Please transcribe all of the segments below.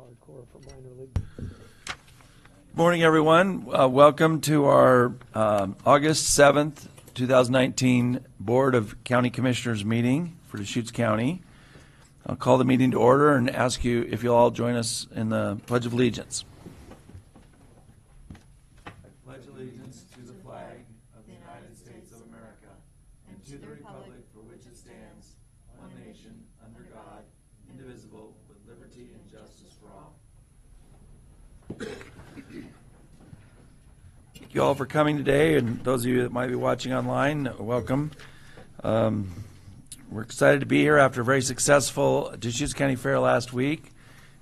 hardcore for minor league. Morning, everyone. Welcome to our August 7th, 2019 Board of County Commissioners meeting for Deschutes County. I'll call the meeting to order and ask you if you'll all join us in the Pledge of Allegiance. I pledge allegiance to the flag of the United States of America and to the republic for which it stands, one nation, under God, indivisible, with liberty and justice for all. Thank you all for coming today, and those of you that might be watching online, welcome. We're excited to be here after a very successful Deschutes County Fair last week.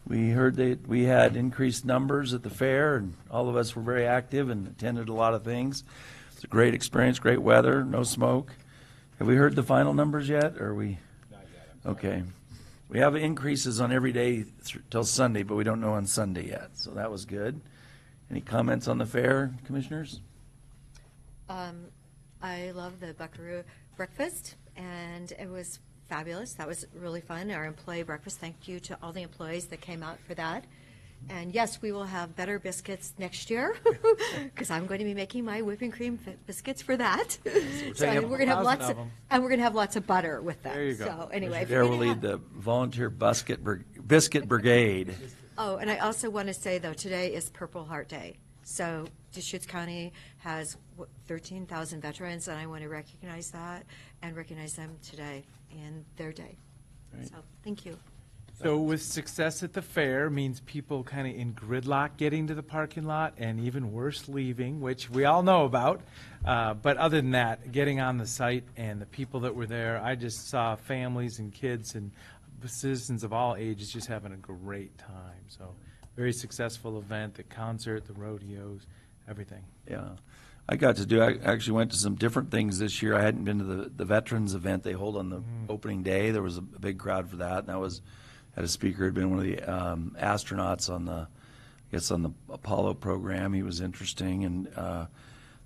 We heard that we had increased numbers at the fair, and all of us were very active and attended a lot of things. It's a great experience, great weather, no smoke. Have we heard the final numbers yet? Or are we? Not yet. Okay. We have increases on every day till Sunday, but we don't know on Sunday yet, so that was good. Any comments on the fair, commissioners? I love the Buckaroo breakfast, and it was fabulous. That was really fun. Our employee breakfast, thank you to all the employees that came out for that. And yes, we will have better biscuits next year because I'm going to be making my whipping cream biscuits for that. So we're going to have lots of them. And we're going to have lots of butter with them. There you go. So anyway, there will lead the volunteer biscuit brigade. Oh, and I also want to say, though, today is Purple Heart Day. So Deschutes County has 13,000 veterans, and I want to recognize that and recognize them today in their day. Right. So thank you. So with success at the fair means people kind of in gridlock getting to the parking lot and even worse leaving, which we all know about. But other than that, getting on the site and the people that were there, I just saw families and kids and citizens of all ages just having a great time. So very successful event, the concert, the rodeos, everything. Yeah. I actually went to some different things this year. I hadn't been to the veterans event they hold on the opening day. There was a big crowd for that, and that was had a speaker had been one of the astronauts on the Apollo program. He was interesting, and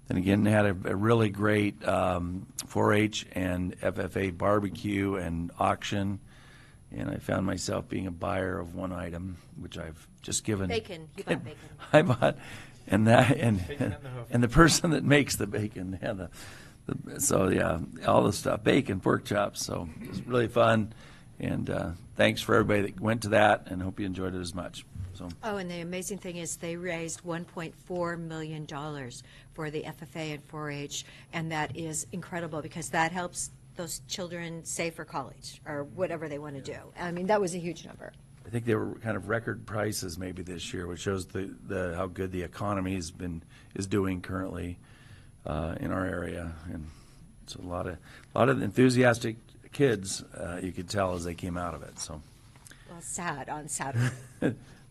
then again they had a really great 4-H and FFA barbecue and auction. And I found myself being a buyer of one item, which I've just given. Bacon. You bought bacon. I bought, and the person that makes the bacon. Yeah, so yeah, all the stuff, bacon, pork chops. So it was really fun, and thanks for everybody that went to that, and hope you enjoyed it as much. So. Oh, and the amazing thing is they raised $1.4 million for the FFA and 4-H, and that is incredible because that helps those children save for college or whatever they want to do. I mean, that was a huge number. I think they were kind of record prices maybe this year, which shows the how good the economy is doing currently in our area, and it's a lot of enthusiastic kids. You could tell as they came out of it. So, well, sad on Saturday.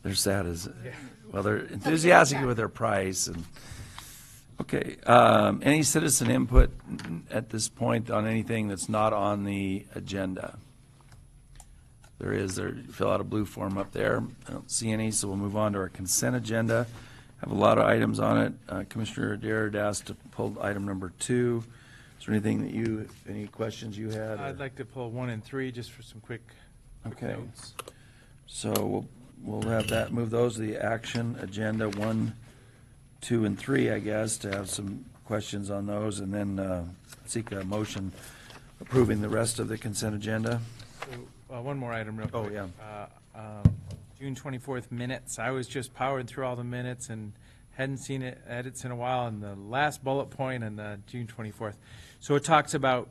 They're sad as well. They're enthusiastic with their price and. Okay. Any citizen input at this point on anything that's not on the agenda? There is. Fill out a blue form up there. I don't see any, so we'll move on to our consent agenda. Have a lot of items on it. Commissioner Adair had asked to pull item number 2. Is there anything any questions you had? I'd like to pull 1 and 3 just for some quick notes. So we'll have that. Move those to the action agenda 1, 2, and 3, I guess, to have some questions on those, and then seek a motion approving the rest of the consent agenda. So, one more item real quick. Oh, yeah. June 24th minutes. I was just powering through all the minutes and hadn't seen edits in a while, and the last bullet point on June 24th. So it talks about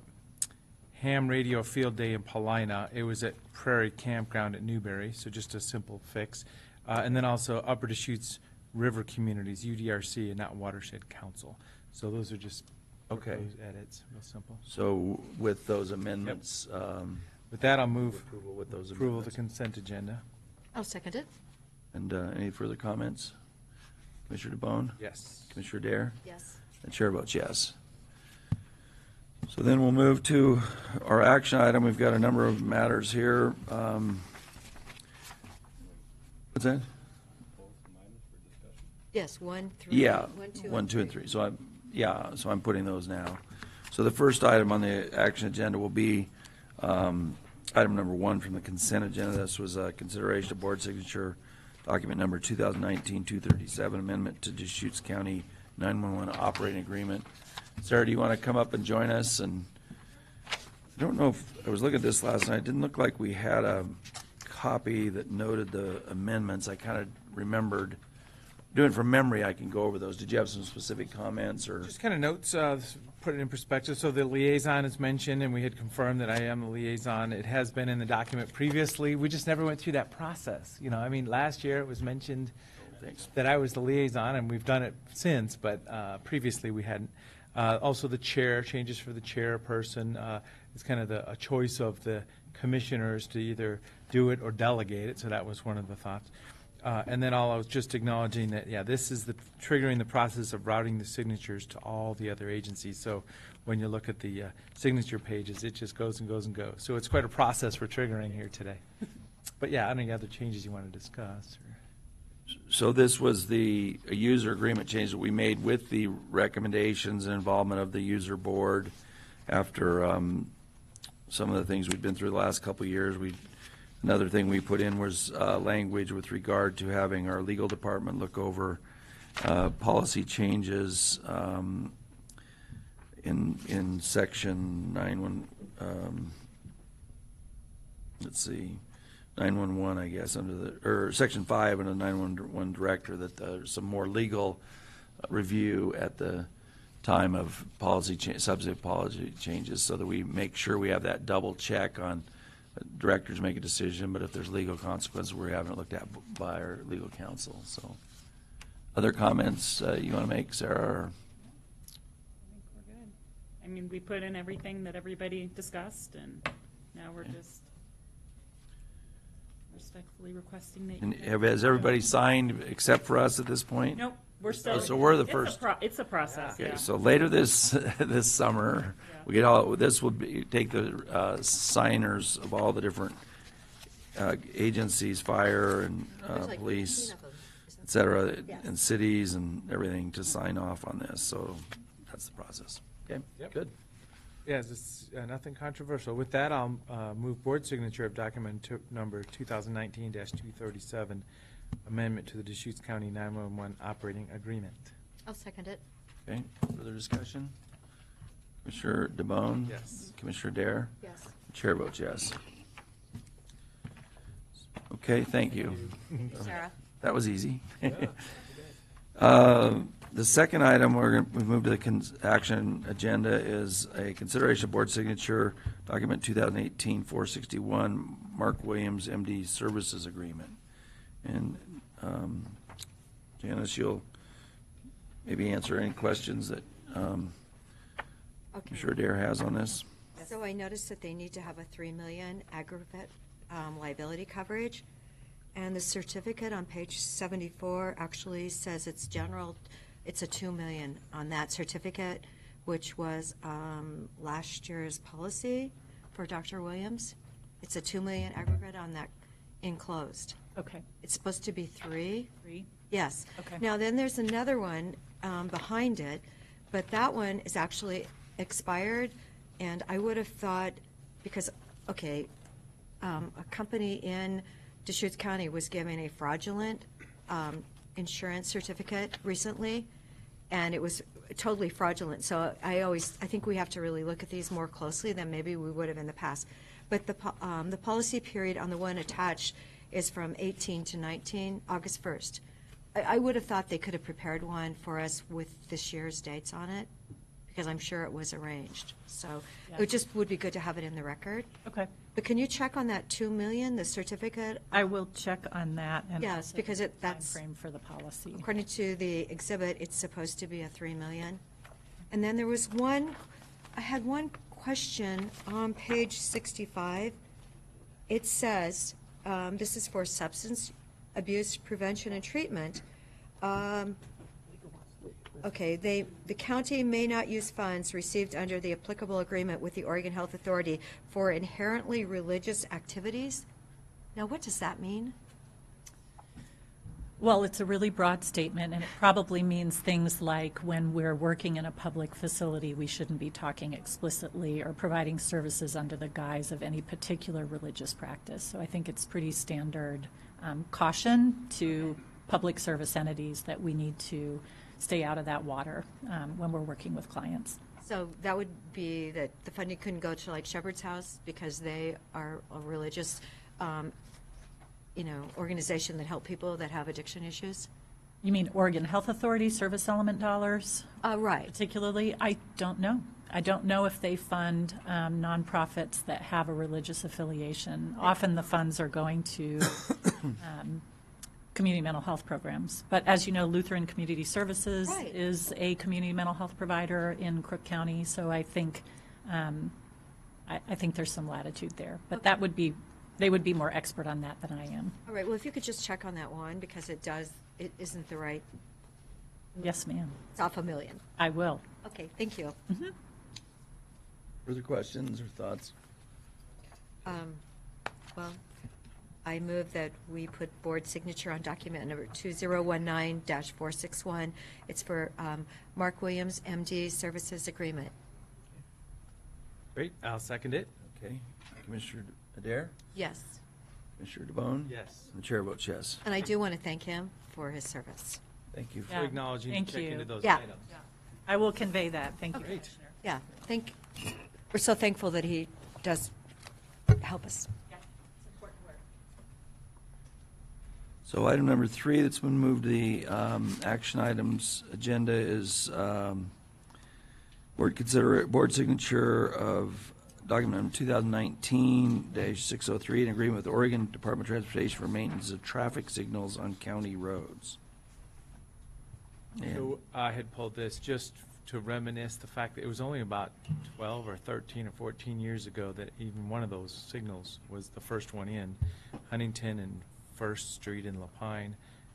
ham radio field day in Paulina. It was at Prairie Campground at Newberry, so just a simple fix. And then also Upper Deschutes River Communities, UDRC, and not Watershed Council. So those are just proposed edits, real simple. So with those amendments, with that, I'll move approval of the consent agenda. I'll second it. And any further comments? Commissioner DeBone? Yes. Commissioner Dare? Yes. And chair votes yes. So then we'll move to our action item. We've got a number of matters here. What's that? Yes, 1, 3. Yeah, 1, 2, and 3. So I'm putting those now. So the first item on the action agenda will be item number 1 from the consent agenda. This was a consideration of board signature document number 2019-237, amendment to Deschutes County 911 operating agreement. Sarah, do you want to come up and join us? And I don't know if, I was looking at this last night, it didn't look like we had a copy that noted the amendments. I kind of remembered, doing from memory, I can go over those. Did you have some specific comments or? Just kind of notes, put it in perspective. So the liaison is mentioned, and we had confirmed that I am the liaison. It has been in the document previously. We just never went through that process. You know, I mean, last year it was mentioned that I was the liaison, and we've done it since, but previously we hadn't. Also, the chair, changes for the chairperson. It's kind of a choice of the commissioners to either do it or delegate it, so that was one of the thoughts. And then I was just acknowledging that, yeah, this is triggering the process of routing the signatures to all the other agencies. So when you look at the signature pages, it just goes and goes and goes. So it's quite a process we're triggering here today. But yeah, any other changes you want to discuss? So this was a user agreement change that we made with the recommendations and involvement of the user board after some of the things we've been through the last couple of years. Another thing we put in was language with regard to having our legal department look over policy changes in section 911, I guess, or section 5 under the 911 director, that there's some more legal review at the time of substantive policy changes, so that we make sure we have that double check on directors make a decision, but if there's legal consequences, we're having it looked at by our legal counsel. So, other comments you want to make, Sarah? Or? I think we're good. I mean, we put in everything that everybody discussed, and now we're just respectfully requesting that. And has everybody signed except for us at this point? Nope, we're still. So we're the first. It's a process. Okay, yeah. so later this summer, we get all this will take the signers of all the different agencies, fire and There's like 15 police, of them, et cetera, Yes. and cities and everything to sign off on this. So that's the process. Okay, good. Yeah, it's nothing controversial. With that, I'll move board signature of document number 2019-237, amendment to the Deschutes County 911 operating agreement. I'll second it. Okay, further discussion? Commissioner DeBonne? Yes. Commissioner Dare? Yes. Chair votes yes. Okay, thank you. Sarah? That was easy. The second item we've moved to the action agenda is a consideration of board signature, document 2018-461, Mark Williams, MD Services Agreement. And Janice, you'll maybe answer any questions that Commissioner Dare has on this. So I noticed that they need to have a $3 million aggregate liability coverage, and the certificate on page 74 actually says it's general. It's a $2 million on that certificate, which was last year's policy for Dr. Williams. It's a $2 million aggregate on that enclosed. Okay. It's supposed to be 3. 3. Yes. Okay. Now, then there's another one behind it, but that one is actually expired, and I would have thought, because, okay, a company in Deschutes County was given a fraudulent insurance certificate recently, and it was totally fraudulent. So I think we have to really look at these more closely than maybe we would have in the past. But the policy period on the one attached is from 18 to 19, August 1st. I would have thought they could have prepared one for us with this year's dates on it, because I'm sure it was arranged. So it just would be good to have it in the record. Okay. But can you check on that 2 million, the certificate? I will check on that. And Yes, also because the that's, timeframe for the policy. according to the exhibit, it's supposed to be a 3 million. And then there was I had one question on page 65. It says, this is for substance abuse prevention and treatment. Okay, the county may not use funds received under the applicable agreement with the Oregon Health Authority for inherently religious activities. Now, what does that mean? Well, it's a really broad statement, and it probably means things like when we're working in a public facility, we shouldn't be talking explicitly or providing services under the guise of any particular religious practice. So I think it's pretty standard caution to public service entities that we need to stay out of that water when we're working with clients. So that would be that the funding couldn't go to like Shepherd's House because they are a religious, organization that help people that have addiction issues? You mean Oregon Health Authority service element dollars? Right. Particularly, I don't know. I don't know if they fund nonprofits that have a religious affiliation. Often the funds are going to community mental health programs. But as you know, Lutheran Community Services Right. is a community mental health provider in Crook County. So I think I think there's some latitude there. But Okay. they would be more expert on that than I am. All right, well, if you could just check on that one, because it isn't the right, Yes, ma'am. it's off $1 million. I will. Okay, thank you. Further questions or thoughts? Well, I move that we put board signature on document number 2019-461. It's for Mark Williams, MD, Services Agreement. Great, I'll second it. Okay. Commissioner Adair? Yes, Commissioner DeBonne? Yes. And the chair votes yes. and I do want to thank him for his service. Thank you. Yeah. For acknowledging and Thank checking you. into those Yeah. items. I will convey that. Thank you, Great. Commissioner. Yeah, we're so thankful that he does help us. So item number 3 that's been moved to the action items agenda is board signature of document number 2019-603, an agreement with Oregon Department of Transportation for maintenance of traffic signals on county roads. And So I had pulled this just to reminisce the fact that it was only about 12 or 13 or 14 years ago that even one of those signals was the first one in Huntington and First Street in Lapine.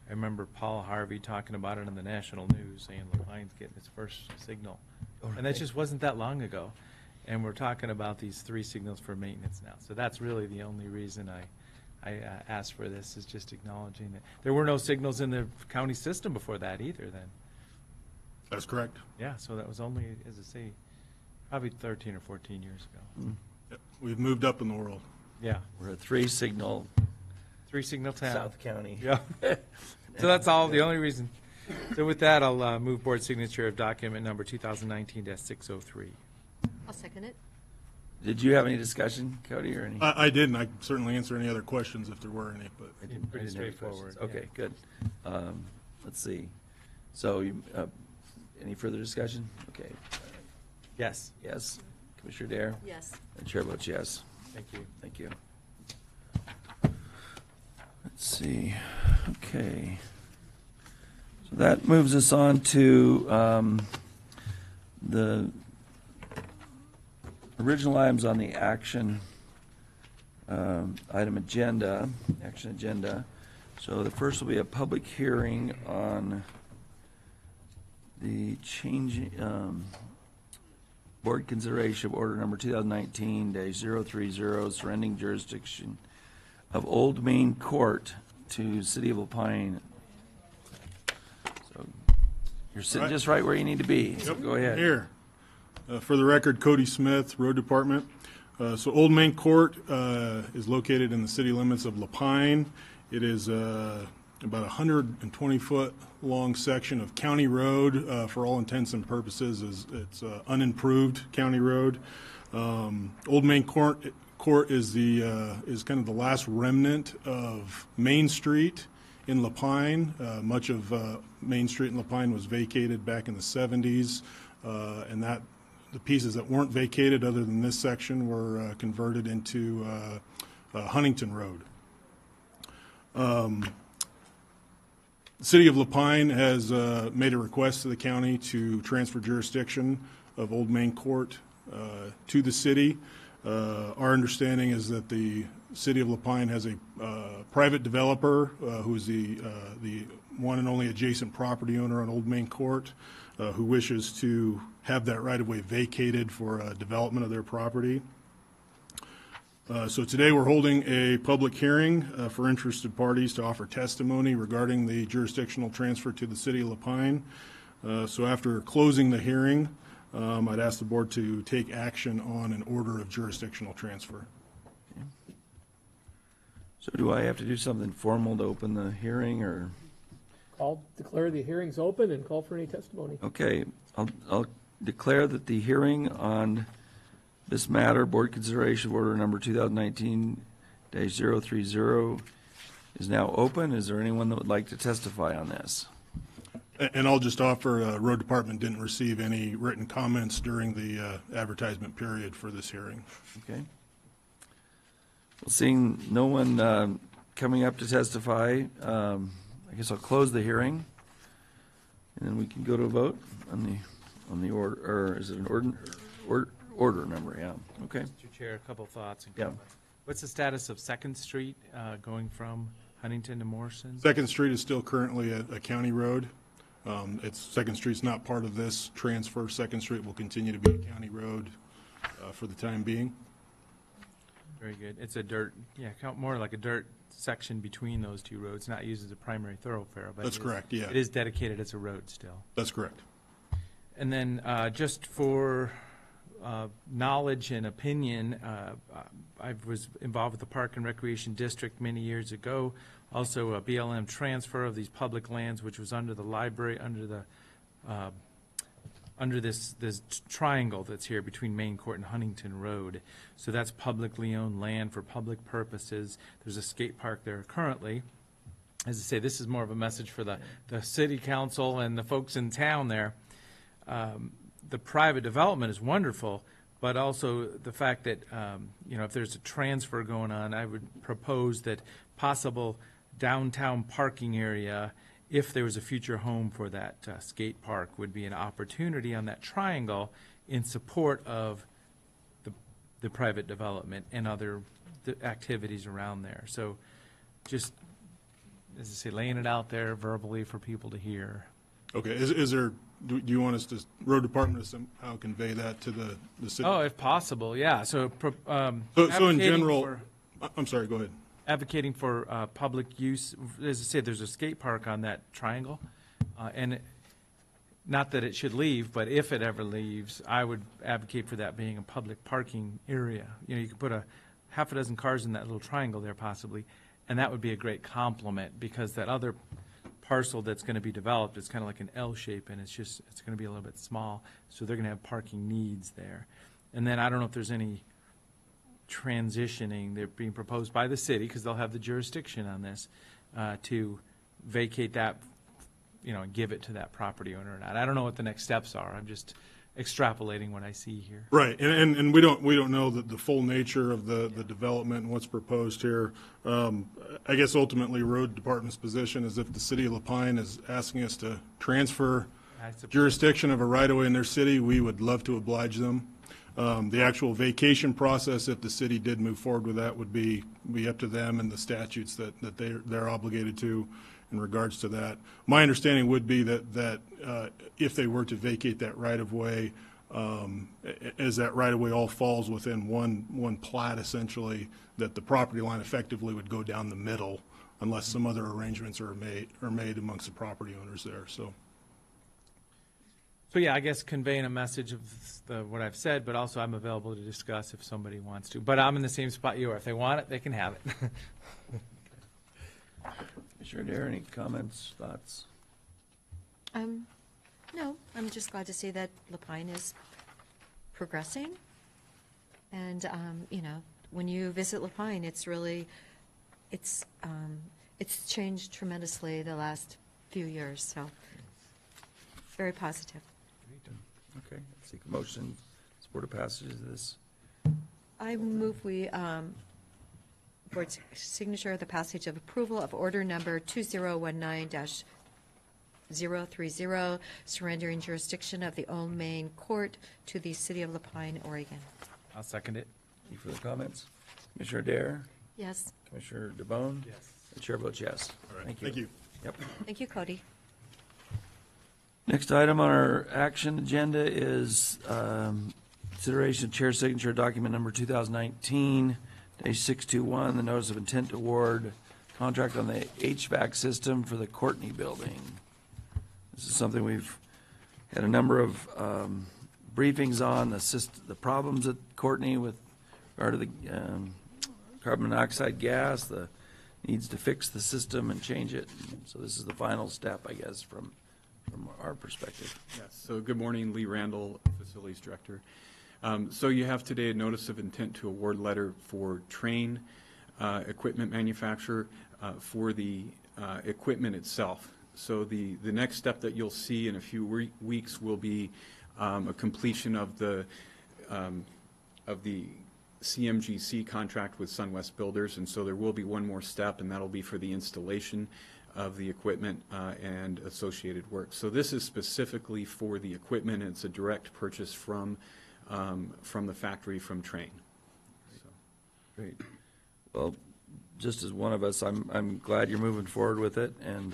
I remember Paul Harvey talking about it on the national news, saying Lapine's getting its first signal. And that just wasn't that long ago. And we're talking about these 3 signals for maintenance now. So that's really the only reason I asked for this, is just acknowledging that there were no signals in the county system before that either then. That's correct. Yeah, so that was only, as I say, probably 13 or 14 years ago. Yep. We've moved up in the world. Yeah, we're a 3-signal 3 signal town. South County. Yeah. So that's all, the only reason. So with that, I'll move board signature of document number 2019-603. I'll second it. Did you have any discussion, Cody, or any? I didn't. I can certainly answer any other questions if there were any, but I didn't Pretty have any straightforward, questions. Okay, good. Let's see. So, any further discussion? Okay. Yes, Yes. Commissioner Dare? Yes. And chair votes yes. thank you. Thank you. Let's see. Okay. So that moves us on to the original items on the action action agenda. So the first will be a public hearing on the change, board consideration of order number 2019-030, surrendering jurisdiction of Old Main Court to City of Lapine. So you're sitting Right. just right where you need to be. So Yep, go ahead. Here. For the record, Cody Smith, Road Department. So Old Main Court is located in the city limits of Lapine. It is about a 120-foot long section of county road. For all intents and purposes, it's unimproved county road. Old Main Court is kind of the last remnant of Main Street in Lapine. Much of Main Street in Lapine was vacated back in the 70s, and that the pieces that weren't vacated, other than this section, were converted into Huntington Road. The City of Lapine has made a request to the county to transfer jurisdiction of Old Main Court to the city. Our understanding is that the City of Lapine has a private developer who is the one and only adjacent property owner on Old Main Court, who wishes to have that right-of-way vacated for development of their property. So today we're holding a public hearing for interested parties to offer testimony regarding the jurisdictional transfer to the City of Lapine. So after closing the hearing, I'd ask the board to take action on an order of jurisdictional transfer. So do I have to do something formal to open the hearing, or? Declare the hearings open and call for any testimony. Okay, I'll declare that the hearing on this matter, board consideration of order number 2019-030, is now open. Is there anyone that would like to testify on this? And I'll just offer, road department didn't receive any written comments during the advertisement period for this hearing. Okay. Well, seeing no one coming up to testify, I guess I'll close the hearing, and then we can go to a vote on the order, or is it an order number? Yeah. Okay. Mr. Chair, a couple thoughts. and Yeah. comments. What's the status of Second Street going from Huntington to Morrison? Second Street is still currently a county road. Second Street's not part of this transfer. Second Street will continue to be a county road for the time being. Very good. It's a dirt, more like a dirt section between those two roads, not used as a primary thoroughfare. But That's correct, yeah. It is dedicated as a road still. That's correct. And then just for knowledge and opinion, I was involved with the Park and Recreation District many years ago. Also a BLM transfer of these public lands, which was under the library, under this triangle that's here between Main Court and Huntington Road. So that's publicly owned land for public purposes. There's a skate park there currently. As I say, this is more of a message for the city council and the folks in town there. The private development is wonderful, but also the fact that, if there's a transfer going on, I would propose that possible downtown parking area, if there was a future home for that skate park, would be an opportunity on that triangle in support of the private development and other activities around there. So just, as I say, laying it out there verbally for people to hear. Okay, do you want us to, road department to somehow convey that to the city? Oh, if possible, yeah. So So in advocating general, for- I'm sorry, go ahead. advocating for public use. As I said, there's a skate park on that triangle, not that it should leave, but if it ever leaves, I would advocate for that being a public parking area. You could put half a dozen cars in that little triangle there possibly, and that would be a great complement, because that other parcel that's going to be developed is kind of like an L shape, and it's going to be a little bit small, so they're going to have parking needs there. And then I don't know if there's any transitioning, they're being proposed by the city, because they'll have the jurisdiction on this, to vacate that, and give it to that property owner or not. I don't know what the next steps are. I'm just extrapolating what I see here. Right, and we don't know the full nature of the development and what's proposed here. I guess ultimately, road department's position is if the city of Lapine is asking us to transfer jurisdiction of a right-of-way in their city, we would love to oblige them. The actual vacation process, if the city did move forward with that, would be up to them and the statutes that they're obligated to in regards to that. My understanding would be that if they were to vacate that right-of-way, as that right-of-way all falls within one plat, essentially, that the property line effectively would go down the middle unless some other arrangements are made amongst the property owners there. So yeah, I guess conveying a message of what I've said, but also I'm available to discuss if somebody wants to. But I'm in the same spot you are. If they want it, they can have it. Commissioner Dare, any comments, thoughts? No, I'm just glad to see that Lapine is progressing. And, when you visit Lapine, it's changed tremendously the last few years, so very positive. Okay, seek a motion, support of passage of this. I move we, for its signature, the passage of approval of order number 2019-030, surrendering jurisdiction of the Old Main Court to the City of Lapine, Oregon. I'll second it. Any further comments? Commissioner Dare? Yes. Commissioner DeBonne? Yes. The chair votes yes. all right, Thank you. thank you. Yep. Thank you, Cody. Next item on our action agenda is consideration of chair signature document number 2019-621, the notice of intent to award contract on the HVAC system for the Courtney building. This is something we've had a number of briefings on, the problems at Courtney with regard to the carbon monoxide gas, the needs to fix the system and change it. So this is the final step, I guess, from our perspective. Yes, so good morning, Lee Randall, Facilities Director. So you have today a notice of intent to award letter for Train equipment manufacturer for the equipment itself. So the next step that you'll see in a few weeks will be a completion of the CMGC contract with SunWest Builders, and so there will be one more step, and that'll be for the installation of the equipment and associated work. So this is specifically for the equipment. It's a direct purchase from the factory, from Train. So. Great. Well, just as one of us, I'm glad you're moving forward with it, and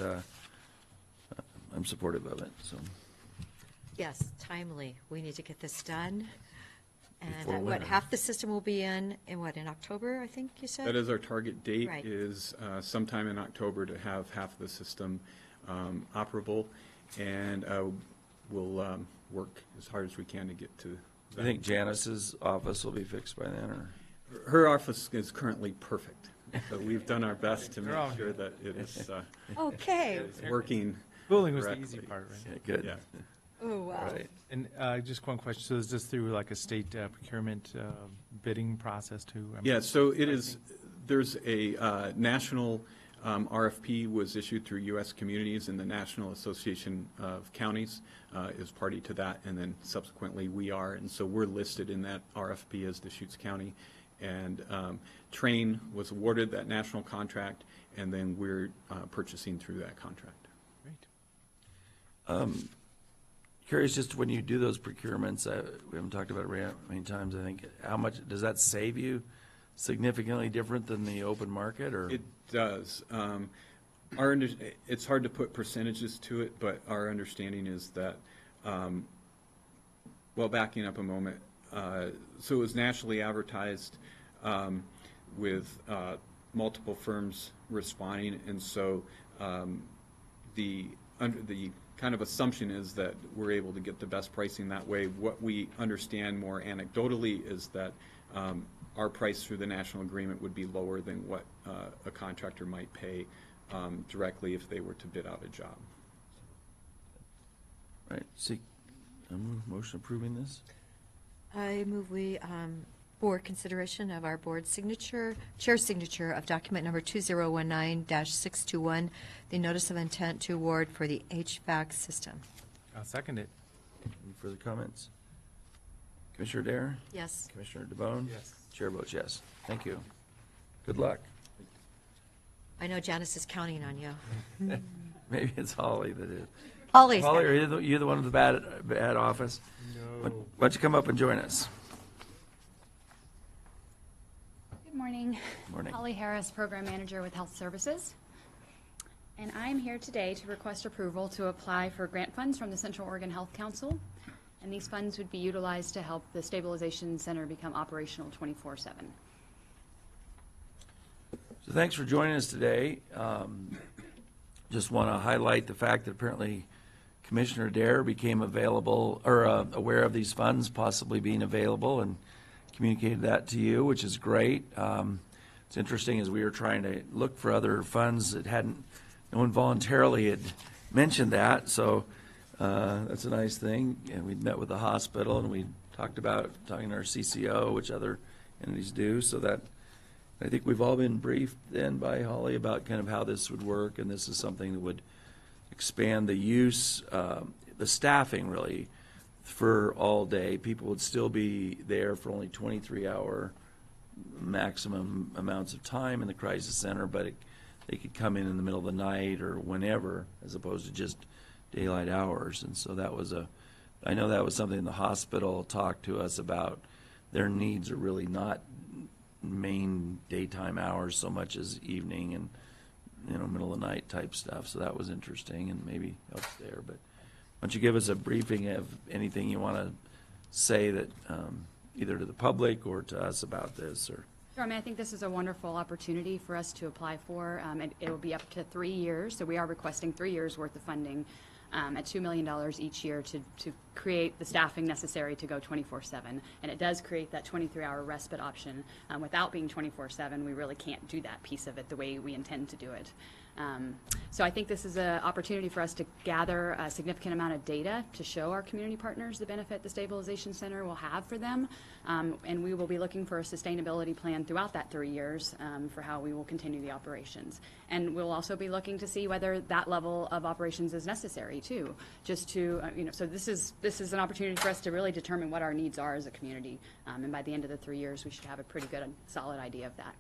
I'm supportive of it. So. Yes, timely. We need to get this done. Before And what, winter. half the system will be in October, I think you said? That is our target date, Right. is sometime in October to have half of the system operable, and we'll work as hard as we can to get to that. I think Janice's office will be fixed by then, or? Her office is currently perfect, so we've done our best to They're all make sure that it is Okay. working. Cooling was the easy correctly. part, right? Yeah, good. Yeah. Oh, wow. All right. And just one question, so is this through like a state procurement bidding process too? I mean, Yeah, so it is, there's a national RFP was issued through U.S. Communities, and the National Association of Counties is party to that, and then subsequently we are, and so we're listed in that RFP as Deschutes County. And Train was awarded that national contract, and then we're purchasing through that contract. Great. Curious, just when you do those procurements, we haven't talked about it very many times, I think, how much, does that save you significantly different than the open market, or? It does. It's hard to put percentages to it, but our understanding is that, well, backing up a moment, so it was nationally advertised with multiple firms responding, and so the kind of assumption is that we're able to get the best pricing that way. What we understand more anecdotally is that our price through the national agreement would be lower than what a contractor might pay directly if they were to bid out a job. Right, seek, motion approving this? I move we, board consideration of our board signature, chair signature of document number 2019-621, the notice of intent to award for the HVAC system. I'll second it. Any further comments? Commissioner Dare? Yes. Commissioner DeBonne? Yes. Chair votes yes. Thank you. Good luck. I know Janice is counting on you. Maybe it's Holly that is. Holly's got Holly, it. are you the one with the bad office? No. Why don't you come up and join us? Good morning. Morning. Holly Harris, Program Manager with Health Services. And I'm here today to request approval to apply for grant funds from the Central Oregon Health Council. And these funds would be utilized to help the Stabilization Center become operational 24/7. So thanks for joining us today. Just want to highlight the fact that apparently Commissioner Dare became available, or aware of these funds possibly being available, and communicated that to you, which is great. It's interesting, as we were trying to look for other funds that no one voluntarily had mentioned that, so that's a nice thing. And we met with the hospital, and we talking to our CCO, which other entities do, so that I think we've all been briefed then by Holly about kind of how this would work, and this is something that would expand the use, the staffing really, for all day. People would still be there for only 23-hour maximum amounts of time in the crisis center, but they could come in the middle of the night or whenever, as opposed to just daylight hours. And so I know that was something the hospital talked to us about. Their needs are really not main daytime hours so much as evening and middle of the night type stuff. So that was interesting and maybe helps there. But why don't you give us a briefing of anything you want to say that either to the public or to us about this? Or Sure, I mean, I think this is a wonderful opportunity for us to apply for. And it will be up to 3 years, so we are requesting 3 years worth of funding at $2 million each year to create the staffing necessary to go 24/7. And it does create that 23-hour respite option. Without being 24/7, we really can't do that piece of it the way we intend to do it. So I think this is an opportunity for us to gather a significant amount of data to show our community partners the benefit the Stabilization Center will have for them. And we will be looking for a sustainability plan throughout that 3 years for how we will continue the operations. And we'll also be looking to see whether that level of operations is necessary too, just to, so this is an opportunity for us to really determine what our needs are as a community. And by the end of the 3 years, we should have a pretty good and solid idea of that.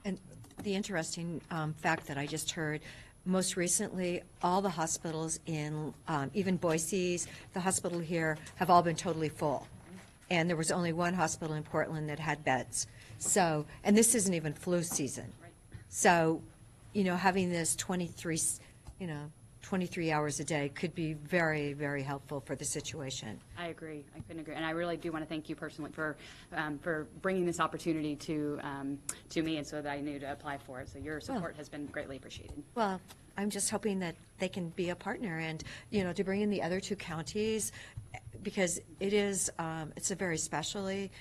And the interesting fact that I just heard, most recently, all the hospitals in, even Boise's, the hospital here, have all been totally full. And there was only one hospital in Portland that had beds. So, and this isn't even flu season. Right. So, having this 23 hours a day could be very, very helpful for the situation. I agree. I couldn't agree. And I really do want to thank you personally for bringing this opportunity to me, and so that I knew to apply for it. So your support has been greatly appreciated. Well, I'm just hoping that they can be a partner and, to bring in the other two counties, because it's a very specially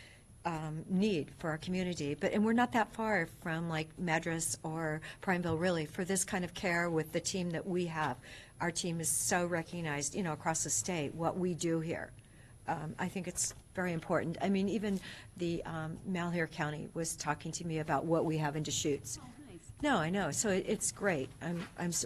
need for our community. And we're not that far from like Madras or Prineville, really, for this kind of care with the team that we have. Our team is so recognized, across the state, what we do here. I think it's very important. I mean, even the Malheur County was talking to me about what we have in Deschutes. Oh, nice. No, I know. So it's great.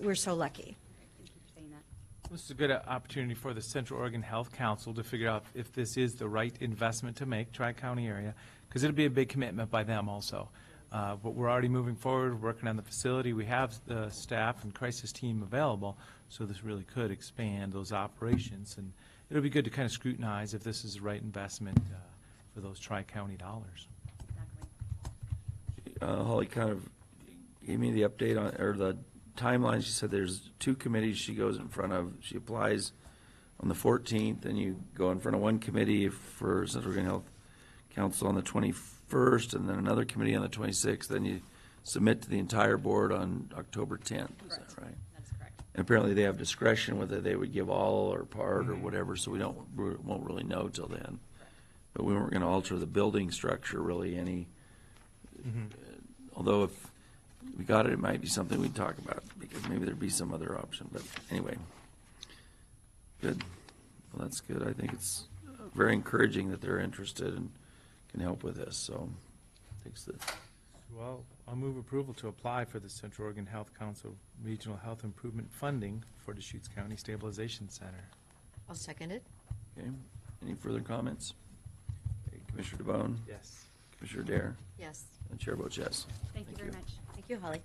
We're so lucky. Thank you for saying that. This is a good opportunity for the Central Oregon Health Council to figure out if this is the right investment to make, Tri-County area, because it'll be a big commitment by them also. But we're already moving forward, working on the facility. We have the staff and crisis team available, so this really could expand those operations. And it'll be good to kind of scrutinize if this is the right investment for those Tri-County dollars. Exactly. Holly kind of gave me the update on, or the timeline. She said there's 2 committees she goes in front of. She applies on the 14th, and you go in front of one committee for Central Oregon Health Council on the 21st, and then another committee on the 26th. Then you submit to the entire board on October 10th. Is that right? That's correct. And apparently they have discretion whether they would give all or part or whatever, so we won't really know till then. But we weren't going to alter the building structure really any. Although if we got it, it might be something we'd talk about, because maybe there'd be some other option. But anyway, good. Well, that's good. I think it's very encouraging that they're interested and can help with this. So, thanks. Well, I'll move approval to apply for the Central Oregon Health Council Regional Health Improvement Funding for Deschutes County Stabilization Center. I'll second it. Okay. Any further comments? Okay. Commissioner DeBonne? Yes. Commissioner Dare? Yes. And Chair votes yes. Thank you very much. Thank you, Holly.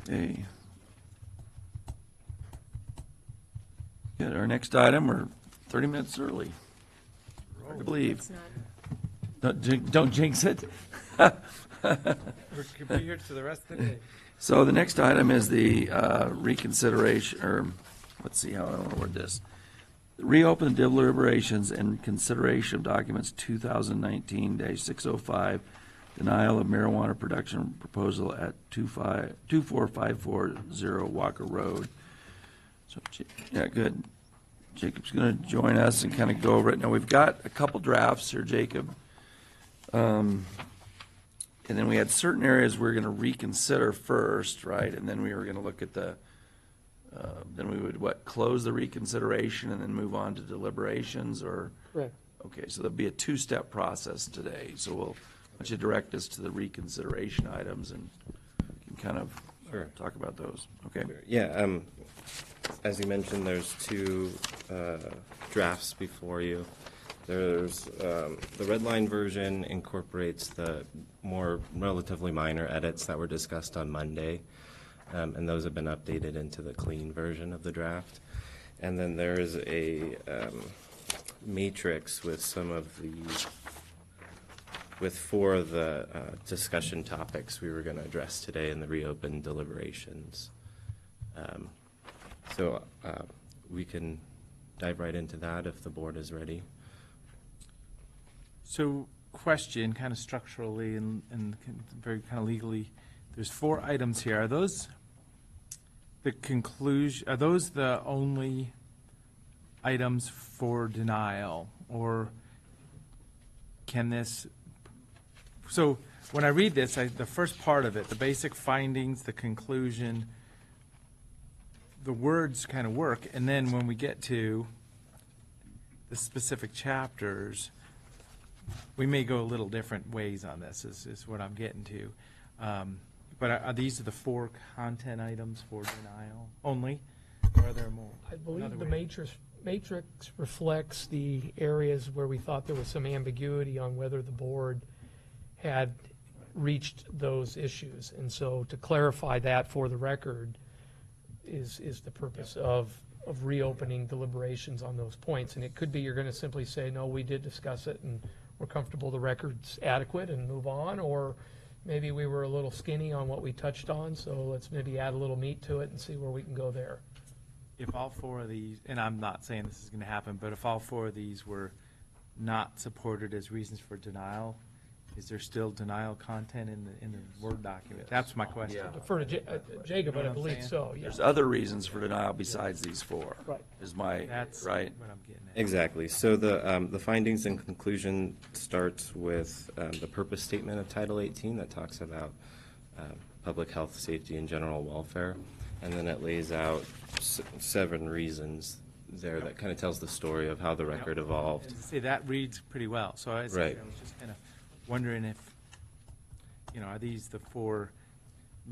Okay. Good. Our next item, we're 30 minutes early. Hard to believe. It's not. Don't jinx it. We could be here for the rest of the day. So the next item is the reconsideration, or let's see how I want to word this. Reopen the deliberations and consideration of documents 2019-605, denial of marijuana production proposal at 24540 Walker Road. So, yeah, good. Jacob's going to join us and kind of go over it. Now, we've got a couple drafts here, Jacob. And then we had certain areas we're going to reconsider first, right? And then we were going to look at then we would, close the reconsideration and then move on to deliberations, or? Correct. Okay, so there'll be a 2-step process today. So we'll let you direct us to the reconsideration items, and you can kind of talk about those. Okay. Yeah, as you mentioned, there's 2 drafts before you. There's the red line version incorporates the more relatively minor edits that were discussed on Monday, and those have been updated into the clean version of the draft. And then there's a matrix with some of with 4 of the discussion topics we were going to address today in the reopened deliberations. So we can dive right into that if the board is ready. So, question, kind of structurally and very kind of legally, there's 4 items here. Are those the conclusion, are those the only items for denial? Or can this, so when I read this, the first part of it, the basic findings, the conclusion, the words kind of work, and then when we get to the specific chapters, we may go a little different ways on this, is what I'm getting to. But are these the 4 content items for denial only, or are there more? I believe Another the way? matrix reflects the areas where we thought there was some ambiguity on whether the board had reached those issues. And so to clarify that for the record is the purpose of reopening deliberations on those points. And it could be you're going to simply say, no, we did discuss it and we're comfortable the record's adequate and move on, or maybe we were a little skinny on what we touched on, so let's maybe add a little meat to it and see where we can go there. If all 4 of these, and I'm not saying this is going to happen, but if all 4 of these were not supported as reasons for denial, is there still denial content in the Word document? That's my question. Yeah. Defer to Jacob, but I believe so, yeah. There's other reasons for denial besides these 4. Right. Is my, That's right? what I'm getting at. Exactly. So the findings and conclusion starts with the purpose statement of Title 18 that talks about public health, safety, and general welfare. And then it lays out 7 reasons there that kind of tells the story of how the record evolved. And to say that reads pretty well. So I was Right. just kind of wondering if, are these the 4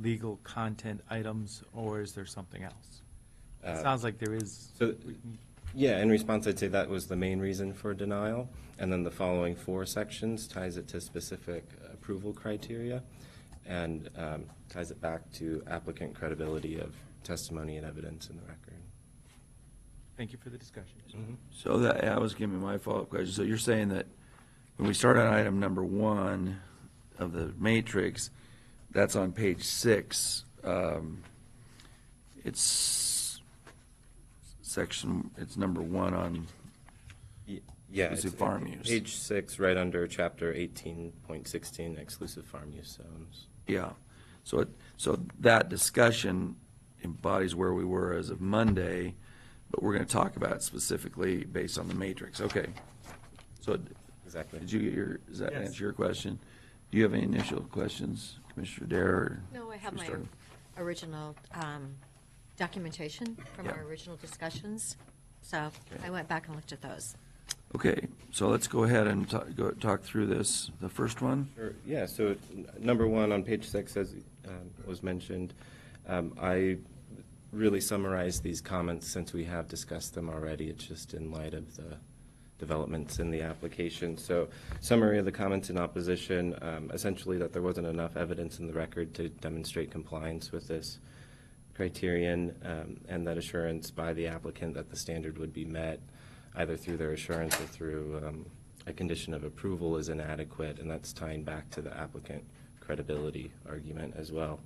legal content items, or is there something else? It sounds like there is. So, yeah, in response, I'd say that was the main reason for denial. And then the following 4 sections ties it to specific approval criteria and ties it back to applicant credibility of testimony and evidence in the record. Thank you for the discussion. So that was giving me my follow-up question. So you're saying that when we start on item number 1 of the matrix, that's on page 6. It's number 1 on Yeah, exclusive it's farm use. Page 6, right under chapter 18.16, exclusive farm use zones. Yeah. So that discussion embodies where we were as of Monday, but we're going to talk about it specifically based on the matrix. Okay. So Exactly. does that Yes. answer your question? Do you have any initial questions, Commissioner Dare? Or No, I have should we my start? original documentation from our Yeah. original discussions. So Okay. I went back and looked at those. Okay, so let's go ahead and talk through this. The first one? Sure. Yeah, so number 1 on page 6, as was mentioned, I really summarized these comments since we have discussed them already. It's just in light of the developments in the application. So summary of the comments in opposition, essentially that there wasn't enough evidence in the record to demonstrate compliance with this criterion, and that assurance by the applicant that the standard would be met either through their assurance or through a condition of approval is inadequate, and that's tying back to the applicant credibility argument as well.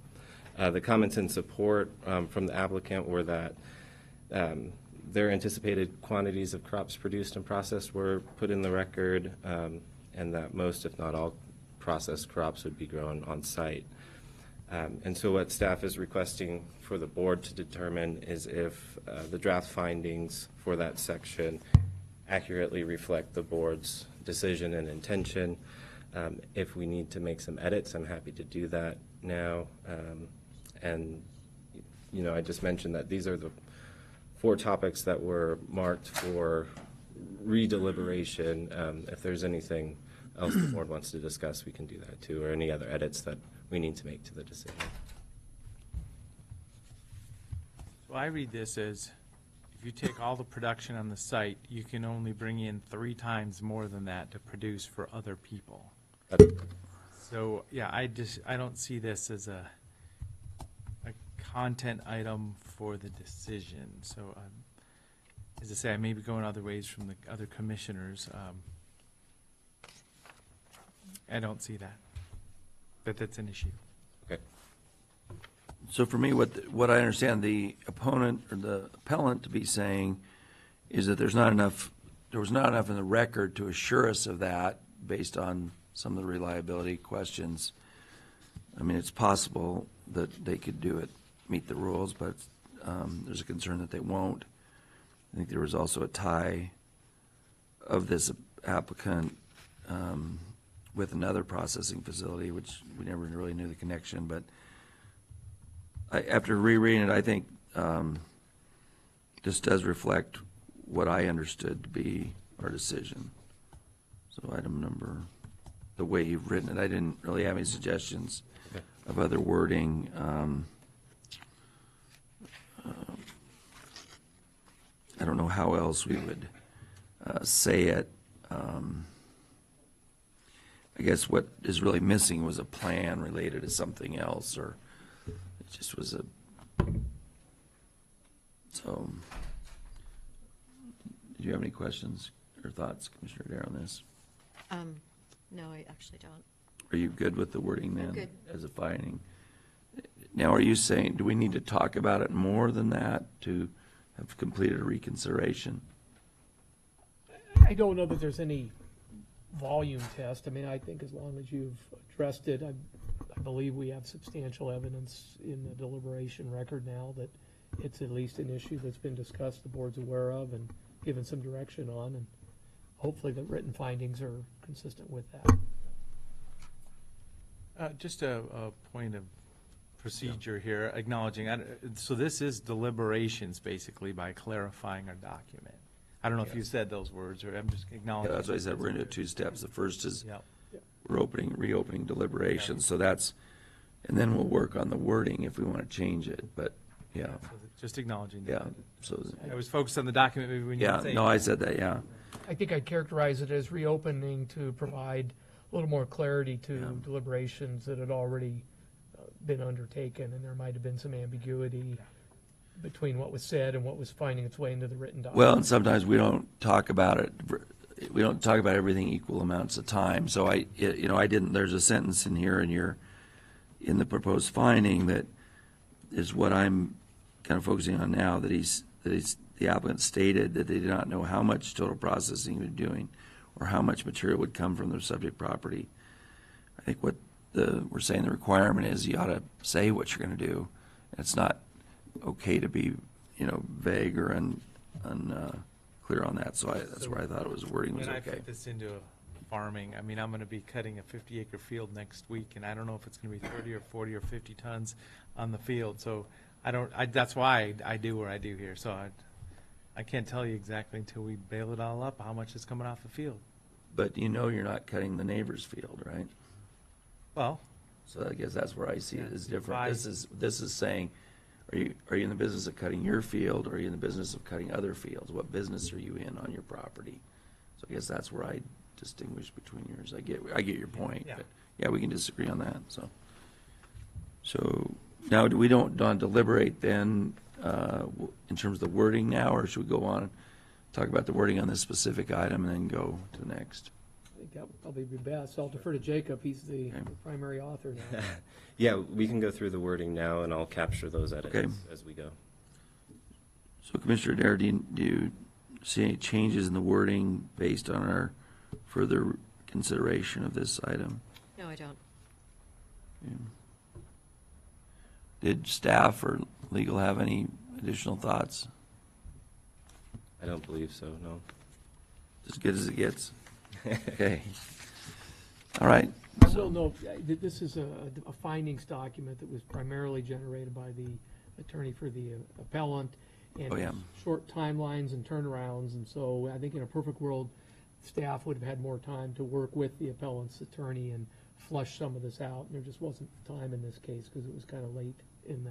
The comments in support from the applicant were that their anticipated quantities of crops produced and processed were put in the record, and that most, if not all, processed crops would be grown on site. And so what staff is requesting for the board to determine is if the draft findings for that section accurately reflect the board's decision and intention. If we need to make some edits, I'm happy to do that now. And, I just mentioned that these are the 4 topics that were marked for redeliberation. If there's anything else the board wants to discuss, we can do that too, or any other edits that we need to make to the decision. So I read this as, if you take all the production on the site, you can only bring in 3 times more than that to produce for other people. So, yeah, I don't see this as a content item for the decision. So, as I say, I may be going other ways from the other commissioners. I don't see that that's an issue. Okay. So for me, what I understand the opponent or the appellant to be saying is that there was not enough in the record to assure us of that based on some of the reliability questions. I mean, it's possible that they could do it, meet the rules, but there's a concern that they won't. I think there was also a tie of this applicant with another processing facility, which we never really knew the connection, but after rereading it, I think this does reflect what I understood to be our decision. So item number, the way you've written it, I didn't really have any suggestions of other wording. I don't know how else we would say it. I guess what is really missing was a plan related to something else, or it just was a, so, do you have any questions or thoughts, Commissioner Dare, on this? No, I actually don't. Are you good with the wording then? Good. As a finding? Now, are you saying, do we need to talk about it more than that to have completed a reconsideration? I don't know that there's any volume test. I mean, I think as long as you've addressed it, I believe we have substantial evidence in the deliberation record now that it's at least an issue that's been discussed, the board's aware of, and given some direction on, and hopefully the written findings are consistent with that. Just a point of procedure here, acknowledging, so this is deliberations, basically, by clarifying our document. I don't know if you said those words, or I'm just acknowledging. Yeah, that's what I said, we're going to do 2 steps. The first is Yep. we're reopening deliberations, so that's, and then we'll work on the wording if we want to change it, but, yeah, So just acknowledging yeah, that. so, I was focused on the document maybe when you yeah, were saying. no, I said that, yeah. I think I'd characterize it as reopening to provide a little more clarity to Yeah. deliberations that had already been undertaken, and there might have been some ambiguity between what was said and what was finding its way into the written document. Well, and sometimes we don't talk about it, we don't talk about everything equal amounts of time, so I didn't, there's a sentence in here in the proposed finding that is what I'm kind of focusing on now, that the applicant stated that they did not know how much total processing he was doing or how much material would come from the subject property. I think what we're saying the requirement is you ought to say what you're going to do. It's not okay to be, vague or unclear on that. So that's where I thought it was wording was When I okay. put this into farming, I mean, I'm going to be cutting a 50-acre field next week, and I don't know if it's going to be 30 or 40 or 50 tons on the field. So that's why I do what I do here. So I can't tell you exactly until we bail it all up how much is coming off the field. But you're not cutting the neighbor's field, right? Well, So I guess that's where I see it as different. Right. This is saying, are you in the business of cutting your field, or are you in the business of cutting other fields? What business are you in on your property? So I guess that's where I distinguish between yours. I get your point, Yeah. but yeah, we can disagree on that. So now we don't deliberate then in terms of the wording now, or should we go on and talk about the wording on this specific item and then go to the next? I think that would probably be best. I'll defer to Jacob. He's the primary author now. Yeah, we can go through the wording now, and I'll capture those edits Okay. as we go. So Commissioner Dare, do you see any changes in the wording based on our further consideration of this item? No, I don't. Did staff or legal have any additional thoughts? I don't believe so, no. As good as it gets? Okay. All right. I will note that this is a findings document that was primarily generated by the attorney for the appellant, and Oh, yeah. short timelines and turnarounds, and so I think in a perfect world, staff would have had more time to work with the appellant's attorney and flush some of this out, and there just wasn't time in this case because it was kind of late in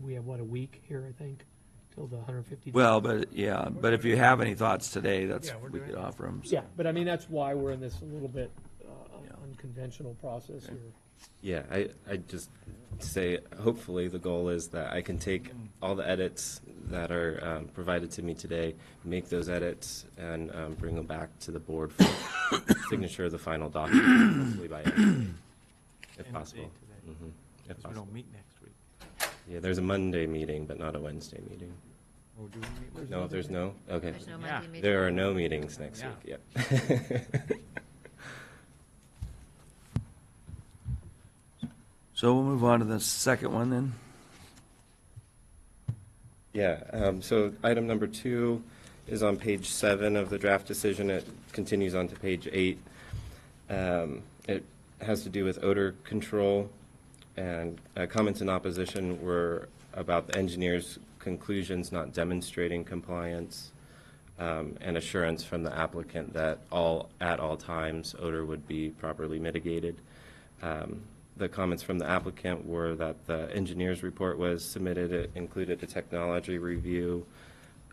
we have, a week here, I think, till the 150 days. Well, but if you have any thoughts today, we could offer them. Yeah, but I mean, that's why we're in this a little bit unconventional process here. Yeah, I just say, hopefully, the goal is that I can take all the edits that are provided to me today, make those edits, and bring them back to the board for signature of the final document, hopefully by end, if End of possible. day today. Mhm, if because we possible. don't meet next week. Yeah, there's a Monday meeting, but not a Wednesday meeting. Or do we meet Wednesday? No, there's no? Okay. There's no Yeah. Monday meeting. There are no meetings next Yeah. week, yeah. So we'll move on to the second one then. Yeah, so item number 2 is on page 7 of the draft decision. It continues on to page 8. It has to do with odor control, and comments in opposition were about the engineer's conclusions not demonstrating compliance, and assurance from the applicant that at all times odor would be properly mitigated. The comments from the applicant were that the engineer's report was submitted. It included a technology review,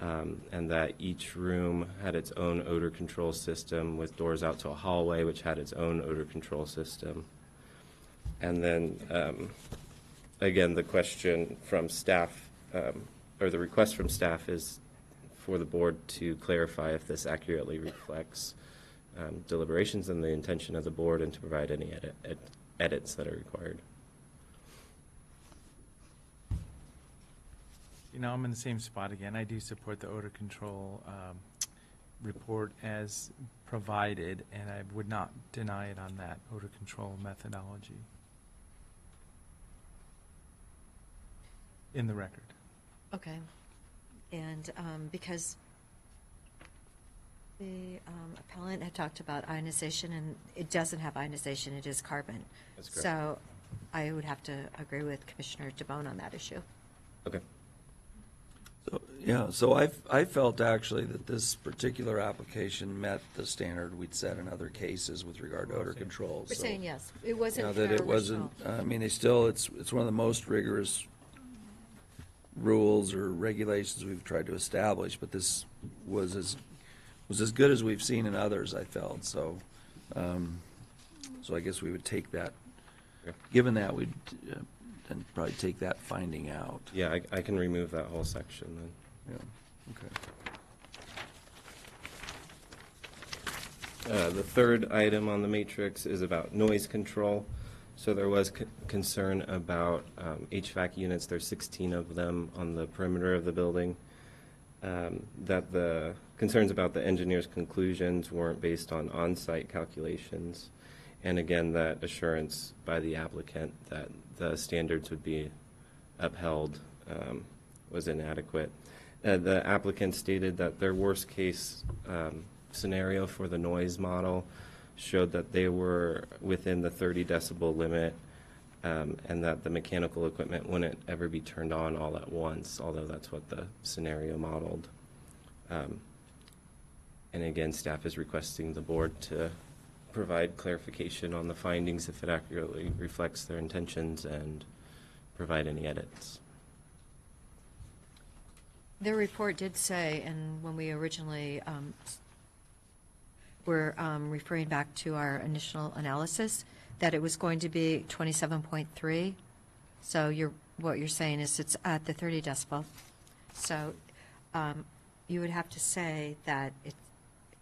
and that each room had its own odor control system with doors out to a hallway, which had its own odor control system. And then, again, the question from staff, or the request from staff is for the board to clarify if this accurately reflects deliberations and the intention of the board, and to provide any edits that are required. You know, I'm in the same spot again. I do support the odor control report as provided, and I would not deny it on that odor control methodology in the record. Okay. And because the appellant had talked about ionization, and it doesn't have ionization, it is carbon. That's correct. So I would have to agree with Commissioner DeBonne on that issue. Okay. So, yeah, so I felt actually that this particular application met the standard we'd set in other cases with regard to odor control. We're So, saying yes. It wasn't you know, for that it wasn't, original. I mean, it's one of the most rigorous rules or regulations we've tried to establish, but this was as good as we've seen in others, I felt. So, so I guess we would take that, Okay. given that, we'd then probably take that finding out. Yeah, I can remove that whole section then. Yeah, okay. The third item on the matrix is about noise control. So there was concern about HVAC units. There's 16 of them on the perimeter of the building. That the concerns about the engineer's conclusions weren't based on on-site calculations. And again, that assurance by the applicant that the standards would be upheld was inadequate. The applicant stated that their worst case scenario for the noise model showed that they were within the 30 decibel limit, and that the mechanical equipment wouldn't ever be turned on all at once, although that's what the scenario modeled. And again, staff is requesting the board to provide clarification on the findings if it accurately reflects their intentions, and provide any edits. Their report did say, and when we originally were referring back to our initial analysis, that it was going to be 27.3. So what you're saying is it's at the 30 decibel. So you would have to say that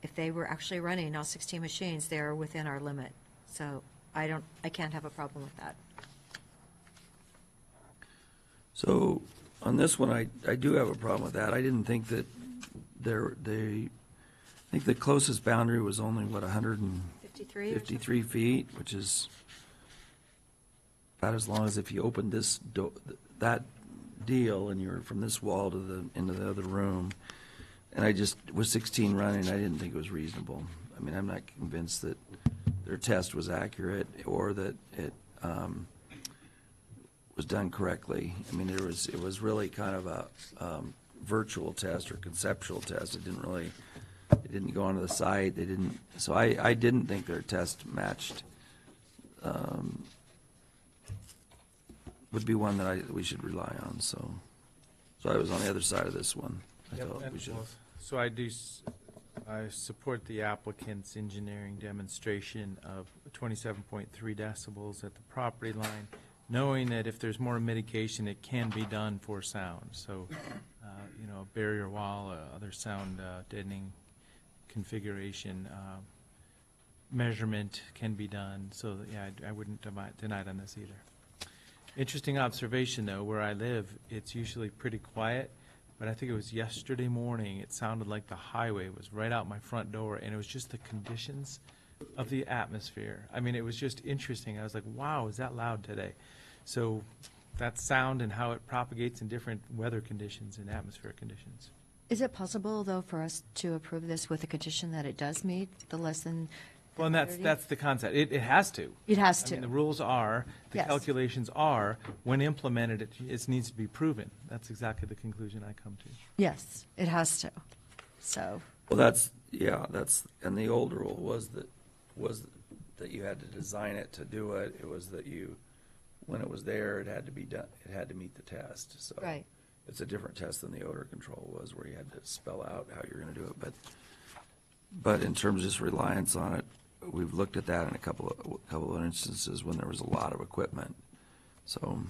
if they were actually running all 16 machines, they're within our limit. So I can't have a problem with that. So on this one, I do have a problem with that. I didn't think that I think the closest boundary was only, what, 53 or 153 feet, which is about as long as if you opened that deal and you were from this wall to into the other room. And I just, with 16 running, I didn't think it was reasonable. I mean, I'm not convinced that their test was accurate or that it was done correctly. I mean, it was really kind of a virtual test or conceptual test. It didn't go onto the site. So I didn't think their test matched, would be one that we should rely on. So I was on the other side of this one. I thought we should. So I support the applicant's engineering demonstration of 27.3 decibels at the property line, knowing that if there's more mitigation, it can be done for sound. So, a barrier wall, other sound deadening configuration measurement can be done. So, yeah, I wouldn't deny it on this either. Interesting observation, though, where I live, it's usually pretty quiet. But I think it was yesterday morning, it sounded like the highway was right out my front door, and it was just the conditions of the atmosphere. I mean, it was just interesting. I was like, wow, is that loud today? So That's sound and how it propagates in different weather conditions and atmospheric conditions. Is it possible, though, for us to approve this with a condition that it does meet the less than? Well, and 30? that's the concept. It has to. It has I to. mean, the rules are, the Yes. calculations are, when implemented, it needs to be proven. That's exactly the conclusion I come to. Yes, it has to. So, Well, that's, and the old rule was that you had to design it to do it. It was that when it was there, it had to be done, it had to meet the test, so. right. It's a different test than the odor control was, where you had to spell out how you're gonna do it, but in terms of just reliance on it, we've looked at that in a couple of instances when there was a lot of equipment. So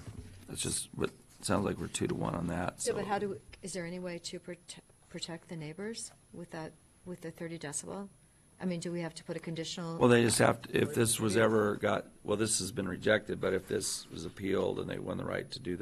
it's just, it sounds like we're 2-1 on that, So, so. but is there any way to protect the neighbors with the 30 decibel? I mean, do we have to put a conditional? Well, they just have to, if this was ever this has been rejected, but if this was appealed and they won the right to do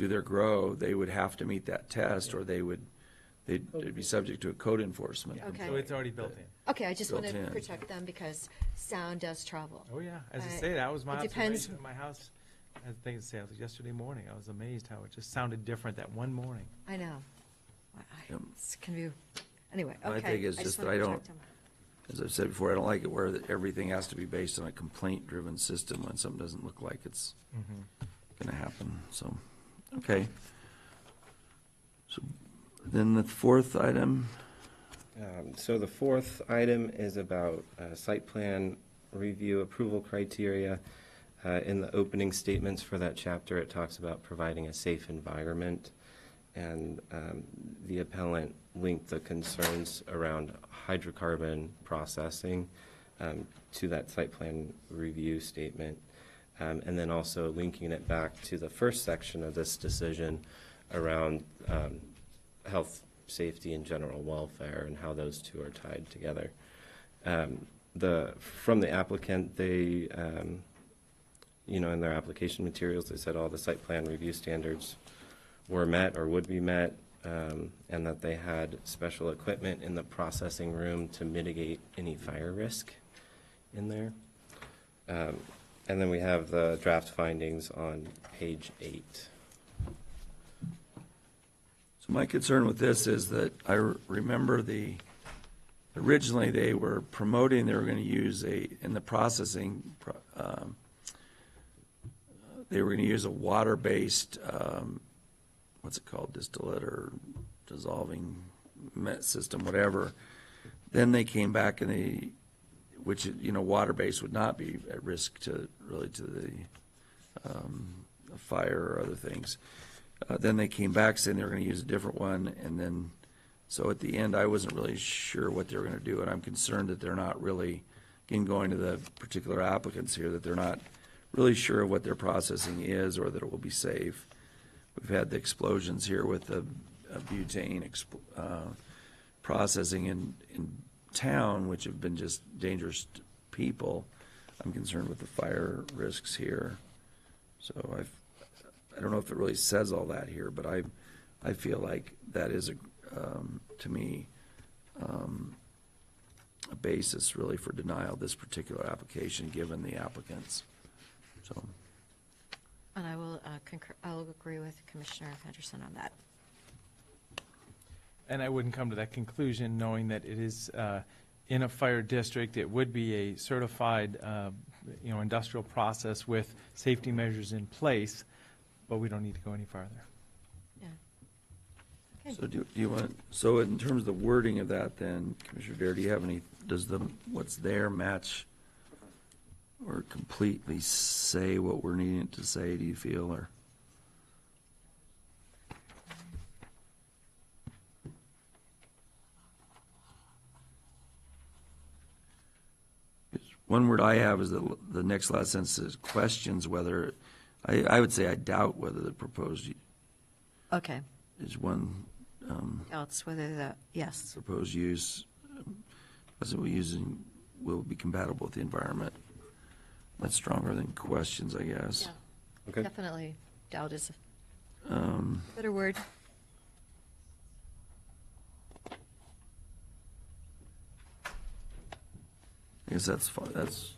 their grow, they would have to meet that test, or they'd be subject to a code enforcement. Okay. So it's already built in. Okay, I just want Built to in. protect them because sound does travel. Oh, yeah. As I Uh, say, that was my it depends- observation at my house. I think it's yesterday morning. I was amazed how it just sounded different that one morning. I know. Yep. It's can be, anyway, My okay. thing is I just wanna that I don't- protect them. As I've said before, I don't like it where everything has to be based on a complaint-driven system when something doesn't look like it's gonna happen, so, okay. So, then the fourth item, So the fourth item is about site plan review approval criteria. In the opening statements for that chapter, it talks about providing a safe environment. And the appellant linked the concerns around hydrocarbon processing to that site plan review statement. And then also linking it back to the first section of this decision around health, safety, and general welfare, and how those two are tied together. From the applicant, they, in their application materials, they said all the site plan review standards were met or would be met, and that they had special equipment in the processing room to mitigate any fire risk in there. And then we have the draft findings on page 8. so my concern with this is that I remember originally they were promoting, they were gonna use in the processing, they were gonna use a water-based, what's it called, distillate or dissolving system, whatever. Then they came back and which, water-based would not be at risk to the fire or other things. Then they came back saying they were gonna use a different one, and then, so at the end, I wasn't really sure what they were gonna do, and I'm concerned that they're not really, again, going to the particular applicants here, that they're not really sure what their processing is or that it will be safe. We've had the explosions here with the butane processing in town, which have been just dangerous to people. I'm concerned with the fire risks here. So I don't know if it really says all that here, but I feel like that is, to me, a basis really for denial of this particular application, given the applicants. So. And I will concur, I'll agree with Commissioner Henderson on that. And I wouldn't come to that conclusion knowing that it is in a fire district. It would be a certified, industrial process with safety measures in place, but we don't need to go any farther. Yeah. Okay. So do you want, so in terms of the wording of that then, Commissioner Dare, do you have any, does what's there match or completely say what we're needing it to say, do you feel, or? One word I have is the next last sentence says questions whether, I would say I doubt whether the proposed Okay. is one, Else whether yes. proposed use, as it will using, will be compatible with the environment. That's stronger than questions, I guess. Yeah. Okay. Definitely doubt is a better word. I guess that's far, That's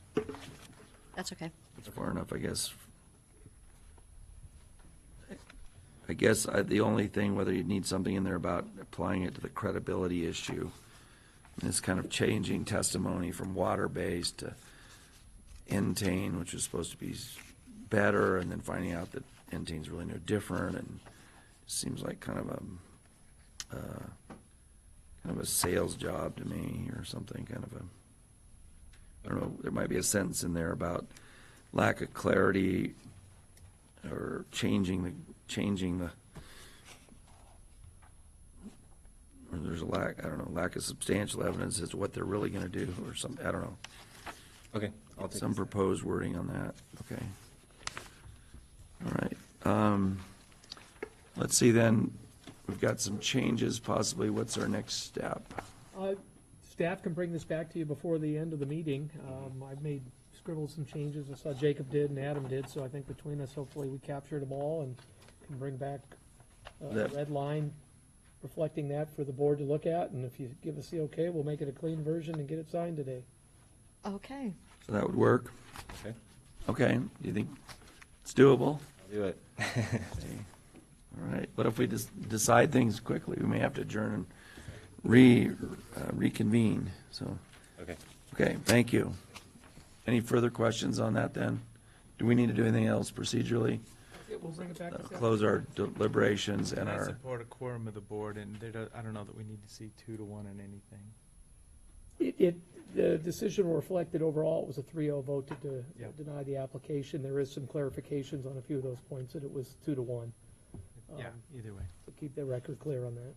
okay. that's far enough, I guess. I guess the only thing, whether you need something in there about applying it to the credibility issue, is kind of changing testimony from water-based to Entane, which is supposed to be better, and then finding out that Entane's really no different, and it seems like kind of a sales job to me, or something. I don't know. There might be a sentence in there about lack of clarity or changing the. Or there's a lack of substantial evidence as to what they're really going to do, or something. I don't know. Okay, I'll take Some this. proposed wording on that. Okay. All right. Let's see then. We've got some changes. Possibly. What's our next step? Staff can bring this back to you before the end of the meeting. I've scribbled some changes. I saw Jacob did and Adam did, so I think between us, hopefully we captured them all and can bring back a That- red line reflecting that for the board to look at, and if you give us the okay, we'll make it a clean version and get it signed today. Okay. So that would work. Okay, Okay. Do you think it's doable? I'll do it. All right. What if we decide things quickly? We may have to adjourn and reconvene. So, Okay. okay. Thank you. Any further questions on that then? Do we need to do anything else procedurally? We'll bring it back. this Close our deliberations and I our. support a quorum of the board, and I don't know that we need to see 2-1 in anything. The decision will reflect that overall it was a 3-0 vote to Yep. deny the application. There is some clarifications on a few of those points, that it was 2-1. Yeah, either way. So keep the record clear on that.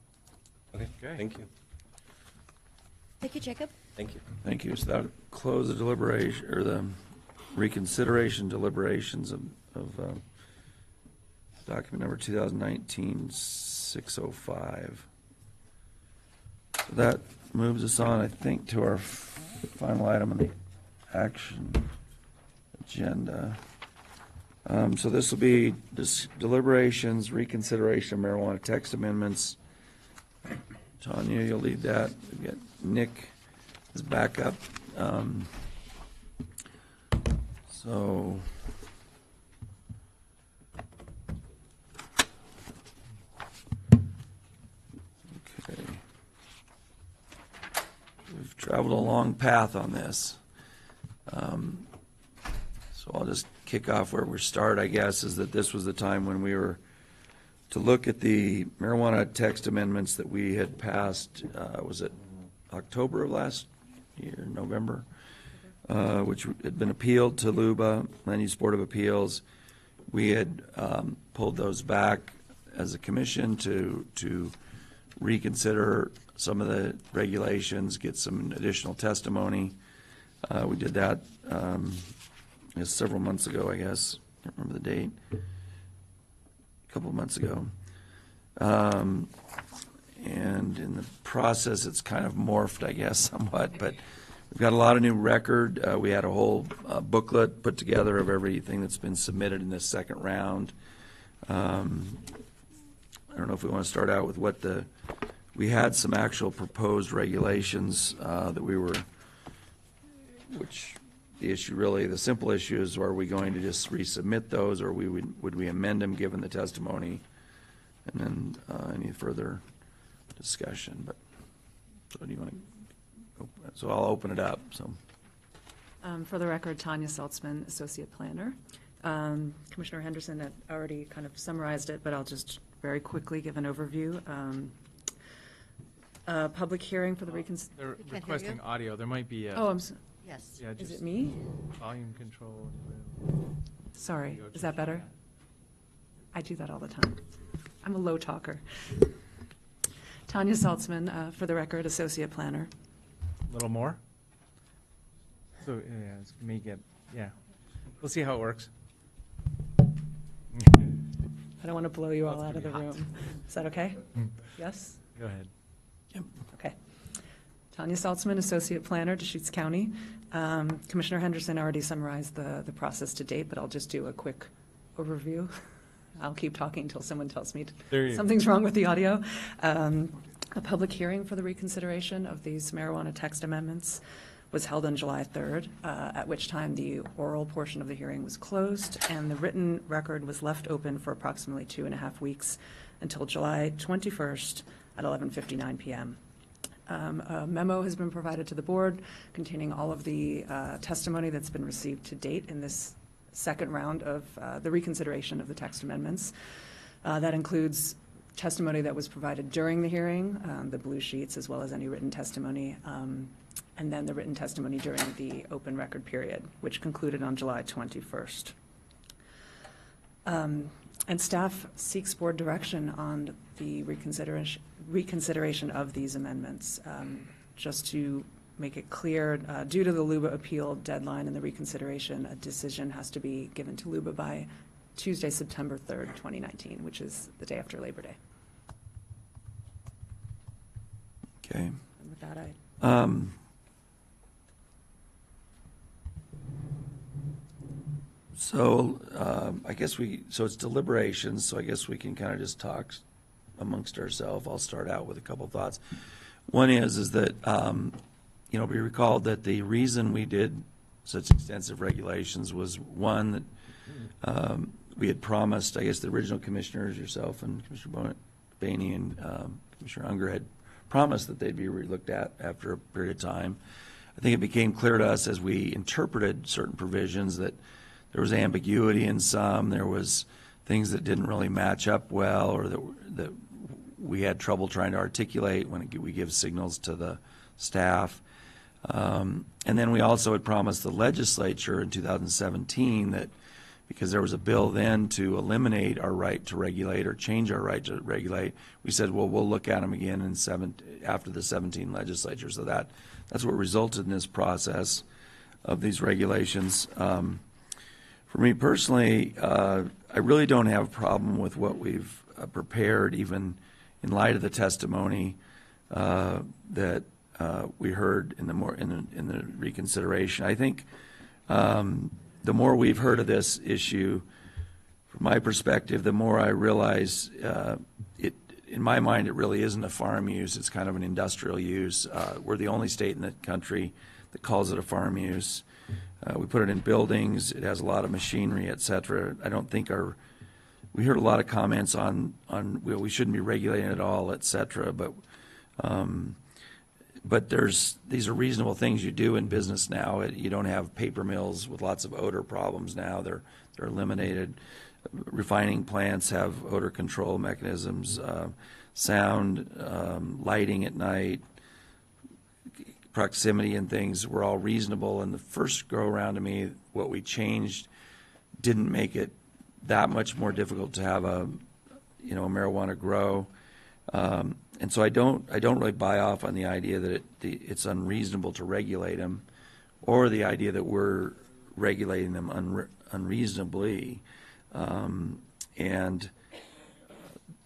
Okay, Okay. thank you. Thank you, Jacob. Thank you. Thank you. So that would close the deliberation, or the reconsideration deliberations of document number 2019-605. So that moves us on, I think, to our final item on the action agenda. So this will be deliberations, reconsideration of marijuana text amendments. Tanya, you'll lead that. We've got Nick is back up. So okay. We've traveled a long path on this. So I'll just kick off where we start, I guess, is that this was the time when we were to look at the marijuana text amendments that we had passed, was it October of last year, November? Which had been appealed to LUBA, Land Use Board of Appeals. We had pulled those back as a commission to reconsider some of the regulations, get some additional testimony. We did that several months ago, I guess. I can't remember the date. A couple of months ago. And in the process, it's kind of morphed, I guess, somewhat, but we've got a lot of new record. We had a whole booklet put together of everything that's been submitted in this second round. I don't know if we want to start out with we had some actual proposed regulations that which the issue really, the simple issue is, are we going to just resubmit those, or would we amend them given the testimony? And then any further discussion. But so do you want to? So I'll open it up. So, for the record, Tanya Saltzman, Associate Planner. Commissioner Henderson had already kind of summarized it, but I'll just very quickly give an overview. Public hearing for the They're hear requesting you. audio. There might be a Yes. yeah, is just it me? volume control. Sorry, Go is that better? that. I do that all the time. I'm a low talker. Tanya Saltzman, for the record, Associate Planner. A little more? So, yeah, it's me we'll see how it works. I don't want to blow you all That's out of the gonna be hot. room. Is that okay? Yes? Go ahead. Okay. Tanya Saltzman, Associate Planner, Deschutes County. Commissioner Henderson already summarized the process to date, but I'll just do a quick overview. I'll keep talking until someone tells me There you go. something's wrong with the audio. A public hearing for the reconsideration of these marijuana text amendments was held on July 3rd, at which time the oral portion of the hearing was closed, and the written record was left open for approximately 2.5 weeks until July 21st at 11:59 p.m. A memo has been provided to the board containing all of the testimony that's been received to date in this second round of the reconsideration of the text amendments. That includes testimony that was provided during the hearing, the blue sheets, as well as any written testimony, and then the written testimony during the open record period, which concluded on July 21st. And staff seeks board direction on the reconsideration of these amendments. Just to make it clear, due to the LUBA appeal deadline and the reconsideration, a decision has to be given to LUBA by Tuesday, September 3rd, 2019, which is the day after Labor Day. Okay. And with that, I So I guess so it's deliberations, so I guess we can kind of just talk amongst ourselves. I'll start out with a couple of thoughts. One is that, we recalled that the reason we did such extensive regulations was, one, that we had promised, I guess the original commissioners, yourself and Commissioner Boehne and Commissioner Unger had promised that they'd be relooked at after a period of time. I think it became clear to us as we interpreted certain provisions that there was ambiguity in some, there was things that didn't really match up well, or that we had trouble trying to articulate when we give signals to the staff. And then we also had promised the legislature in 2017 that because there was a bill then to eliminate our right to regulate or change our right to regulate, we said, well, we'll look at them again after the 17 legislature. So that's what resulted in this process of these regulations. For me personally, I really don't have a problem with what we've prepared, even in light of the testimony that we heard in the reconsideration. I think the more we've heard of this issue, from my perspective, the more I realize in my mind, it really isn't a farm use. It's kind of an industrial use. We're the only state in the country that calls it a farm use. We put it in buildings. It has a lot of machinery, et cetera. I don't think we heard a lot of comments on we shouldn't be regulating it at all, et cetera. But these are reasonable things you do in business now. You don't have paper mills with lots of odor problems now. They're eliminated. Refining plants have odor control mechanisms, sound, lighting at night, proximity and things were all reasonable. And the first go around to me, what we changed didn't make it that much more difficult to have a marijuana grow. And so I don't really buy off on the idea that it's unreasonable to regulate them, or the idea that we're regulating them unreasonably. And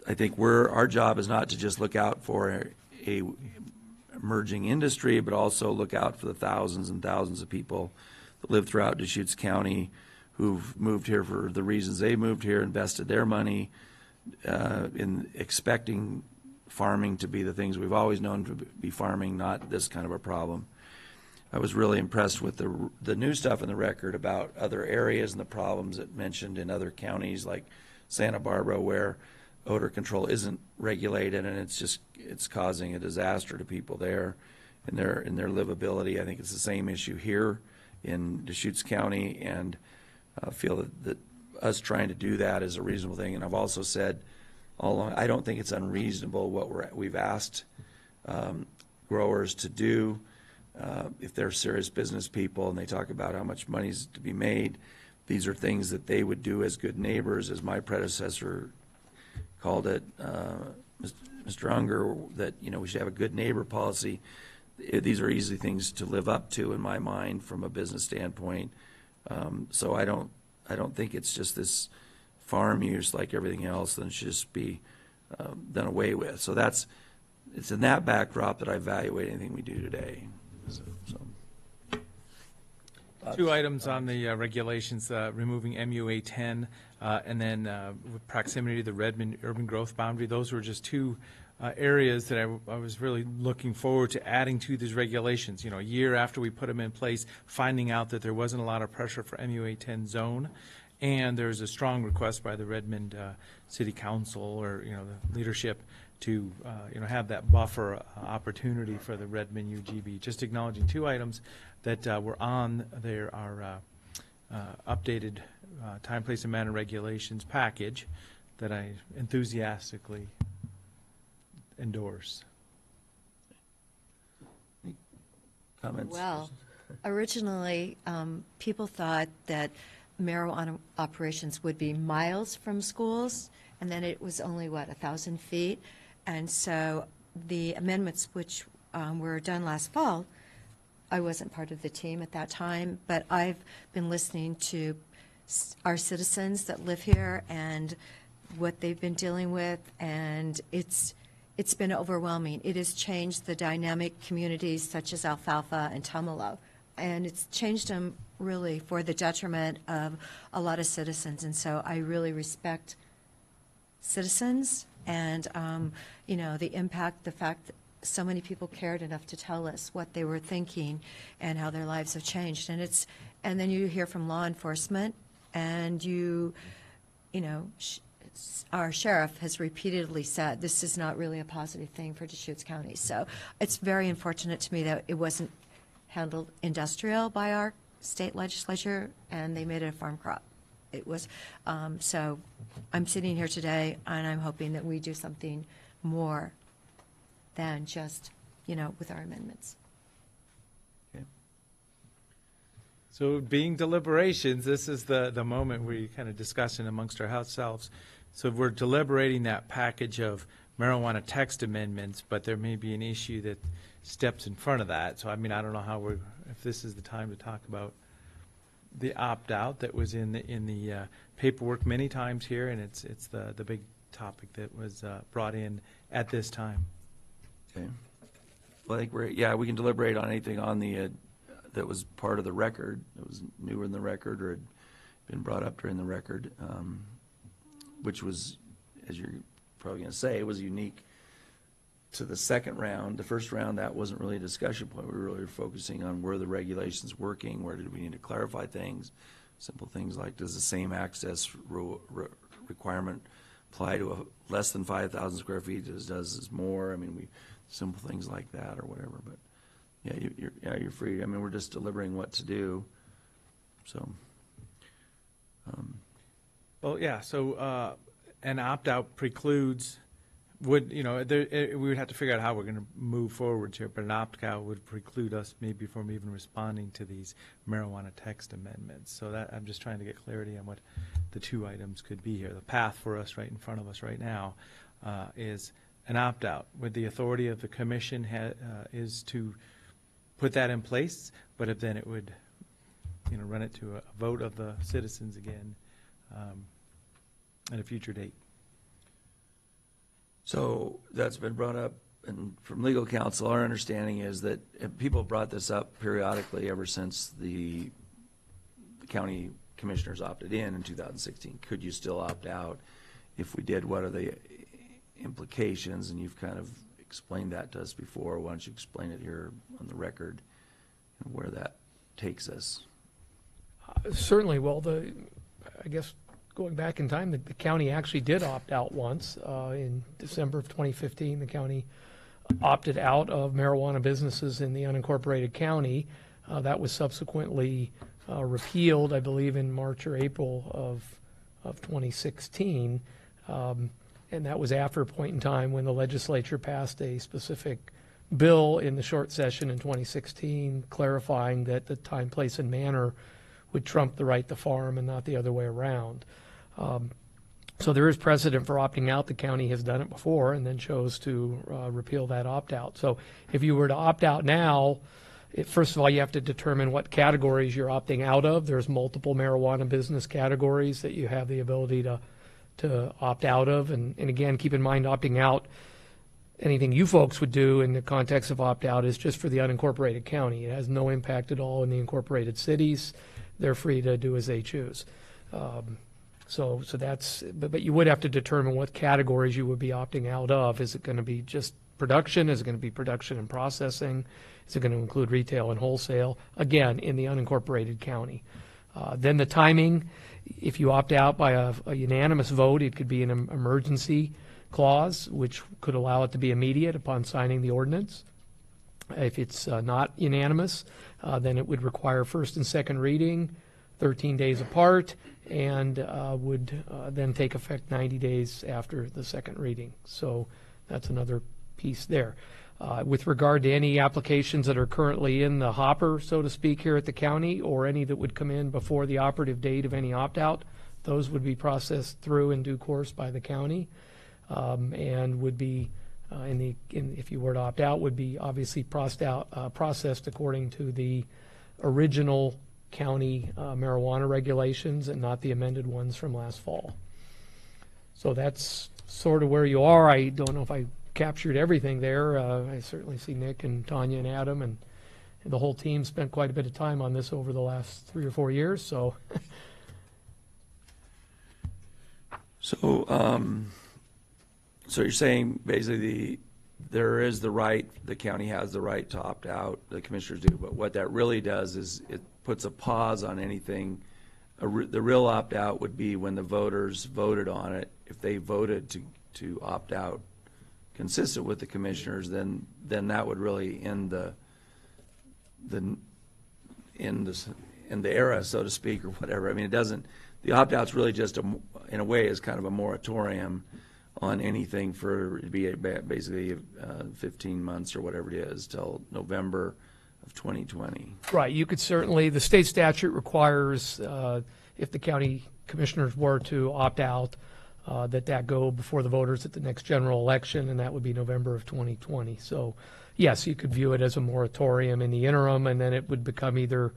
I think our job is not to just look out for a emerging industry, but also look out for the thousands and thousands of people that live throughout Deschutes County who've moved here for the reasons they moved here, invested their money in expecting farming to be the things we've always known to be farming, not this kind of a problem. I was really impressed with the new stuff in the record about other areas and the problems it mentioned in other counties like Santa Barbara, where odor control isn't regulated, and it's causing a disaster to people there in their livability. I think it's the same issue here in Deschutes County, and I feel that us trying to do that is a reasonable thing. And I've also said all along, I don't think it's unreasonable what we've asked growers to do. If they're serious business people and they talk about how much money is to be made, these are things that they would do as good neighbors, as my predecessor called it, Mr. Unger, that we should have a good neighbor policy. These are easy things to live up to in my mind from a business standpoint. So I don't think it's just this farm use like everything else, and it should just be done away with. So it's in that backdrop that I evaluate anything we do today. So. Two items on the regulations, removing MUA 10 and then with proximity to the Redmond urban growth boundary. Those were just two areas that I was really looking forward to adding to these regulations. You know, a year after we put them in place, finding out that there wasn't a lot of pressure for MUA 10 zone, and there's a strong request by the Redmond City Council, or the leadership, to have that buffer opportunity for the Redmond UGB. Just acknowledging two items that were on there are updated time, place, and manner regulations package that I enthusiastically endorse. Comments? Well, originally, people thought that marijuana operations would be miles from schools, and then it was only, 1,000 feet? And so the amendments which were done last fall, I wasn't part of the team at that time, but I've been listening to our citizens that live here and what they've been dealing with, and it's been overwhelming. It has changed the dynamic communities such as Alfalfa and Tumalo, and it's changed them really for the detriment of a lot of citizens. And so I really respect citizens and, the impact, the fact that so many people cared enough to tell us what they were thinking and how their lives have changed. And then you hear from law enforcement, and our sheriff has repeatedly said this is not really a positive thing for Deschutes County. So it's very unfortunate to me that it wasn't handled industrial by our state legislature, and they made it a farm crop. It was, so I'm sitting here today, and I'm hoping that we do something more than just, with our amendments. Okay. So being deliberations, this is the moment we kind of discussing amongst ourselves. So we're deliberating that package of marijuana text amendments, but there may be an issue that steps in front of that. So I don't know if this is the time to talk about the opt-out that was in the paperwork many times here, and it's the big topic that was brought in at this time. Okay. Well, I think we can deliberate on anything on the that was part of the record, that was newer in the record or had been brought up during the record, which was, as you're probably going to say, was unique to the second round. The first round, that wasn't really a discussion point. We were really focusing on where the regulations working, where did we need to clarify things, simple things like, does the same access requirement apply to a less than 5,000 square feet as does more? Simple things like that or whatever. But yeah, you're free. We're just deliberating what to do. So. Well, yeah. So an opt-out precludes. We would have to figure out how we're going to move forward here, but an opt-out would preclude us maybe from even responding to these marijuana text amendments. So that I'm just trying to get clarity on what the two items could be here. The path for us right in front of us right now is an opt-out, with the authority of the commission is to put that in place, but if then it would run it to a vote of the citizens again at a future date. So that's been brought up, and from legal counsel, our understanding is that people have brought this up periodically ever since the county commissioners opted in 2016. Could you still opt out? If we did, what are the implications? And you've kind of explained that to us before. Why don't you explain it here on the record and where that takes us? Certainly. Well, I guess going back in time, the county actually did opt out once. In December of 2015, the county opted out of marijuana businesses in the unincorporated county. That was subsequently repealed, I believe, in March or April of 2016. And that was after a point in time when the legislature passed a specific bill in the short session in 2016 clarifying that the time, place, and manner would trump the right to farm and not the other way around. So there is precedent for opting out. The county has done it before and then chose to repeal that opt-out. So if you were to opt out now, first of all, you have to determine what categories you're opting out of. There's multiple marijuana business categories that you have the ability to opt out of. And again, keep in mind, opting out, anything you folks would do in the context of opt-out is just for the unincorporated county. It has no impact at all in the incorporated cities. They're free to do as they choose. So that's, but you would have to determine what categories you would be opting out of. Is it going to be just production? Is it going to be production and processing? Is it going to include retail and wholesale? Again, in the unincorporated county. Then the timing, if you opt out by a unanimous vote, it could be an emergency clause, which could allow it to be immediate upon signing the ordinance. If it's not unanimous, then it would require first and second reading, 13 days apart, and would then take effect 90 days after the second reading. So that's another piece there. With regard to any applications that are currently in the hopper, so to speak, here at the county, or any that would come in before the operative date of any opt-out, those would be processed through in due course by the county, and would be, if you were to opt out, would be obviously processed according to the original county marijuana regulations and not the amended ones from last fall. So that's sort of where you are. I don't know if I captured everything there. I certainly see Nick and Tanya and Adam and the whole team spent quite a bit of time on this over the last 3 or 4 years. So, So you're saying basically there is the right, the county has the right to opt out, the commissioners do, but what that really does is it puts a pause on anything. The real opt-out would be when the voters voted on it. If they voted to opt out consistent with the commissioners, then that would really end the era, so to speak, or whatever. I mean, it doesn't, the opt-out's really just, in a way, is kind of a moratorium on anything for, it'd be basically 15 months or whatever it is, till November of 2020. right, you could certainly, the state statute requires, if the county commissioners were to opt out, that go before the voters at the next general election, and that would be November of 2020. So, yes, you could view it as a moratorium in the interim, and then it would become either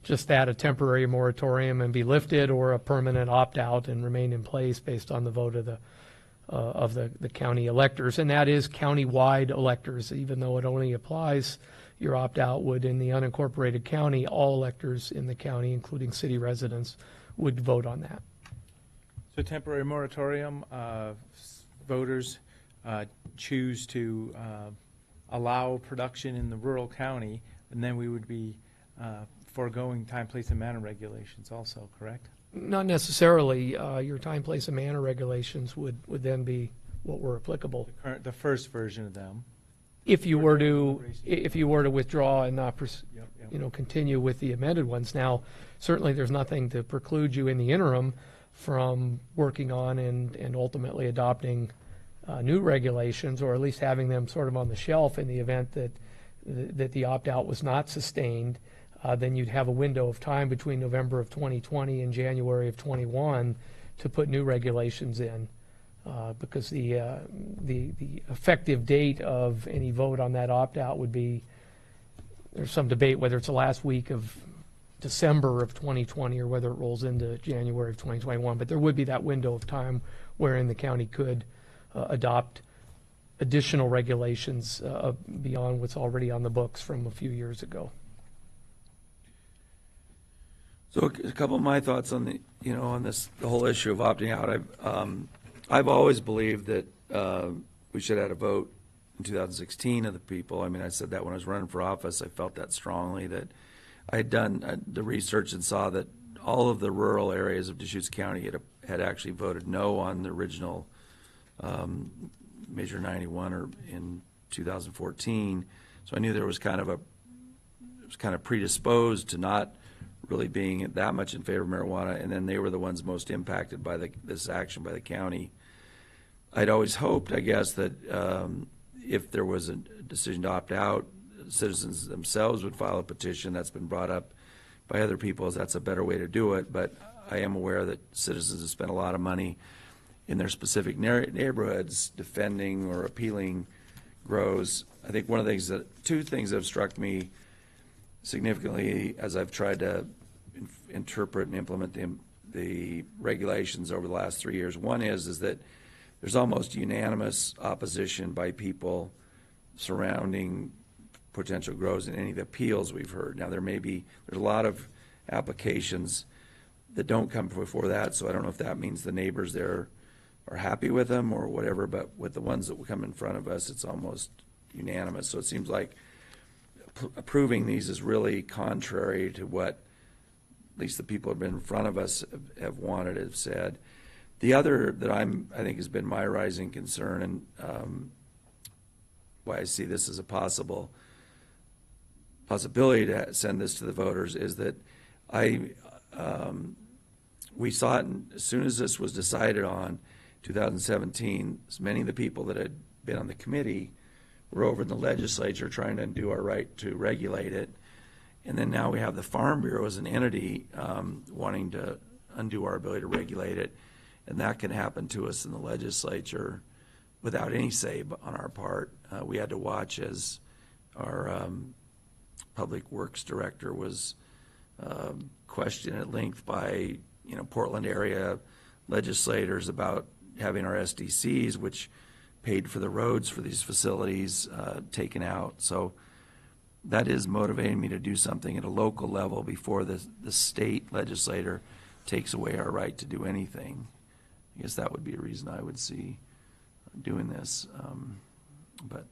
just that, a temporary moratorium, and be lifted, or a permanent opt-out and remain in place based on the vote of the county electors. And that is county-wide electors, even though it only applies, your opt-out would, in the unincorporated county, all electors in the county, including city residents, would vote on that. So temporary moratorium, voters choose to allow production in the rural county, and then we would be foregoing time, place, and manner regulations also, correct? Not necessarily. Your time, place, and manner regulations would then be what were applicable. The first version of them. If you were to withdraw and not Yep. continue with the amended ones. Now, certainly there's nothing to preclude you in the interim from working on and ultimately adopting new regulations, or at least having them sort of on the shelf in the event that the opt-out was not sustained. Then you'd have a window of time between November of 2020 and January of 21 to put new regulations in, because the effective date of any vote on that opt-out would be, there's some debate whether it's the last week of December of 2020 or whether it rolls into January of 2021, but there would be that window of time wherein the county could adopt additional regulations beyond what's already on the books from a few years ago. So a couple of my thoughts on the whole issue of opting out. I've always believed that we should have had a vote in 2016 of the people. I mean, I said that when I was running for office. I felt that strongly, that I had done the research and saw that all of the rural areas of Deschutes County had actually voted no on the original Measure 91 or in 2014. So I knew there was kind of predisposed to not really being that much in favor of marijuana, and then they were the ones most impacted by this action by the county. I'd always hoped, I guess, that if there was a decision to opt out, citizens themselves would file a petition. That's been brought up by other people as that's a better way to do it, but I am aware that citizens have spent a lot of money in their specific neighborhoods defending or appealing grows. I think two things that have struck me significantly as I've tried to interpret and implement the regulations over the last 3 years. One is that there's almost unanimous opposition by people surrounding potential grows in any of the appeals we've heard. Now there's a lot of applications that don't come before that, so I don't know if that means the neighbors there are happy with them or whatever, but with the ones that will come in front of us, it's almost unanimous. So it seems like approving these is really contrary to what at least the people who have been in front of us have wanted, have said. The other that I think has been my rising concern, and why I see this as a possibility to send this to the voters, is that we saw it as soon as this was decided on 2017, many of the people that had been on the committee were over in the legislature trying to undo our right to regulate it. And then now we have the Farm Bureau as an entity wanting to undo our ability to regulate it. And that can happen to us in the legislature without any say on our part. We had to watch as our Public Works Director was questioned at length by Portland area legislators about having our SDCs, which paid for the roads for these facilities, taken out. So that is motivating me to do something at a local level before the state legislator takes away our right to do anything. I guess that would be a reason I would see doing this. But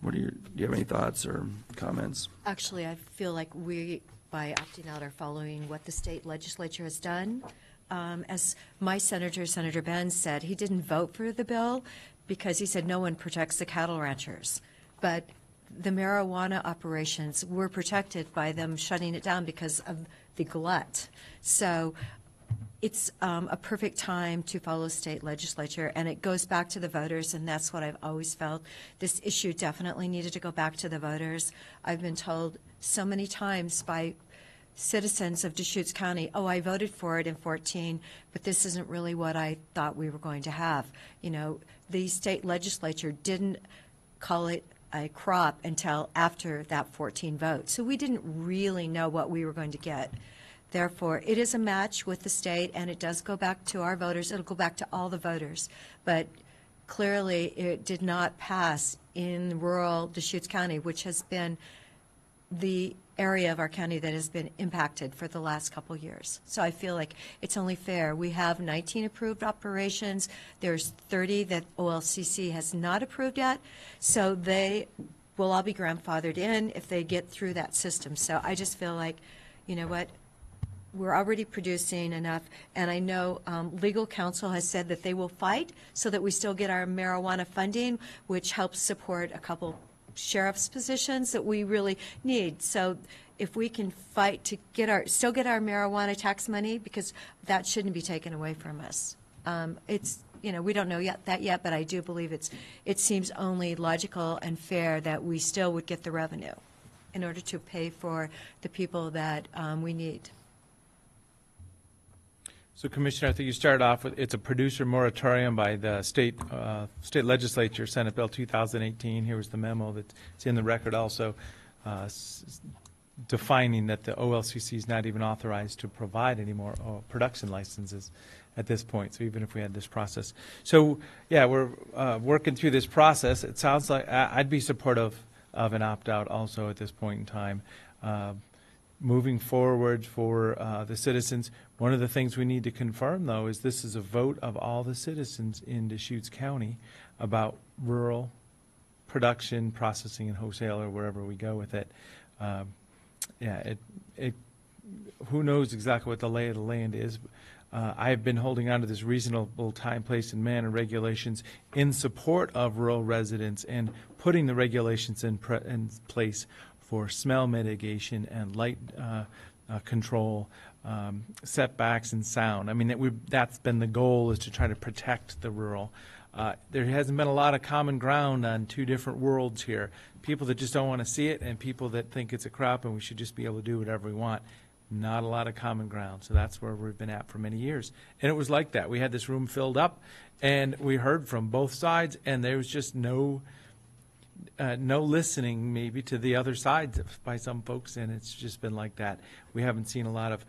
do you have any thoughts or comments? Actually, I feel like we, by opting out, are following what the state legislature has done. As my senator, Senator Benz, said, he didn't vote for the bill because he said no one protects the cattle ranchers. But the marijuana operations were protected by them shutting it down because of the glut. So it's a perfect time to follow state legislature, and it goes back to the voters, and that's what I've always felt. This issue definitely needed to go back to the voters. I've been told so many times by citizens of Deschutes County, oh, I voted for it in 14, but this isn't really what I thought we were going to have. The state legislature didn't call it a crop until after that 14 vote. So we didn't really know what we were going to get. Therefore, it is a match with the state, and it does go back to our voters. It'll go back to all the voters. But clearly, it did not pass in rural Deschutes County, which has been the area of our county that has been impacted for the last couple years. So I feel like it's only fair. We have 19 approved operations. There's 30 that OLCC has not approved yet. So they will all be grandfathered in if they get through that system. So I just feel like, you know what, we're already producing enough, and I know legal counsel has said that they will fight so that we still get our marijuana funding, which helps support a couple sheriff's positions that we really need. So if we can fight to still get our marijuana tax money, because that shouldn't be taken away from us. It's, we don't know that yet, but I do believe it seems only logical and fair that we still would get the revenue in order to pay for the people that we need. So, Commissioner, I think you started off with, it's a producer moratorium by the state legislature, Senate Bill 2018. Here was the memo that's in the record also, defining that the OLCC is not even authorized to provide any more production licenses at this point, so even if we had this process. So, yeah, we're working through this process. It sounds like I'd be supportive of an opt-out also at this point in time. Moving forward for the citizens, one of the things we need to confirm, though, is this is a vote of all the citizens in Deschutes County about rural production, processing, and wholesale, or wherever we go with it. Who knows exactly what the lay of the land is. I've been holding on to this reasonable time, place, and manner regulations in support of rural residents and putting the regulations in place for smell mitigation and light control, setbacks and sound. I mean, that's been the goal, is to try to protect the rural. There hasn't been a lot of common ground on two different worlds here. People that just don't want to see it, and people that think it's a crop and we should just be able to do whatever we want. Not a lot of common ground. So that's where we've been at for many years. And it was like that. We had this room filled up, and we heard from both sides, and there was just no listening maybe to the other side by some folks, and it's just been like that. We haven't seen a lot of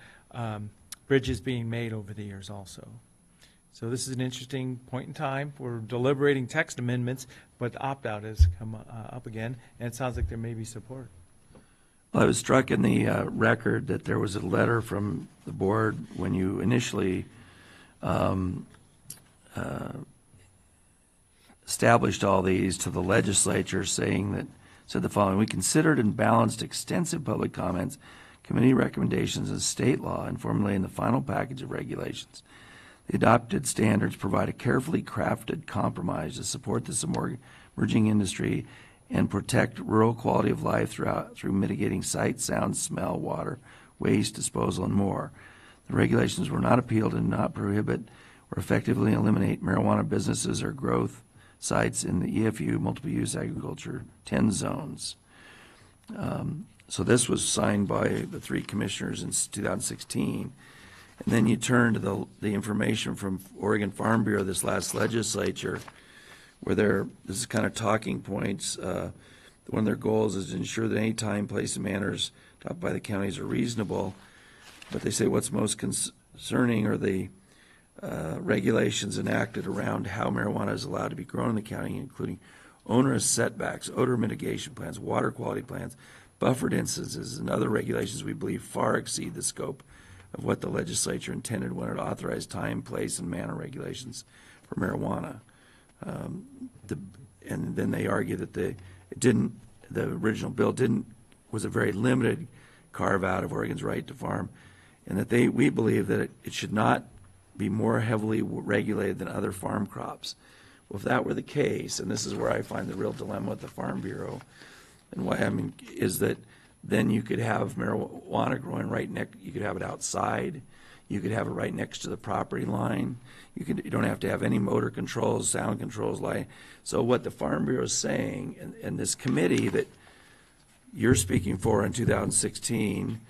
bridges being made over the years also. So this is an interesting point in time. We're deliberating text amendments, but opt-out has come up again, and it sounds like there may be support. Well, I was struck in the record that there was a letter from the board when you initially established all these to the legislature said the following: we considered and balanced extensive public comments, committee recommendations, and state law in formulating the final package of regulations. The adopted standards provide a carefully crafted compromise to support this emerging industry and protect rural quality of life through mitigating sight, sound, smell, water, waste, disposal, and more. The regulations were not appealed and not prohibit or effectively eliminate marijuana businesses or growth sites in the EFU multiple-use agriculture 10 zones. So this was signed by the 3 commissioners in 2016. And then you turn to the information from Oregon Farm Bureau this last legislature, where this is kind of talking points. One of their goals is to ensure that any time, place, and manners adopted by the counties are reasonable. But they say what's most concerning are the regulations enacted around how marijuana is allowed to be grown in the county, including onerous setbacks, odor mitigation plans, water quality plans, buffered instances, and other regulations we believe far exceed the scope of what the legislature intended when it authorized time, place, and manner regulations for marijuana. And then they argue that the original bill was a very limited carve out of Oregon's right to farm, and that we believe that it should not be more heavily regulated than other farm crops. Well, if that were the case, and this is where I find the real dilemma with the Farm Bureau, and why is that then you could have marijuana growing you could have it outside, you could have it right next to the property line, you don't have to have any motor controls, sound controls, light. So what the Farm Bureau is saying, and this committee that you're speaking for in 2016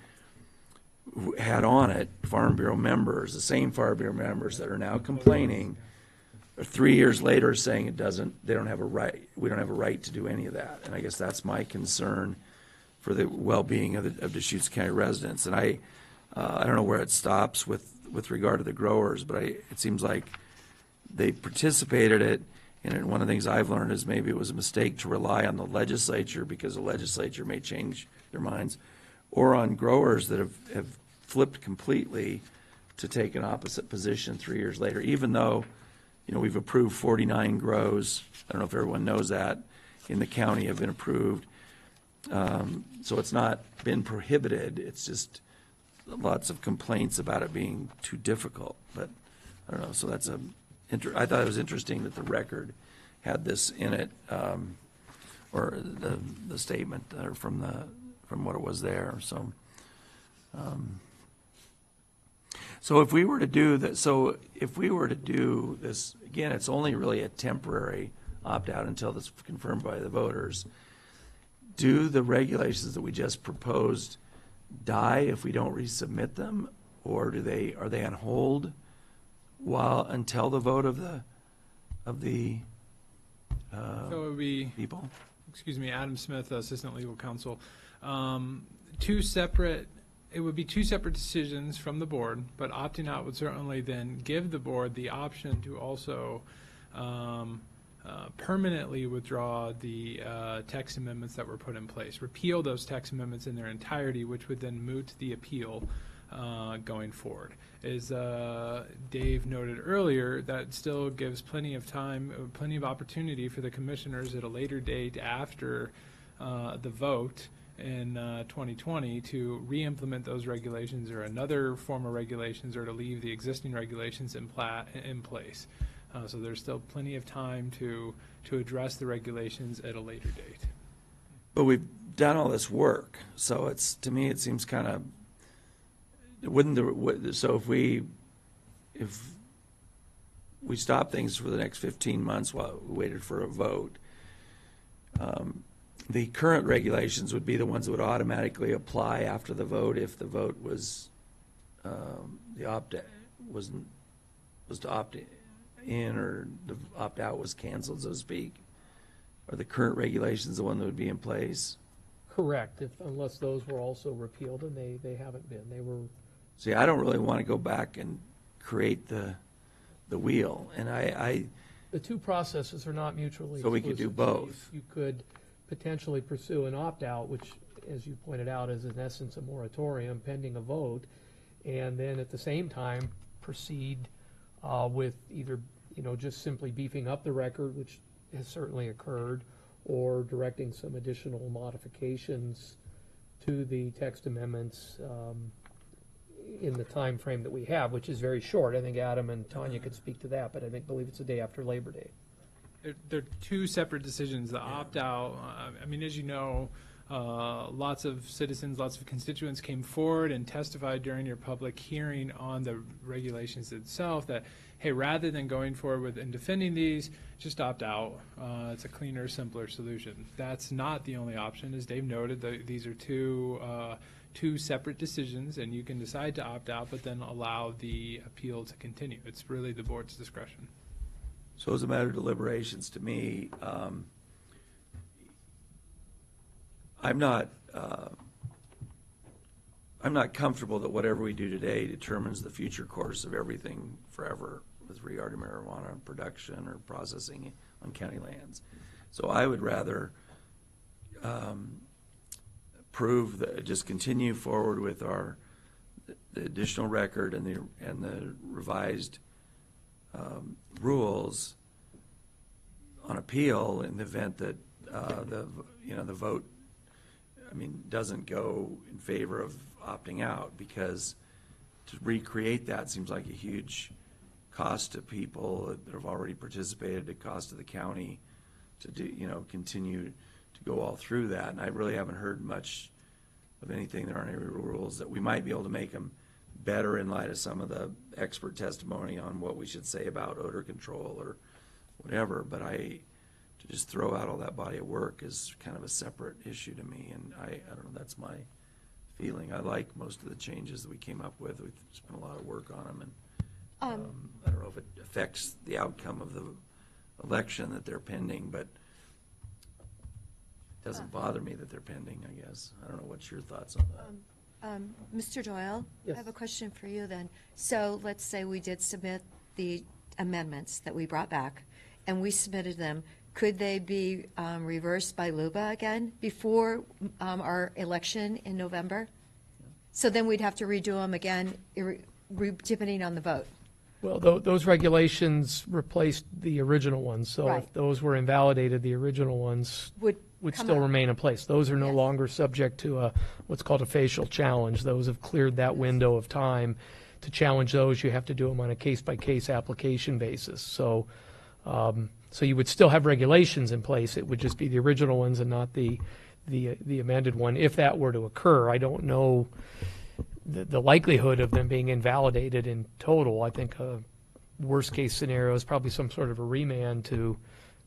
had on it Farm Bureau members, the same Farm Bureau members that are now complaining, 3 years later saying we don't have a right to do any of that. And I guess that's my concern for the well-being of Deschutes County residents. And I don't know where it stops with regard to the growers, but it seems like they participated in it. And one of the things I've learned is maybe it was a mistake to rely on the legislature, because the legislature may change their minds, or on growers that have flipped completely to take an opposite position 3 years later, even though we've approved 49 grows. I don't know if everyone knows that in the county have been approved. So it's not been prohibited. It's just lots of complaints about it being too difficult. But I don't know. So I thought it was interesting that the record had this in it, or the statement from what it was there. So if we were to do this, again, it's only really a temporary opt-out until this is confirmed by the voters. Do the regulations that we just proposed die if we don't resubmit them, or are they on hold until the vote of the So it would be people? Excuse me, Adam Smith, Assistant Legal Counsel. It would be two separate decisions from the board, but opting out would certainly then give the board the option to also permanently withdraw the text amendments that were put in place, repeal those text amendments in their entirety, which would then moot the appeal going forward. As Dave noted earlier, that still gives plenty of time, plenty of opportunity for the commissioners at a later date after the vote in 2020 to re-implement those regulations or another form of regulations, or to leave the existing regulations in place. So there's still plenty of time to address the regulations at a later date. But we've done all this work, so to me it seems kind of so if we stop things for the next 15 months while we waited for a vote, the current regulations would be the ones that would automatically apply after the vote if the vote was was to opt in, or the opt out was canceled, so to speak. Are the current regulations the one that would be in place? Correct, unless those were also repealed, and they haven't been. They were. See, I don't really want to go back and create the wheel, and the two processes are not mutually so exclusive. we could do both. You could potentially pursue an opt-out, which as you pointed out, is in essence a moratorium pending a vote, and then at the same time proceed with either, just simply beefing up the record, which has certainly occurred, or directing some additional modifications to the text amendments in the time frame that we have, which is very short. I think Adam and Tanya could speak to that, but believe it's the day after Labor Day. They're two separate decisions. The opt-out, as you know, lots of citizens, lots of constituents came forward and testified during your public hearing on the regulations itself that, hey, rather than going forward with and defending these, just opt out. It's a cleaner, simpler solution. That's not the only option. As Dave noted, these are two separate decisions, and you can decide to opt out, but then allow the appeal to continue. It's really the board's discretion. So as a matter of deliberations, to me, I'm not comfortable that whatever we do today determines the future course of everything forever with regard to marijuana production or processing on county lands. So I would rather just continue forward with the additional record and the revised rules on appeal in the event that the vote doesn't go in favor of opting out, because to recreate that seems like a huge cost to people that have already participated, the cost to the county to do, continue to go all through that. And I really haven't heard much of anything. There aren't any rules that we might be able to make them better in light of some of the expert testimony on what we should say about odor control or whatever. But to just throw out all that body of work is kind of a separate issue to me. And I don't know, that's my feeling. I like most of the changes that we came up with. We've spent a lot of work on them, and I don't know if it affects the outcome of the election that they're pending, but it doesn't bother me that they're pending, I guess. I don't know, what's your thoughts on that? Mr. Doyle, Yes. I have a question for you then. So let's say we did submit the amendments that we brought back, and we submitted them. Could they be reversed by LUBA again before our election in November? So then we'd have to redo them again, depending on the vote. Well, those regulations replaced the original ones, so Right. if those were invalidated, the original ones would come still up. remain in place. Those are no Yes. longer subject to what's called a facial challenge. Those have cleared that window of time. To challenge those, you have to do them on a case-by-case application basis. So you would still have regulations in place. It would just be the original ones and not the amended one. If that were to occur, I don't know the likelihood of them being invalidated in total. I think a worst-case scenario is probably some sort of a remand to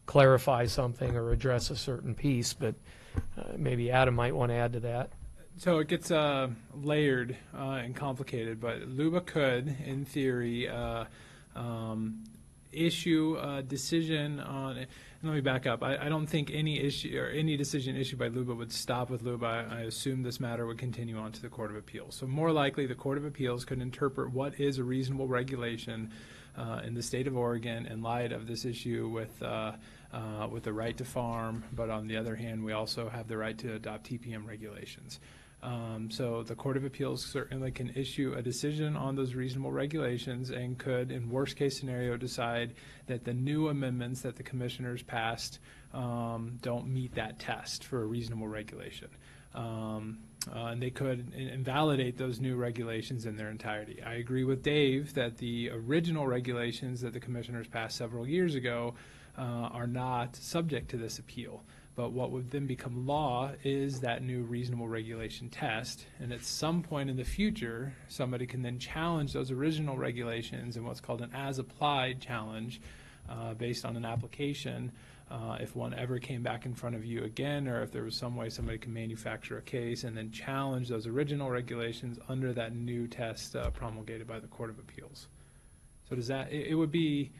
clarify something or address a certain piece, but maybe Adam might want to add to that. So it gets layered and complicated, but LUBA could, in theory, issue a decision on it. And let me back up. I don't think any issue or any decision issued by LUBA would stop with LUBA. I assume this matter would continue on to the Court of Appeals. So more likely, the Court of Appeals could interpret what is a reasonable regulation in the state of Oregon in light of this issue with the right to farm, but on the other hand, we also have the right to adopt TPM regulations. So the Court of Appeals certainly can issue a decision on those reasonable regulations and could, in worst case scenario, decide that the new amendments that the commissioners passed don't meet that test for a reasonable regulation. And they could invalidate those new regulations in their entirety. I agree with Dave that the original regulations that the commissioners passed several years ago are not subject to this appeal. But what would then become law is that new reasonable regulation test. And at some point in the future, somebody can then challenge those original regulations in what's called an as-applied challenge based on an application. If one ever came back in front of you again, or if there was some way somebody can manufacture a case and then challenge those original regulations under that new test promulgated by the Court of Appeals. So does that, it would be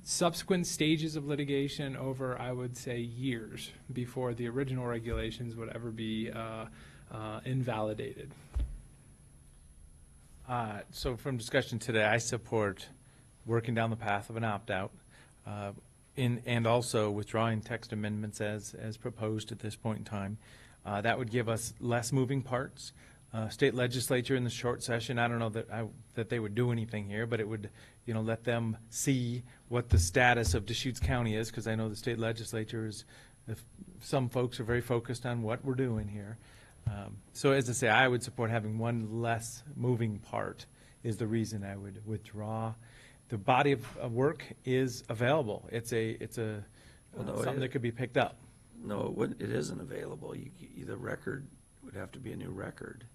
subsequent stages of litigation over, I would say, years before the original regulations would ever be invalidated. So from discussion today, I support working down the path of an opt-out and also withdrawing text amendments as proposed at this point in time. That would give us less moving parts. State legislature in the short session, I don't know that they would do anything here, but it would, let them see what the status of Deschutes County is, because I know the state legislature is, some folks are very focused on what we're doing here. So as I say, I would support having one less moving part is the reason I would withdraw. The body of work is available. It's something that could be picked up. No, it isn't available. The record would have to be a new record.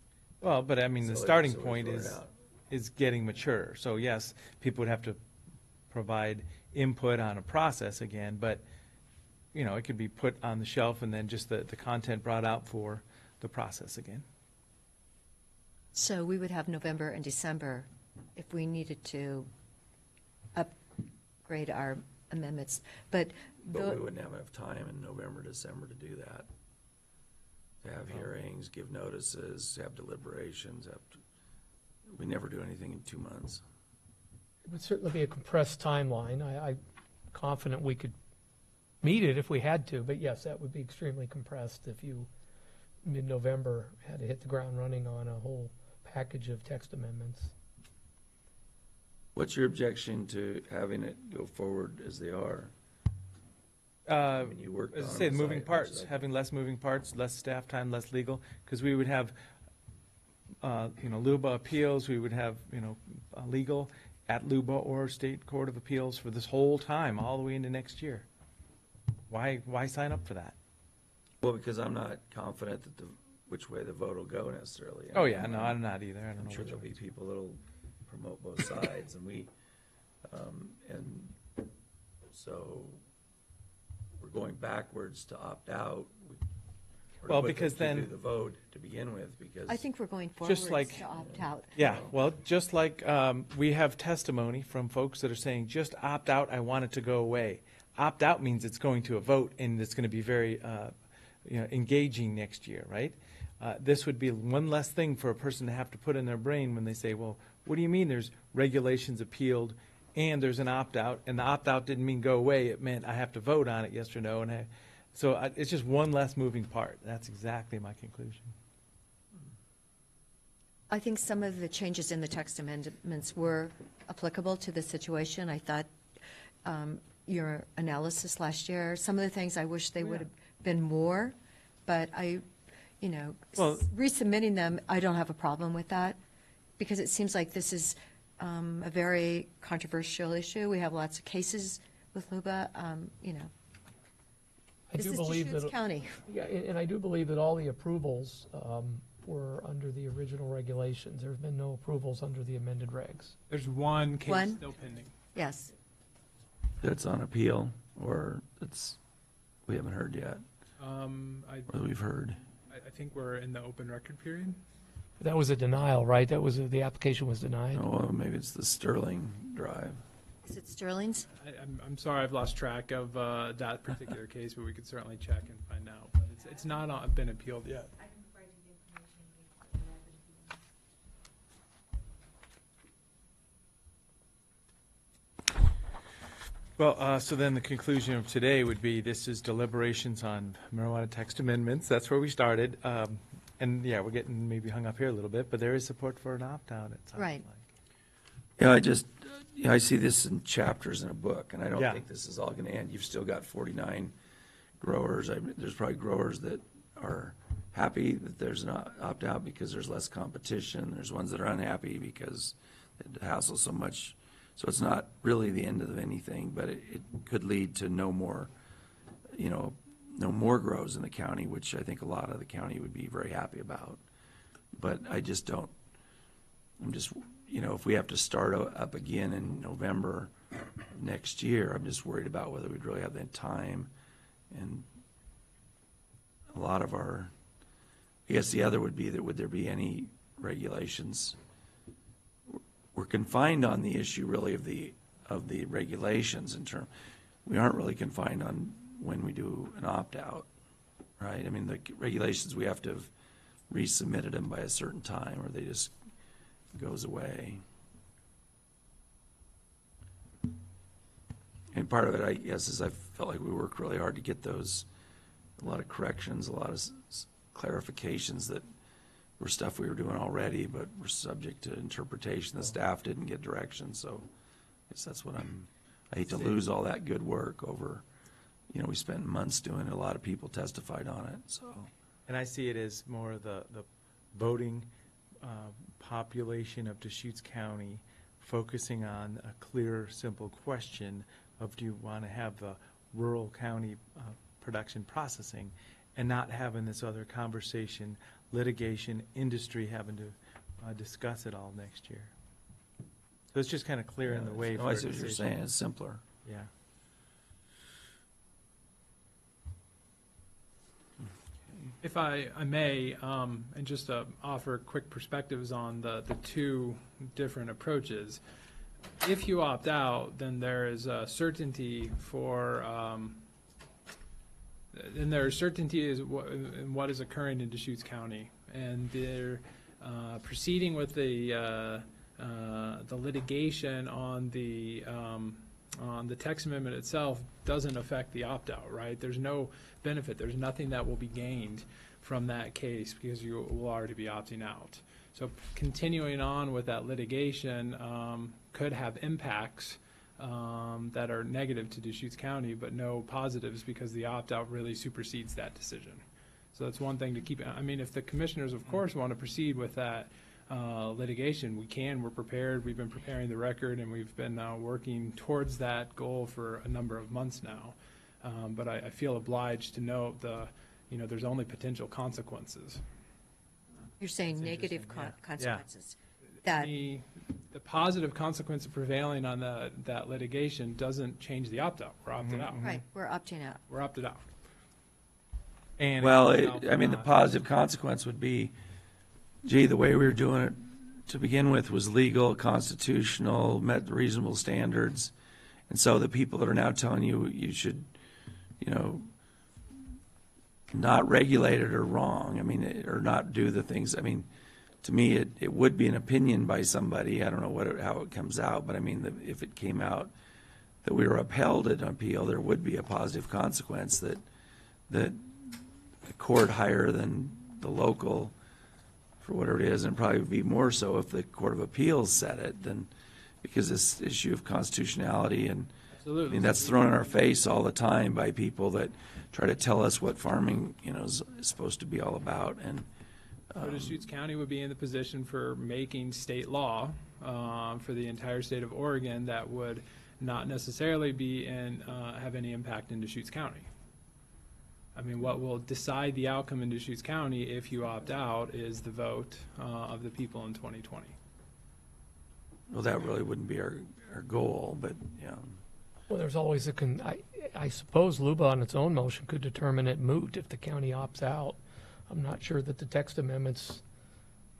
Well, but I mean, the So starting we point throw it out. is getting mature. So yes, people would have to provide input on a process again, but, it could be put on the shelf and then just the content brought out for the process again. So we would have November and December if we needed to upgrade our amendments. But But we wouldn't have enough time in November, December to do that. To have hearings, give notices, have deliberations. We never do anything in 2 months. It would certainly be a compressed timeline. I'm confident we could meet it if we had to, but yes, that would be extremely compressed if you, mid-November, had to hit the ground running on a whole package of text amendments. What's your objection to having it go forward as they are? mean, you worked As I on say, them, the moving so I- parts, having less moving parts, less staff time, less legal, because we would have, LUBA appeals, we would have, legal at LUBA or State Court of Appeals for this whole time, all the way into next year. Why sign up for that? Well, because I'm not confident that which way the vote will go necessarily. Oh, yeah, no, I'm not either. I don't I'm know sure which there'll way. be people that'll promote both sides, and so we're going backwards to opt out. We're Well, quicker because to then- do the vote to begin with, because I think we're going forwards Just like- to opt out. Yeah, well, just like we have testimony from folks that are saying, just opt out, I want it to go away. Opt out means it's going to a vote, and it's going to be very engaging next year, right? This would be one less thing for a person to have to put in their brain when they say, well, what do you mean there's regulations appealed and there's an opt-out, and the opt-out didn't mean go away, it meant I have to vote on it, yes or no, so it's just one less moving part. That's exactly my conclusion. I think some of the changes in the text amendments were applicable to the situation. I thought your analysis last year, some of the things I wish they would have been more, but Well- resubmitting them, I don't have a problem with that, because it seems like this is a very controversial issue. We have lots of cases with LUBA, I This do is believe Deschutes that. County. Yeah, and I do believe that all the approvals were under the original regulations. There's been no approvals under the amended regs. There's one case One? still pending. Yes. that's on appeal, or we haven't heard yet, or we've heard. I think we're in the open record period. That was a denial, right? The application was denied. Oh, maybe it's the Sterling Drive. Is it Sterling's? I'm sorry, I've lost track of that particular case, but we could certainly check and find out. But it's not been appealed yet. Well, so then the conclusion of today would be this is deliberations on marijuana text amendments. That's where we started. And yeah, we're getting maybe hung up here a little bit, but there is support for an opt-out, it sounds Right. Yeah, I see this in chapters in a book, and I don't Yeah. think this is all going to end. You've still got 49 growers. There's probably growers that are happy that there's an opt-out because there's less competition. There's ones that are unhappy because it hassles so much. So it's not really the end of anything, but it could lead to no more grows in the county, which I think a lot of the county would be very happy about. But if we have to start up again in November next year, I'm just worried about whether we'd really have the time. And a lot of I guess the other would be that would there be any regulations? We're confined on the issue really of the regulations we aren't really confined on when we do an opt-out, right? I mean, the regulations, we have to have resubmitted them by a certain time or they just goes away. And part of it, I guess, is I felt like we worked really hard to get a lot of corrections, a lot of clarifications that were stuff we were doing already, but were subject to interpretation. The staff didn't get direction, so I guess that's what I hate to lose all that good work over, we spent months doing it. A lot of people testified on it, so. And I see it as more of the voting population of Deschutes County focusing on a clear, simple question of do you want to have the rural county production processing and not having this other conversation, litigation, industry having to discuss it all next year. So it's just kind of clearing the way for I a see what you're decision. saying, it's simpler. Yeah. If I may, and just offer quick perspectives on the two different approaches. If you opt out, then there is a certainty for, then there is certainty in what is occurring in Deschutes County. And they're proceeding with the litigation on the text amendment itself doesn't affect the opt-out, right? There's no benefit. There's nothing that will be gained from that case because you will already be opting out. So continuing on with that litigation could have impacts that are negative to Deschutes County, but no positives because the opt-out really supersedes that decision. So that's one thing to keep. I mean, if the commissioners, of course, want to proceed with that litigation, we can. We're prepared. We've been preparing the record, and we've been working towards that goal for a number of months now. But I feel obliged to note there's only potential consequences. You're saying negative yeah. consequences. That The positive consequence of prevailing on that litigation doesn't change the opt-out. We're opted out. right, we're opting out. We're opted out. And Well, the positive consequence would be, gee, the way we were doing it to begin with was legal, constitutional, met the reasonable standards. And so the people that are now telling you should, not regulate it are wrong. I mean, or not do the things. I mean, to me, it would be an opinion by somebody. I don't know how it comes out, but I mean, if it came out that we were upheld at an appeal, there would be a positive consequence that a court higher than the local, for whatever it is, and probably would be more so if the Court of Appeals said it, than because this issue of constitutionality and Absolutely. I mean, that's thrown in our face all the time by people that try to tell us what farming, is supposed to be all about. And So Deschutes County would be in the position for making state law for the entire state of Oregon that would not necessarily be have any impact in Deschutes County. I mean, what will decide the outcome in Deschutes County if you opt out is the vote of the people in 2020. well, that really wouldn't be our goal, but yeah. Well, there's always I suppose Luba on its own motion could determine it moot if the county opts out. I'm not sure that the text amendments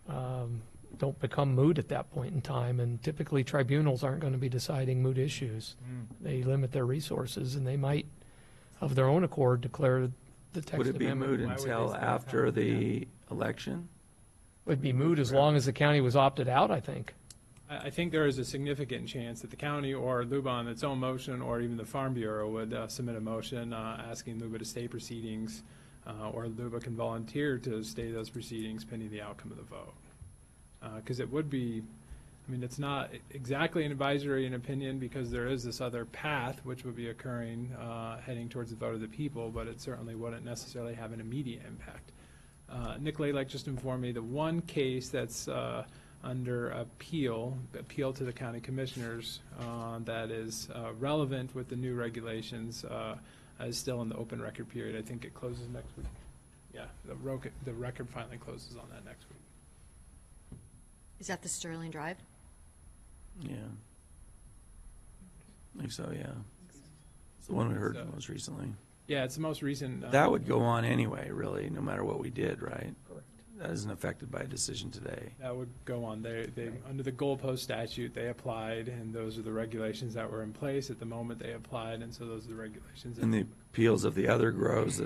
don't become moot at that point in time, and typically tribunals aren't going to be deciding moot issues. They limit their resources, and they might, of their own accord, declare the text Would it be amendment. moot until after the election? Would be moot as long as the county was opted out, I think. I think there is a significant chance that the county or Luba on its own motion or even the Farm Bureau would submit a motion asking Luba to stay proceedings, or Luba can volunteer to stay those proceedings pending the outcome of the vote. Because it would be, I mean, it's not exactly an advisory and opinion because there is this other path which would be occurring heading towards the vote of the people, but it certainly wouldn't necessarily have an immediate impact. Nick Lalek just informed me the one case that's under appeal to the county commissioners that is relevant with the new regulations is still in the open record period. I think it closes next week. Yeah, the record finally closes on that next week. Is that the Sterling Drive? Yeah. I think so, yeah. It's the one we heard most recently. Yeah, it's the most recent. That would go on anyway, really, no matter what we did, right? Correct. That isn't affected by a decision today. That would go on. They under the goalpost statute, they applied, and those are the regulations that were in place at the moment they applied, and so those are the regulations. And the appeals of the other grows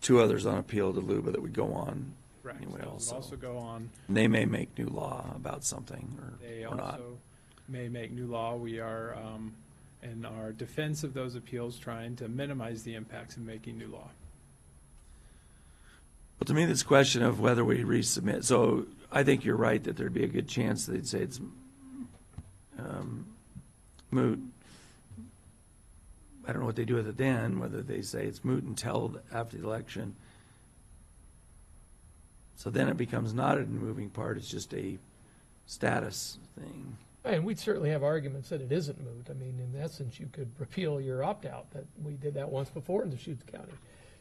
two others on appeal to Luba that would go on Correct. anyway Those also. would also go on. And they may make new law about something They or not. also may make new law. We are, in our defense of those appeals, trying to minimize the impacts of making new law. Well, to me, this question of whether we resubmit, so I think you're right that there'd be a good chance they'd say it's moot. I don't know what they do with it then, whether they say it's moot until after the election. So then it becomes not a moving part, it's just a status thing. And we'd certainly have arguments that it isn't moot. I mean, in essence, you could repeal your opt-out. That we did that once before in Deschutes County.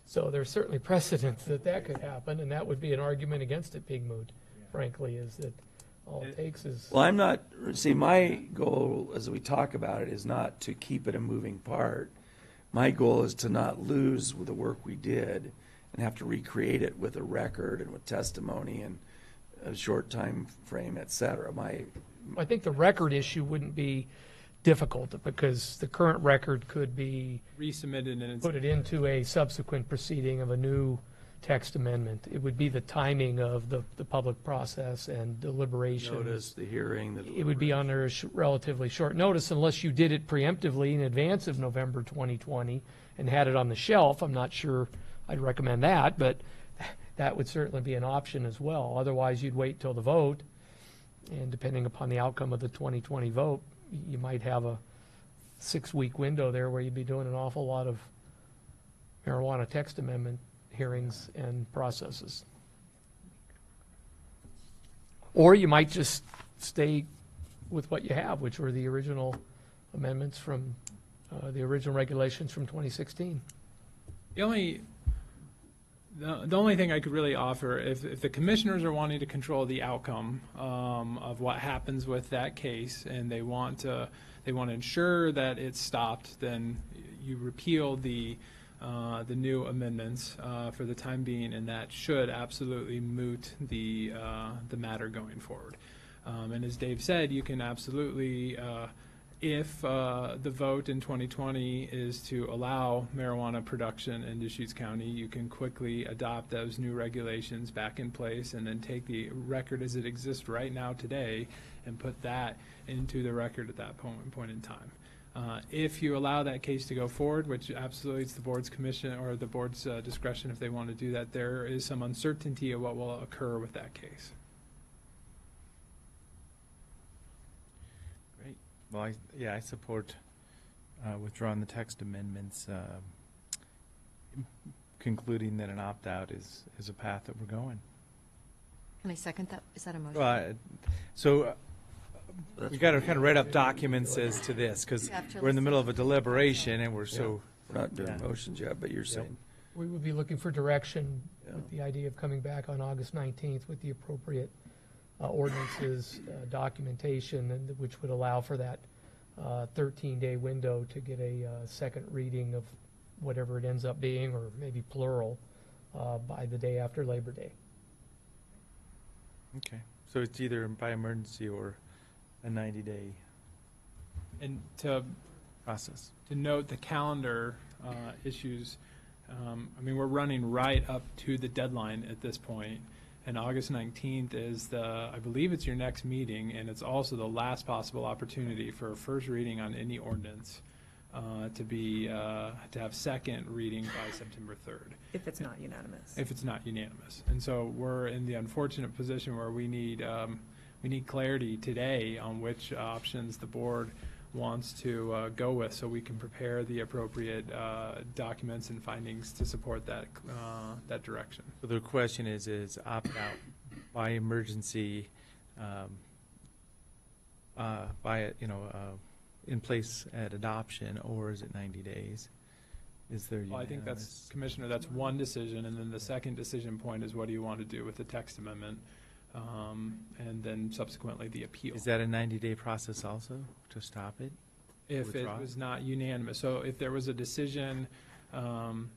So there's certainly precedent that that could happen, and that would be an argument against it being moot, frankly, is that all it takes is. Well, I'm not, see, my goal, as we talk about it, is not to keep it a moving part. My goal is to not lose the work we did and have to recreate it with a record and with testimony and a short time frame, et cetera. I think the record issue wouldn't be difficult because the current record could be Resubmitted and put it into a subsequent proceeding of a new text amendment. It would be the timing of the public process and deliberations. Notice, the hearing. It would be under a relatively short notice unless you did it preemptively in advance of November 2020 and had it on the shelf. I'm not sure I'd recommend that, but that would certainly be an option as well. Otherwise, you'd wait till the vote, and depending upon the outcome of the 2020 vote, you might have a 6-week window there where you'd be doing an awful lot of marijuana text amendment hearings and processes. Or you might just stay with what you have, which were the original amendments from the original regulations from 2016. The only thing I could really offer, if the commissioners are wanting to control the outcome of what happens with that case, and they want to ensure that it's stopped, then you repeal the new amendments for the time being, and that should absolutely moot the matter going forward. And as Dave said, you can absolutely. If the vote in 2020 is to allow marijuana production in Deschutes County, you can quickly adopt those new regulations back in place and then take the record as it exists right now today and put that into the record at that point in time. If you allow that case to go forward, which absolutely it's the board's commission or the board's discretion if they want to do that, there is some uncertainty of what will occur with that case. Well, I support withdrawing the text amendments, concluding that an opt-out is a path that we're going. Can I second that? Is that a motion? Well, so we got to kind of write up documents as to this, because we're in the middle of a deliberation, and we're We're not doing motions yet, but you're saying. We would be looking for direction with the idea of coming back on August 19th with the appropriate ordinances, documentation, and which would allow for that 13-day window to get a second reading of whatever it ends up being, or maybe plural, by the day after Labor Day. Okay, so it's either by emergency or a 90-day And to process. To note the calendar issues, I mean, we're running right up to the deadline at this point. And August 19th is I believe it's your next meeting, and it's also the last possible opportunity for a first reading on any ordinance to have second reading by September 3rd. If it's not unanimous. If it's not unanimous. And so we're in the unfortunate position where we need clarity today on which options the board wants to go with, so we can prepare the appropriate documents and findings to support that direction. So the question is opt-out by emergency, in place at adoption, or is it 90 days? Is there unanimous? Well, I think that's, Commissioner, that's one decision, and then the second decision point is what do you want to do with the text amendment, and then subsequently the appeal. Is that a 90-day process also to stop it? If it was not unanimous. So if there was a decision, to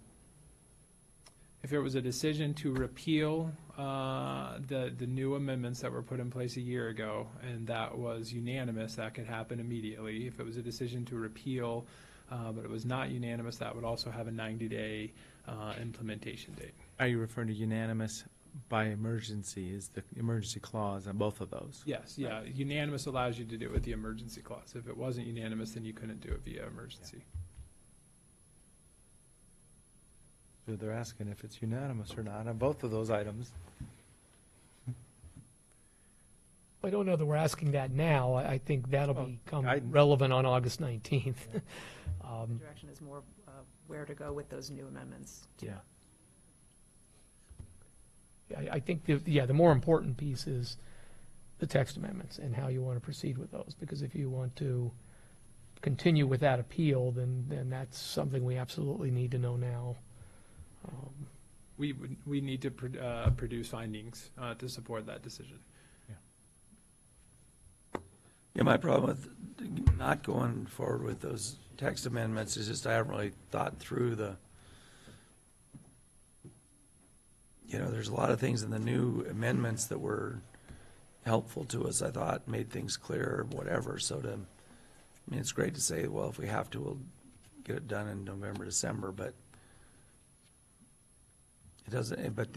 repeal the new amendments that were put in place a year ago, and that was unanimous, that could happen immediately. If it was a decision to repeal, but it was not unanimous, that would also have a 90-day implementation date. Are you referring to unanimous by emergency? Is the emergency clause on both of those? Yes, yeah. Unanimous allows you to do it with the emergency clause. If it wasn't unanimous, then you couldn't do it via emergency. They're asking if it's unanimous or not on both of those items. I don't know that we're asking that now. I think that'll Well, become guidance. relevant on August 19th. The direction is more where to go with those new amendments. Yeah. I think, the more important piece is the text amendments and how you want to proceed with those. Because if you want to continue with that appeal, then that's something we absolutely need to know now. We need to produce findings to support that decision. Yeah, my problem with not going forward with those text amendments is just I haven't really thought through there's a lot of things in the new amendments that were helpful to us, I thought, made things clearer, whatever. So it's great to say, well, if we have to, we'll get it done in November, December, but it doesn't, but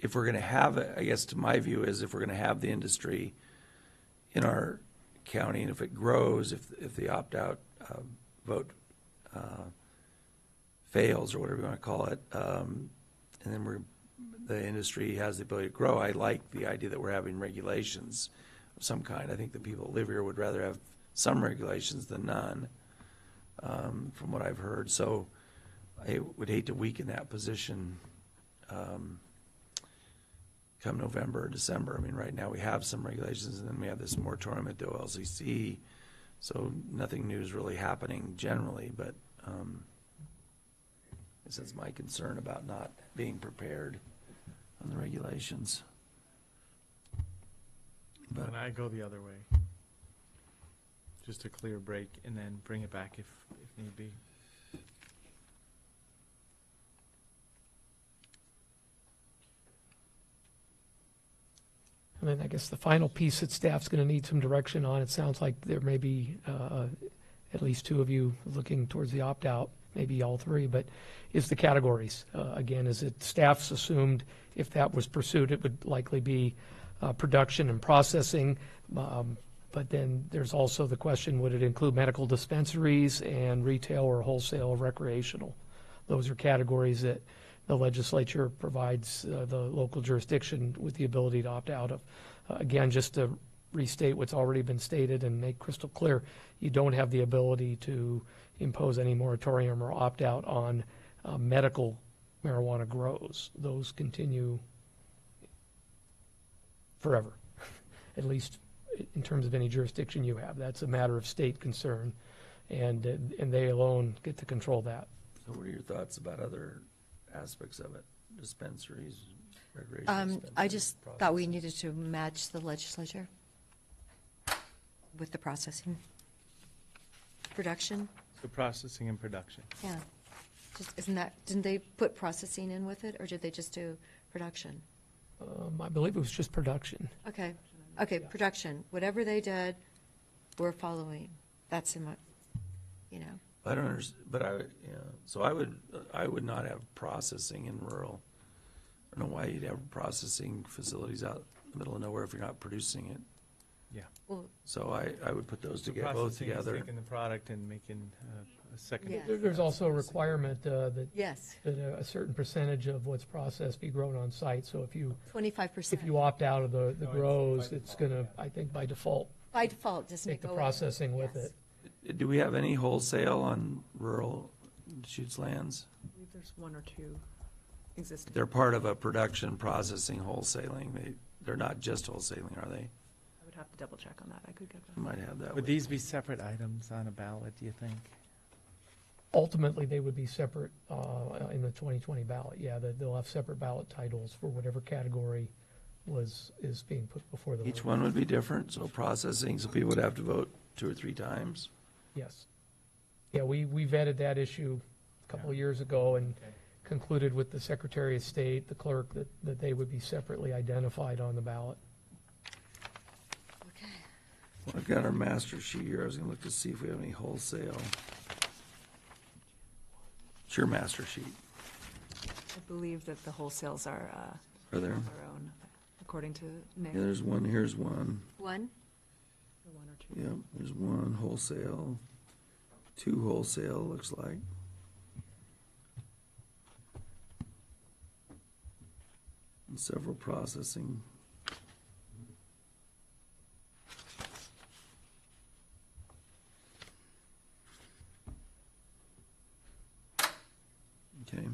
if we're going to have, I guess to my view is if we're going to have the industry in our county, and if it grows, if the opt-out vote fails, or whatever you want to call it, and then the industry has the ability to grow, I like the idea that we're having regulations of some kind. I think the people that live here would rather have some regulations than none, from what I've heard. So I would hate to weaken that position come November or December. I mean, right now we have some regulations, and then we have this moratorium at the OLCC, so nothing new is really happening generally, but that's my concern about not being prepared on the regulations. But And I go the other way. Just a clear break and then bring it back if need be. And then I guess the final piece that staff's going to need some direction on, it sounds like there may be at least two of you looking towards the opt-out, maybe all three, but is the categories. Again, is it staff's assumed if that was pursued, it would likely be production and processing. But then there's also the question, would it include medical dispensaries and retail or wholesale or recreational? Those are categories that the legislature provides the local jurisdiction with the ability to opt out of. Again, just to restate what's already been stated and make crystal clear, you don't have the ability to impose any moratorium or opt out on medical marijuana grows. Those continue forever, at least in terms of any jurisdiction you have. That's a matter of state concern, and they alone get to control that. so what are your thoughts about other aspects of it? Dispensaries, recreation? I just thought we needed to match the legislature with the processing. Production, So processing and production. yeah. Didn't they put processing in with it, or did they just do production? I believe it was just production. Okay, production. Whatever they did, we're following. That's in my, I don't understand, but so I would not have processing in rural. I don't know why you'd have processing facilities out in the middle of nowhere if you're not producing it. Yeah. well, So I would put those together, both Processing is together. taking the product and making a second. Yeah. There's also a requirement that yes, a certain percentage of what's processed be grown on site. So if you 25%. opt out of the grows, it's going to, I think by default, By default, doesn't it take the go in? processing with Yes. it. Do we have any wholesale on rural shoots lands? I believe there's one or two existing. They're part of a production, processing, wholesaling. They're not just wholesaling, are they? I would have to double check on that. I could get that. Might have that. Would these be separate items on a ballot, do you think? Ultimately, they would be separate in the 2020 ballot. Yeah, they'll have separate ballot titles for whatever category is being put before the Each vote. one would be different, so processing, so people would have to vote 2 or 3 times. Yes. Yeah, we vetted that issue a couple of years ago and concluded with the Secretary of State, the clerk, that they would be separately identified on the ballot. Okay. Well, I've got our master sheet here. I was gonna look to see if we have any wholesale. It's your master sheet. I believe that the wholesales are Are there? their own, according to Nick. Yeah, there's one. Here's one. One? One or two. Yep, there's one wholesale. 2 wholesale, looks like. And several processing. Okay.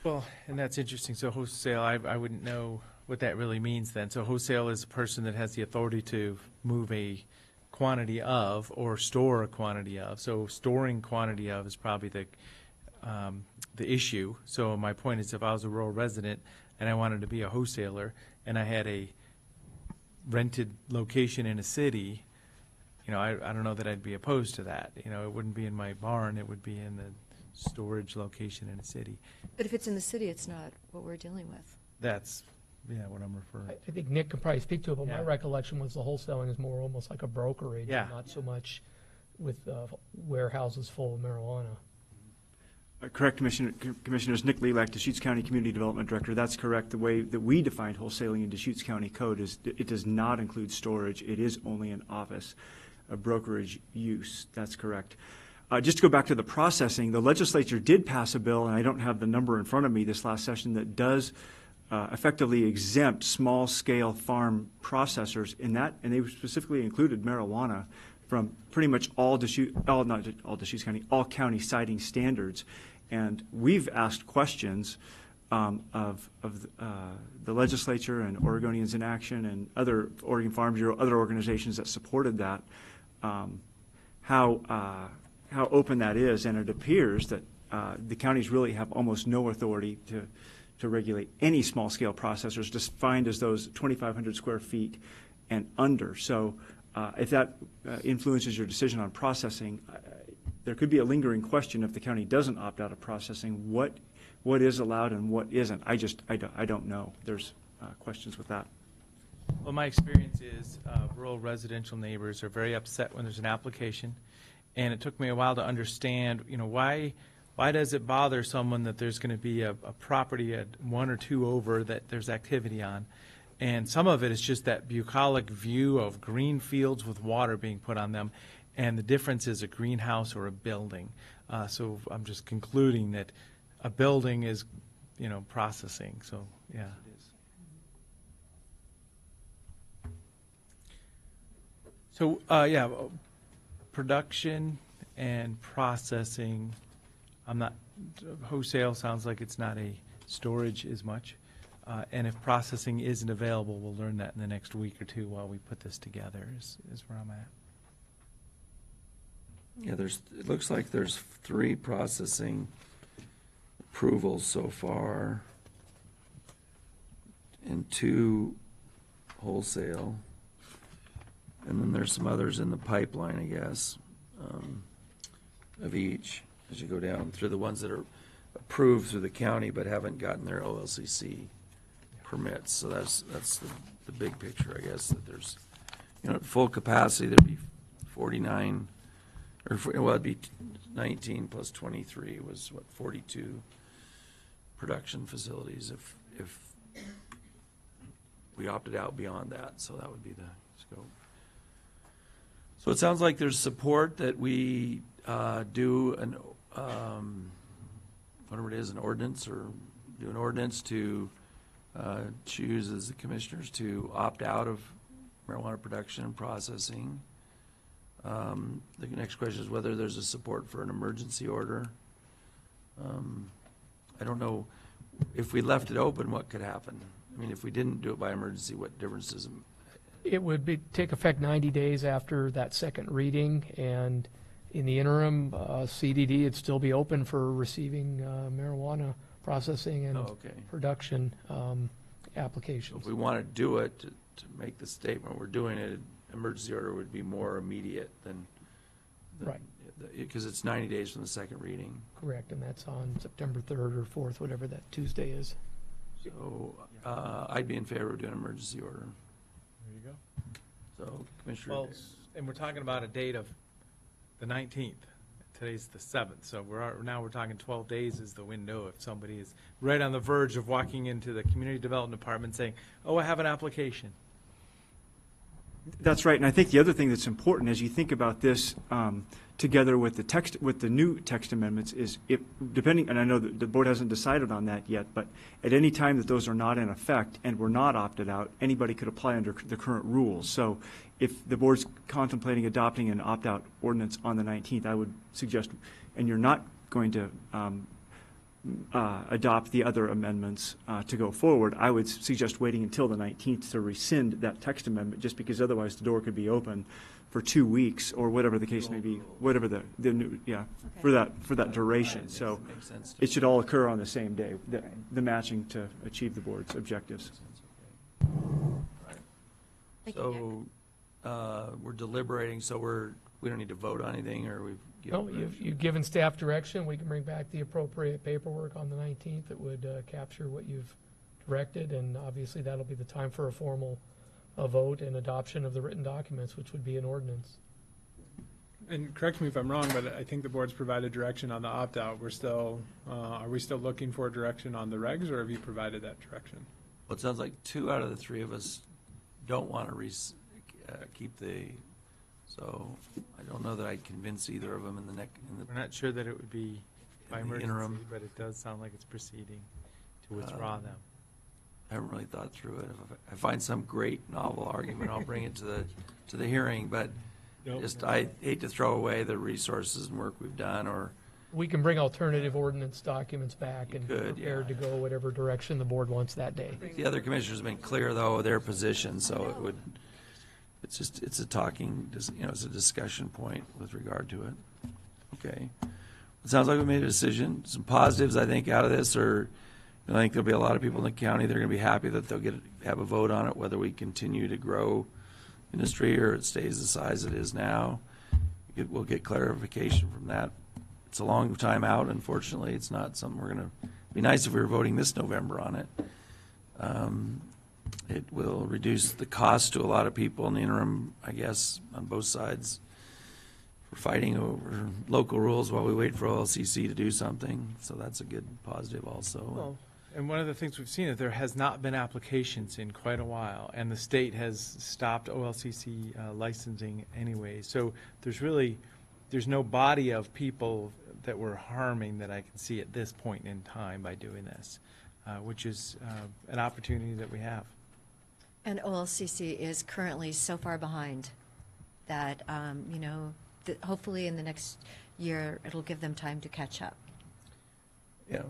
Well, and that's interesting. So wholesale, I wouldn't know what that really means then. So wholesale is a person that has the authority to move a quantity of or store a quantity of. So storing quantity of is probably the issue. So my point is, if I was a rural resident and I wanted to be a wholesaler and I had a rented location in a city, you know, I don't know that I'd be opposed to that. You know, it wouldn't be in my barn, it would be in the storage location in a city. But if it's in the city, it's not what we're dealing with. That's, yeah, what I'm referring. I think Nick could probably speak to it, but my Yeah. recollection was the wholesaling is more almost like a brokerage, Yeah. not so much with warehouses full of marijuana. Correct, Commissioners. Nick Lelak, Deschutes County Community Development Director. That's correct. The way that we defined wholesaling in Deschutes County Code is it does not include storage. It is only an office, a brokerage use. That's correct. Just to go back to the processing, the legislature did pass a bill, and I don't have the number in front of me this last session, that does effectively exempt small-scale farm processors in that, and they specifically included marijuana from pretty much all county siting standards. And we've asked questions of the legislature and Oregonians in Action and other Oregon Farm Bureau, other organizations that supported that, how open that is, and it appears that the counties really have almost no authority to regulate any small-scale processors, defined as those 2,500 square feet and under. So if that influences your decision on processing, there could be a lingering question if the county doesn't opt out of processing, what is allowed and what isn't. I don't know. There's questions with that. Well, my experience is rural residential neighbors are very upset when there's an application, and it took me a while to understand, you know, why does it bother someone that there's going to be a property at 1 or 2 over that there's activity on? And some of it is just that bucolic view of green fields with water being put on them, and the difference is a greenhouse or a building. So I'm just concluding that a building is, you know, processing. So yeah. So yeah, production and processing. I'm not, wholesale sounds like it's not a storage as much. And if processing isn't available, we'll learn that in the next week or two while we put this together is where I'm at. Yeah, it looks like there's 3 processing approvals so far and 2 wholesale. And then there's some others in the pipeline, I guess, of each as you go down through the ones that are approved through the county but haven't gotten their OLCC permits. So that's the big picture, I guess, that there's, you know, at full capacity there'd be 49, or well, it'd be 19 plus 23 was what, 42 production facilities if we opted out beyond that. So that would be the scope. So it sounds like there's support that we do an whatever it is, an ordinance, or do an ordinance to choose as the commissioners to opt out of marijuana production and processing. The next question is whether there's a support for an emergency order. I don't know if we left it open, what could happen? I mean, if we didn't do it by emergency, what difference does it? It would take effect 90 days after that second reading, and in the interim, CDD would still be open for receiving marijuana processing and production applications. If we want to do it, to make the statement we're doing it, emergency order would be more immediate than right, because it's 90 days from the second reading. Correct, and that's on September 3rd or 4th, whatever that Tuesday is. So I'd be in favor of doing an emergency order. There you go. So, Commissioner. Well, and we're talking about a date of the 19th. Today's the 7th, so now we're talking 12 days is the window if somebody is right on the verge of walking into the community development department saying, "Oh, I have an application." That's right, and I think the other thing that's important as you think about this, together with the text, with the new text amendments, is if, depending, and I know that the board hasn't decided on that yet, but at any time that those are not in effect and were not opted out, anybody could apply under the current rules. So if the board's contemplating adopting an opt-out ordinance on the 19th, I would suggest, and you're not going to adopt the other amendments to go forward, I would suggest waiting until the 19th to rescind that text amendment, just because otherwise the door could be open for 2 weeks or whatever the case may be, whatever the new, for that duration. So Makes sense to it should all occur on the same day, the matching to achieve the board's objectives. Thank you, Nick. So, we're deliberating, so we don't need to vote on anything, or we've given No, you've given staff direction. We can bring back the appropriate paperwork on the 19th that would capture what you've directed, and obviously that'll be the time for a formal vote and adoption of the written documents, which would be an ordinance. And correct me if I'm wrong, but I think the board's provided direction on the opt-out. We're still, are we still looking for direction on the regs, or have you provided that direction? Well, it sounds like 2 out of the 3 of us don't want to keep the, so I don't know that I'd convince either of them in the We're not sure that it would be by in the emergency, interim. but it does sound like it's proceeding to withdraw them. I haven't really thought through it. If I find some great novel argument, I'll bring it to the hearing, but just, I hate to throw away the resources and work we've done, or We can bring alternative ordinance documents back and be could, prepared to yeah. go whatever direction the board wants that day. the other commissioners have been clear, though, of their position, so it's a talking, it's a discussion point with regard to it. Okay. It sounds like we made a decision. Some positives, I think, out of this are, I think there'll be a lot of people in the county that are going to be happy that they'll have a vote on it, whether we continue to grow industry or it stays the size it is now. We'll get clarification from that. It's a long time out, unfortunately. It's not something we're going to, be nice if we were voting this November on it. It will reduce the cost to a lot of people in the interim, I guess, on both sides. We're fighting over local rules while we wait for OLCC to do something, so that's a good positive also. Well, and one of the things we've seen is there has not been applications in quite a while, and the state has stopped OLCC licensing anyway. So there's no body of people that we're harming that I can see at this point in time by doing this, which is an opportunity that we have. And OLCC is currently so far behind that, hopefully in the next year, it'll give them time to catch up. Yeah.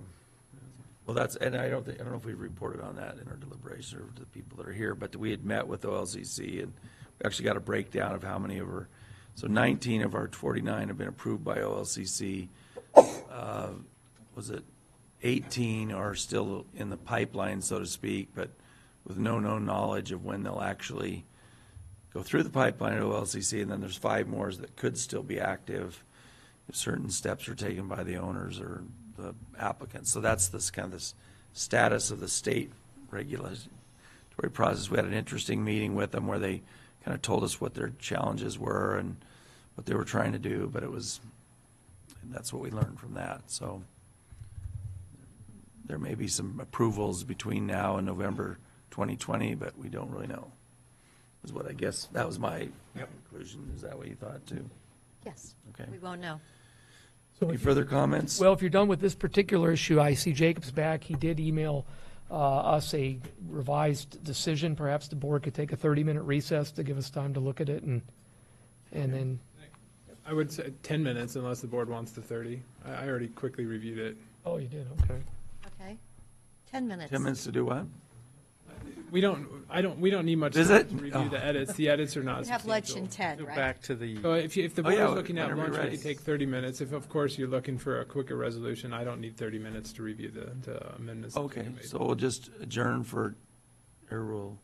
Well, and I don't know if we reported on that in our deliberation or to the people that are here, but we had met with OLCC and we actually got a breakdown of how many of our, so 19 of our 49 have been approved by OLCC. Was it 18 are still in the pipeline, so to speak, but with no known knowledge of when they'll actually go through the pipeline at OLCC, and then there's 5 more that could still be active if certain steps are taken by the owners or the applicants. So that's this kind of this status of the state regulatory process. We had an interesting meeting with them where they kind of told us what their challenges were and what they were trying to do, but that's what we learned from that. So there may be some approvals between now and November 2020, but we don't really know. Is what I guess, that was my conclusion. Is that what you thought too? Yes. Okay. We won't know. So Any further comments? Well, if you're done with this particular issue, I see Jacob's back. He did email us a revised decision. Perhaps the board could take a 30-minute recess to give us time to look at it and then. I would say 10 minutes unless the board wants the 30. I already quickly reviewed it. Oh, you did, okay. Okay. 10 minutes. 10 minutes to do what? We don't need much Is time it? to review Oh. the edits. The edits are not We have lunch in substantial. 10, Go right? back to the, So if the Oh, board yeah, is looking at whenever you're lunch, we ready. could take 30 minutes. If, of course, you're looking for a quicker resolution, I don't need 30 minutes to review the amendments. that Okay, you made. so we'll just adjourn for, or we'll,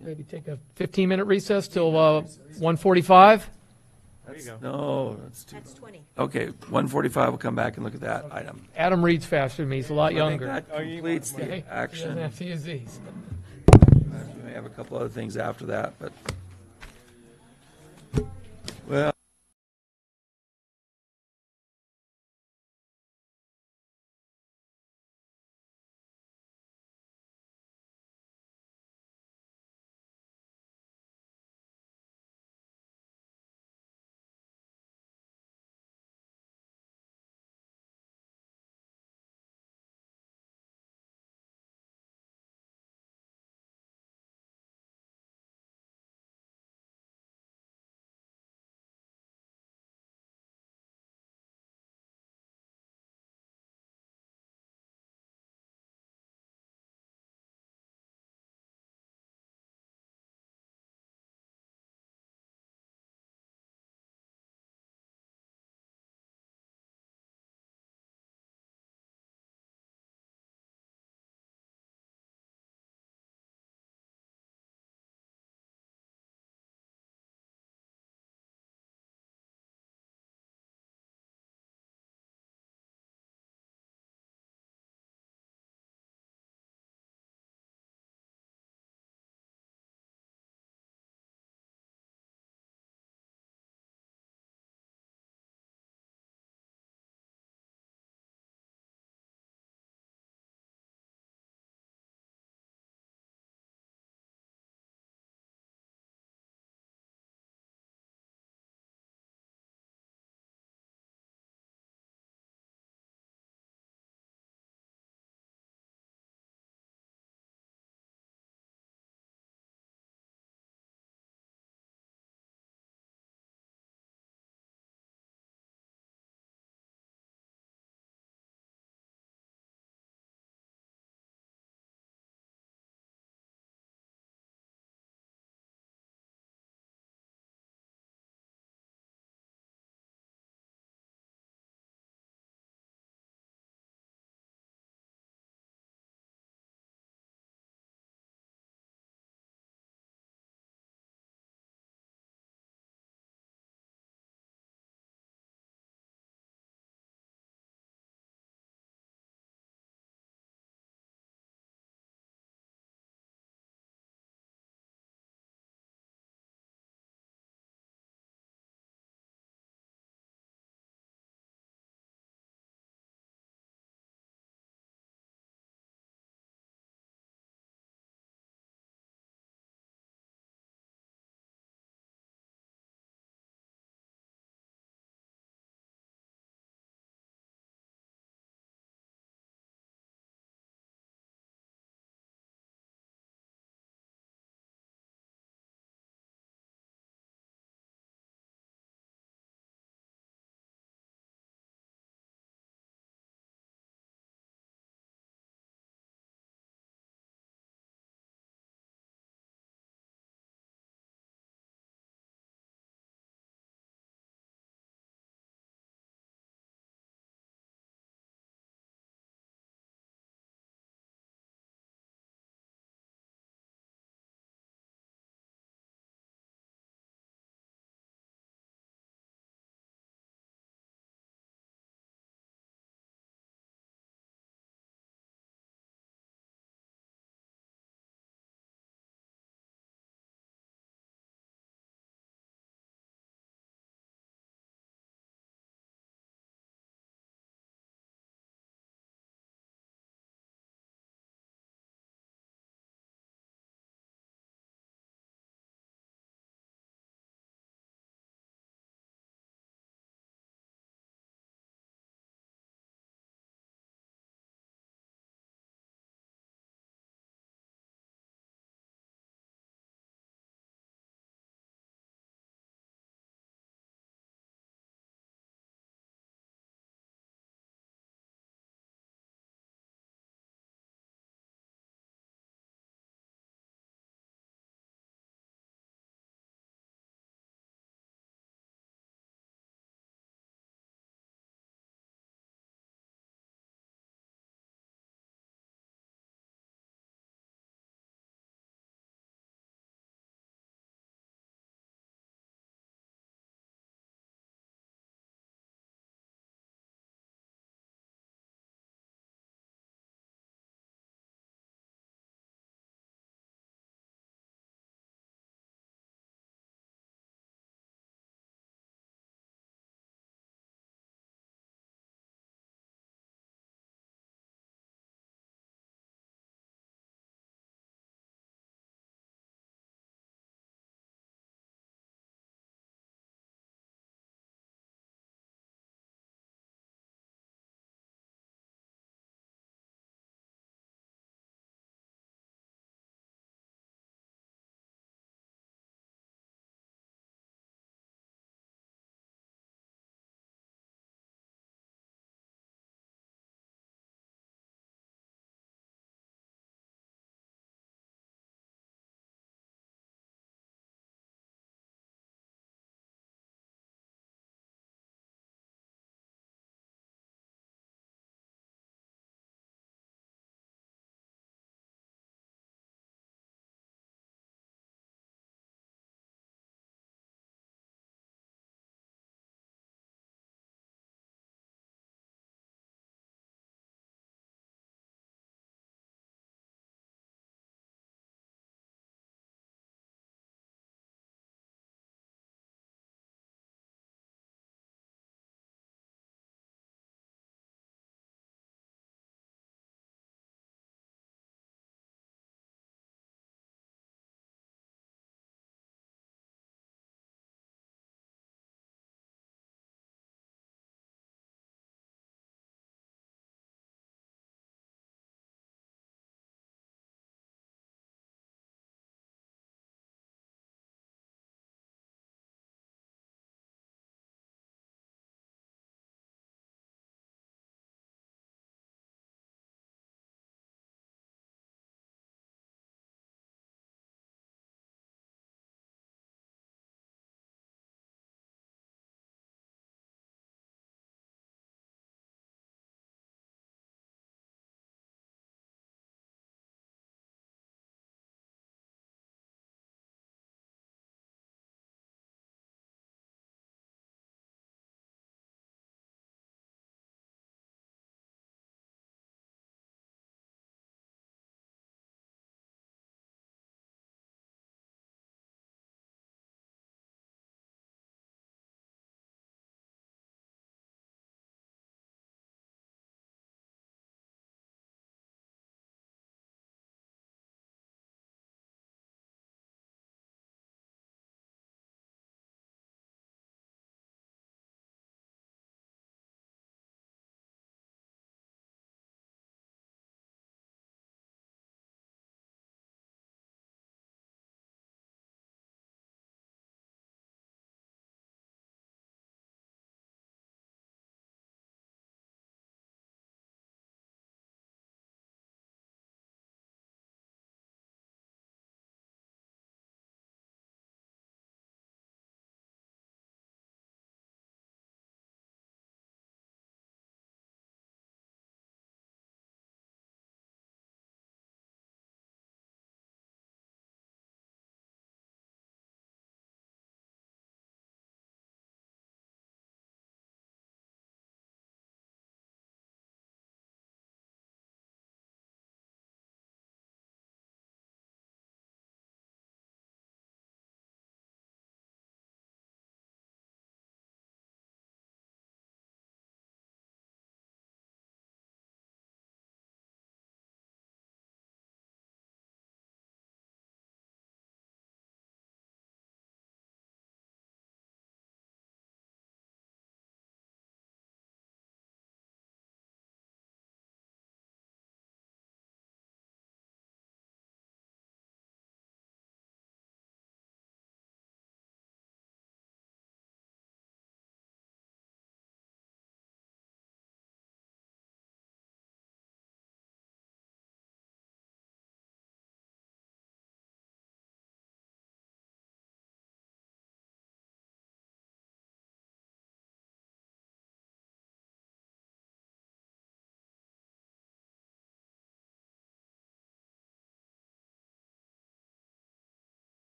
Maybe take a 15-minute recess till 1:45? there you go. no, that's too. That's 20. Okay, 1:45, we'll come back and look at that item. Adam reads faster than me. He's a lot I think younger. that completes Okay? the He doesn't action. have to use these. We may have a couple other things after that, but, well.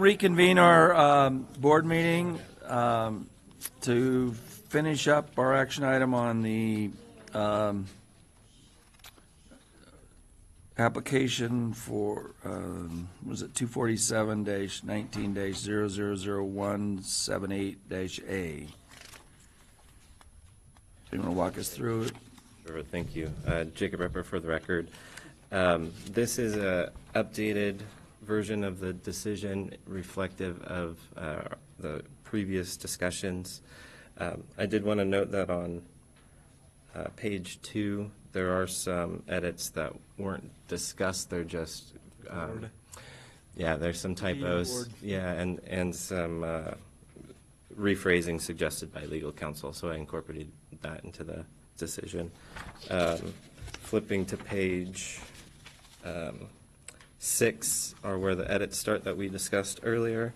Reconvene our board meeting to finish up our action item on the application for, was it 247-19-000178-A. Do you want to walk us through it? Sure, thank you. Jacob Ripper for the record. This is a updated version of the decision reflective of the previous discussions. I did want to note that on page 2, there are some edits that weren't discussed. They're just, yeah, there's some typos. Yeah, and some rephrasing suggested by legal counsel, so I incorporated that into the decision. Flipping to page 6 are where the edits start that we discussed earlier.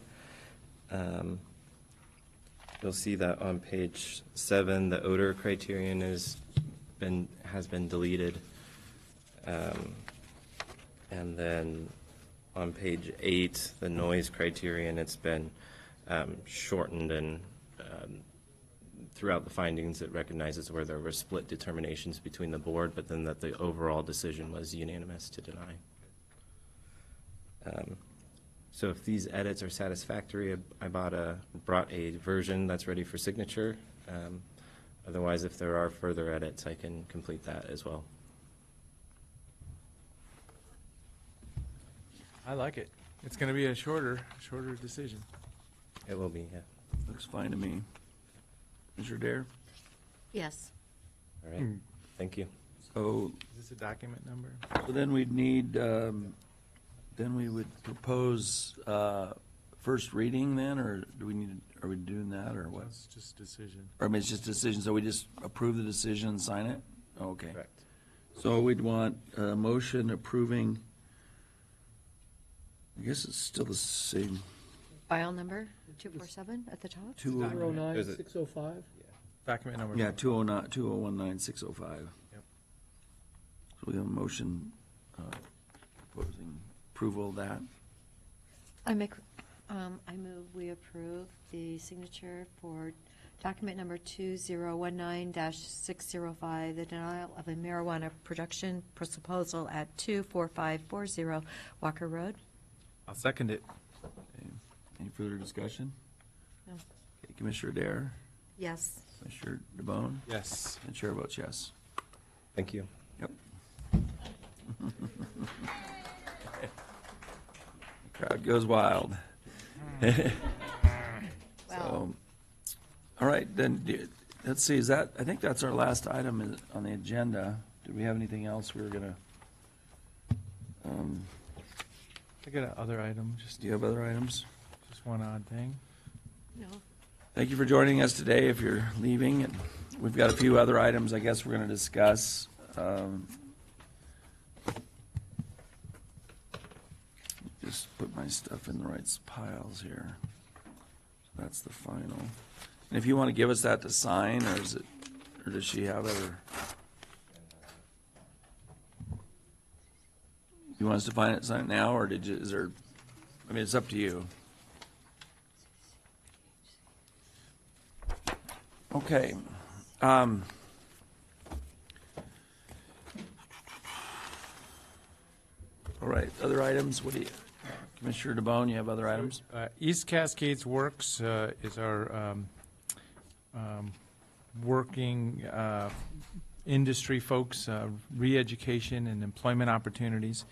You'll see that on page 7, the odor criterion has been deleted. And then on page 8, the noise criterion, it's been shortened, and throughout the findings it recognizes where there were split determinations between the board, but then that the overall decision was unanimous to deny. So if these edits are satisfactory, I brought a version that's ready for signature. Otherwise, if there are further edits, I can complete that as well. I like it. It's going to be a shorter decision. It will be, yeah. Looks fine to me. Mr. Dare? Yes. All right, thank you. So, Is this a document number? so then we'd need, then we would propose first reading then, or do we need, are we doing that, or what? It's just decision. Or I mean, it's just decision, so we just approve the decision and sign it? Okay. Correct. So we'd want a motion approving, I guess it's still the same, File number 247 at the top? 209-605? Document number. yeah, 2019605. Yep. So we have a motion proposing approval of that. I move we approve the signature for document number 2019-605, the denial of a marijuana production proposal at 24540 Walker Road. I'll second it. Okay. Any further discussion? No. Okay, Commissioner Dare, Yes. Commissioner DeBonne, Yes. and Chair votes yes. Thank you. Yep. Crowd goes wild. So, all right, then, let's see, is that, I think that's our last item on the agenda. Do we have anything else we were gonna, I got another item, do you have other items? just one odd thing. No. Thank you for joining us today if you're leaving. And we've got a few other items I guess we're gonna discuss. Just put my stuff in the right piles here. That's the final. And if you want to give us that to sign, or is it, or does she have it? Or you want us to sign it now, or did you? Is there? I mean, it's up to you. Okay. All right. Other items. What do you? Commissioner DeBonne, you have other items? East Cascades Works is our working industry folks, re-education and employment opportunities.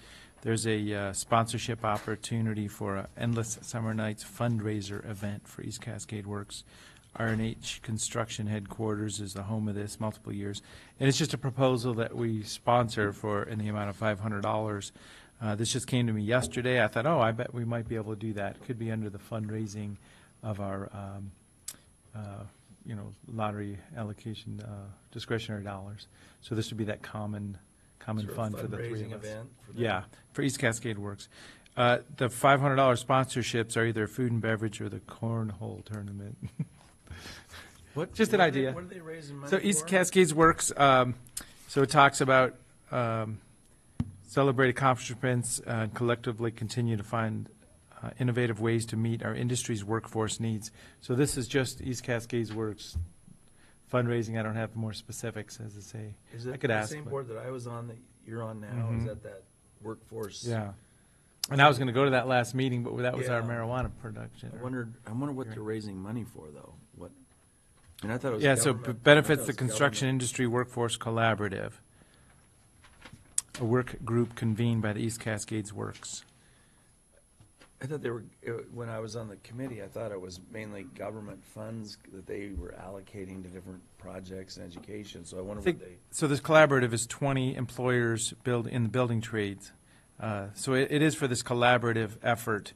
There's a sponsorship opportunity for an Endless Summer Nights fundraiser event for East Cascade Works. R&H Construction Headquarters is the home of this, multiple years. And it's just a proposal that we sponsor for in the amount of $500. This just came to me yesterday. I thought, oh, I bet we might be able to do that. It could be under the fundraising of our, lottery allocation discretionary dollars. So this would be that common fund for the three of us. Yeah, for East Cascade Works. The $500 sponsorships are either food and beverage or the cornhole tournament. What? Just an idea. What are they raising money So East for? Cascades Works, so it talks about celebrate accomplishments, collectively continue to find innovative ways to meet our industry's workforce needs. So this is just East Cascades Works fundraising. I don't have more specifics, as I say. Is I it could the ask, same but- board that I was on that you're on now? Is Mhm. that workforce? Yeah. And I was going to go to that last meeting, but that was our Yeah. marijuana production. I wonder what they're raising money for, though. What? I mean, I thought it was Yeah, so government- benefits I thought the it was construction government. industry workforce collaborative, a work group convened by the East Cascades Works. I thought when I was on the committee, I thought it was mainly government funds that they were allocating to different projects and education, so I wonder what they. So this collaborative is 20 employers in the building trades. So it is for this collaborative effort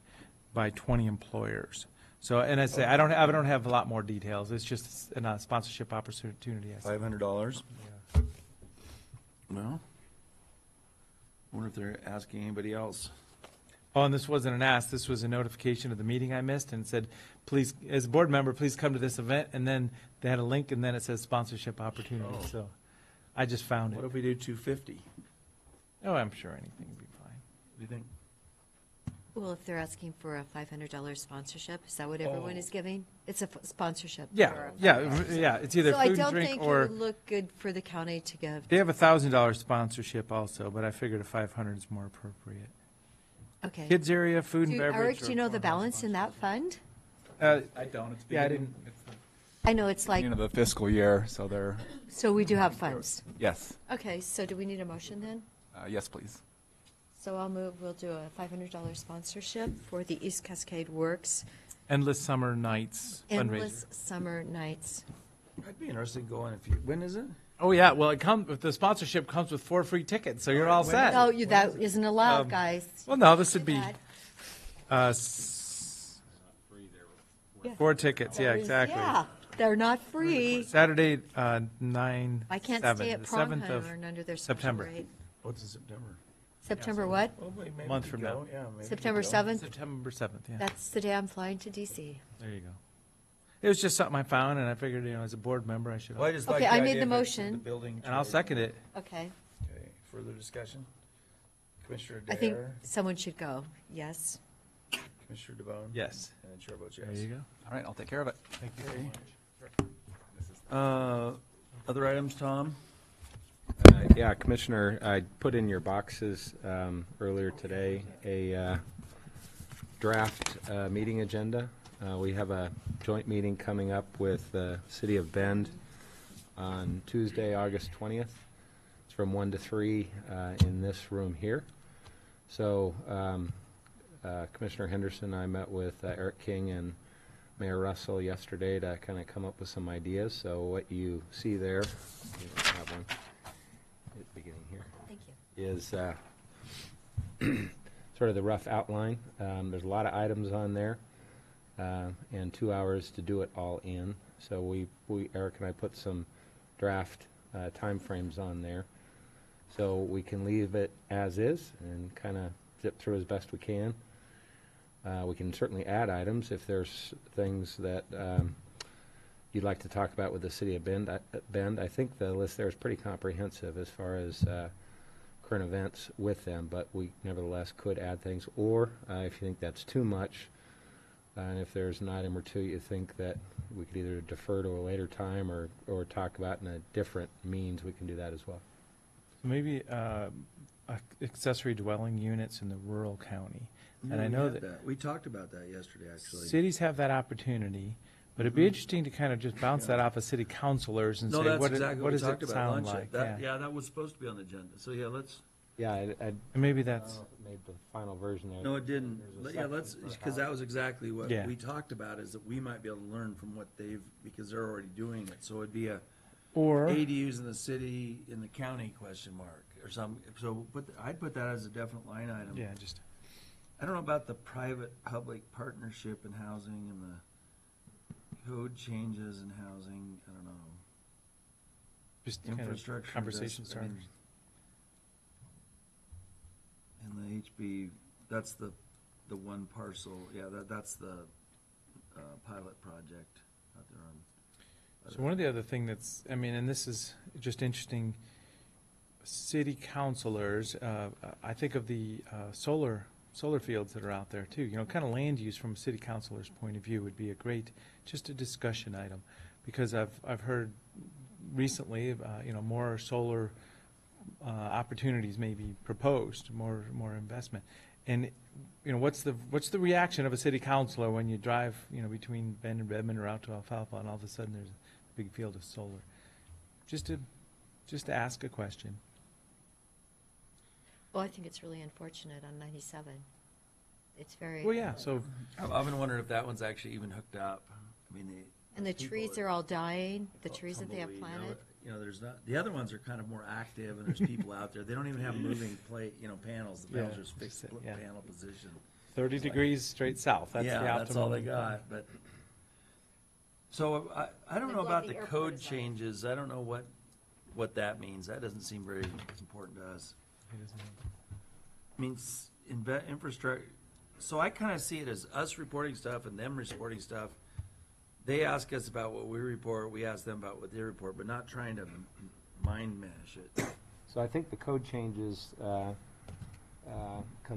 by 20 employers. So, and I say, I don't have a lot more details. It's just a sponsorship opportunity. I see. $500? Well, I wonder if they're asking anybody else. Oh, and this wasn't an ask, this was a notification of the meeting I missed, and it said, please, as a board member, please come to this event, and then they had a link, and then it says sponsorship opportunity, Oh. so I just found What it. if we do 250? Oh, I'm sure anything would be fine. What do you think? Well, if they're asking for a $500 sponsorship, is that what everyone Oh. is giving? It's a sponsorship. Yeah, for a yeah, $500. yeah, it's either So I food and don't drink think it or, would look good for the county to give. they have a $1,000 sponsorship also, but I figured a 500 is more appropriate. Okay. Kids area, food and beverage. Eric, do you or- know the balance in that fund? I don't. It's Yeah, I beginning- didn't. it's the I know it's like, beginning of the fiscal year, so they're, so we do have funds. yes. Okay, so do we need a motion then? Yes, please. So I'll move, we'll do a $500 sponsorship for the East Cascade Works Endless Summer Nights Endless fundraiser. Summer Nights. I'd be interested in going when is it? Oh, yeah, well, the sponsorship comes with 4 free tickets, so you're all set. No, that isn't allowed, Um, guys. Well, no, this would My be bad. 4 tickets, yeah, exactly. Yeah, they're not free. Saturday, 9/7. I can't stay at the prom 7th of time or under their special September. rate. What's in September? September what? Well, maybe Month we from could now. go. Yeah, maybe we September could go. 7th? September 7th, yeah. That's the day I'm flying to DC. There you go. It was just something I found, and I figured, as a board member, I should. Well, I just Okay, like I the made idea the of it's in motion. the building And I'll trade. second it. Okay. Okay, further discussion? Commissioner I think Dare, someone should go, yes. Commissioner DeBonne? Yes. And Chair votes yes. There you go. All right, I'll take care of it. Thank you. Okay. Other items, Tom? Yeah, Commissioner, I put in your boxes earlier today a draft meeting agenda. We have a joint meeting coming up with the City of Bend on Tuesday, August 20th. It's from 1 to 3 in this room here. So Commissioner Henderson and I met with Eric King and Mayor Russell yesterday to kind of come up with some ideas. So what you see there, you have one at the beginning here, Thank you. is sort of the rough outline. There's a lot of items on there, and 2 hours to do it all in. So Eric and I put some draft timeframes on there, so we can leave it as is and kind of zip through as best we can. We can certainly add items if there's things that you'd like to talk about with the City of Bend. I think the list there is pretty comprehensive as far as current events with them, but we nevertheless could add things. Or if you think that's too much, and if there's an item or two you think that we could either defer to a later time or talk about in a different means, we can do that as well. Maybe accessory dwelling units in the rural county. And Yeah, I we know had that we talked about that yesterday, actually. cities have that opportunity, but it'd be interesting to kind of just bounce that off of city councilors and No, say, that's what exactly what we does it talked about at sound lunch. like? That- Yeah, that was supposed to be on the agenda. So, yeah, let's, Yeah, And maybe that's, made the final version there. no, it didn't. There's a Yeah, section let's, for because that was exactly what Yeah. we talked about, is that we might be able to learn from what they've, because they're already doing it. So it'd be a or, ADUs in the city, in the county, question mark, or some, so I'd put that as a definite line item. yeah, just, I don't know about the private-public partnership in housing and the code changes in housing, I don't know. just kind of Infrastructure. conversation does- I mean, starters. And the HB, that's the one parcel, yeah, that's the pilot project out there on. So one of the other thing that's, I mean, and this is just interesting, city councilors, I think of the solar solar fields that are out there too. You know, kind of land use from a city councilor's point of view would be a great, just a discussion item. Because I've heard recently, you know, more solar opportunities may be proposed, more investment. And, you know, what's the reaction of a city councilor when you drive, you know, between Bend and Redmond or out to Alfalfa, and all of a sudden there's a big field of solar? Just to ask a question. Well, I think it's really unfortunate on 97. It's very. Well, yeah, so I've often wondered if that one's actually even hooked up. I mean, And the people trees are are all dying, the trees that they have tumbleweed, planted. You know, there's not, the other ones are kind of more active, and there's people out there. They don't even have moving panels. The panels Yeah, are just fixed yeah. panel position. 30 degrees straight south, that's the optimum. Yeah, that's all they got, but, so I don't They know block about the the airport code as well. changes. I don't know what that means. That doesn't seem very important to us. I mean, infrastructure, so I kind of see it as us reporting stuff and them reporting stuff. They ask us about what we report, we ask them about what they report, but not trying to mind mash it. So I think the code changes comes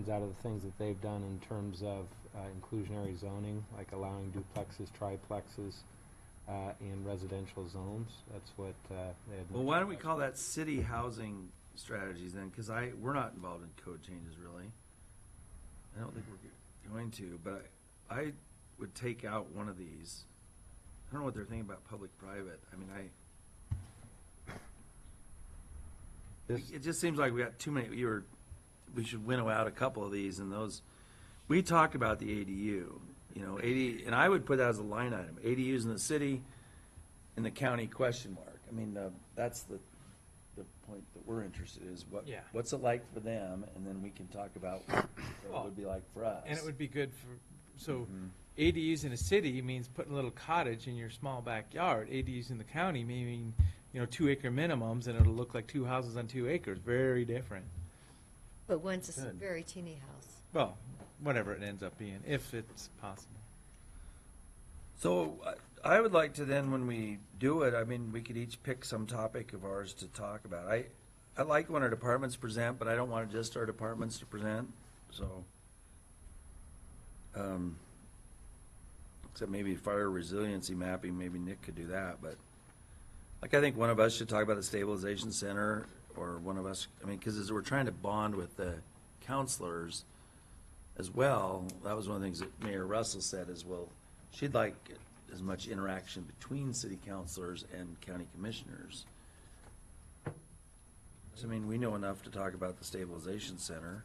out of the things that they've done in terms of inclusionary zoning, like allowing duplexes, triplexes in residential zones. That's what they had. Well, why don't we call that city housing strategies then? Because we're not involved in code changes, really. I don't think we're going to, but I would take out one of these. I don't know what they're thinking about public-private. I mean, it just seems like we got too many. We should winnow out a couple of these, and those. We talked about the ADU, you know, and I would put that as a line item. ADUs in the city, in the county, question mark. I mean, that's the point that we're interested in, is what's it like for them, and then we can talk about what it would be like for us. And it would be good for, ADUs in a city means putting a little cottage in your small backyard. ADUs in the county may mean, you know, 2-acre minimums, and it'll look like 2 houses on 2 acres. Very different. But one's a Good. very teeny house. Well, whatever it ends up being, if it's possible. So I would like to then, when we do it, I mean, we could each pick some topic of ours to talk about. I like when our departments present, but I don't want just our departments to present, so. Except maybe fire resiliency mapping, maybe Nick could do that, but, like, I think one of us should talk about the stabilization center, or one of us, I mean, because as we're trying to bond with the counselors as well, that was one of the things that Mayor Russell said as well. She'd like as much interaction between city councilors and county commissioners. So, I mean, we know enough to talk about the stabilization center.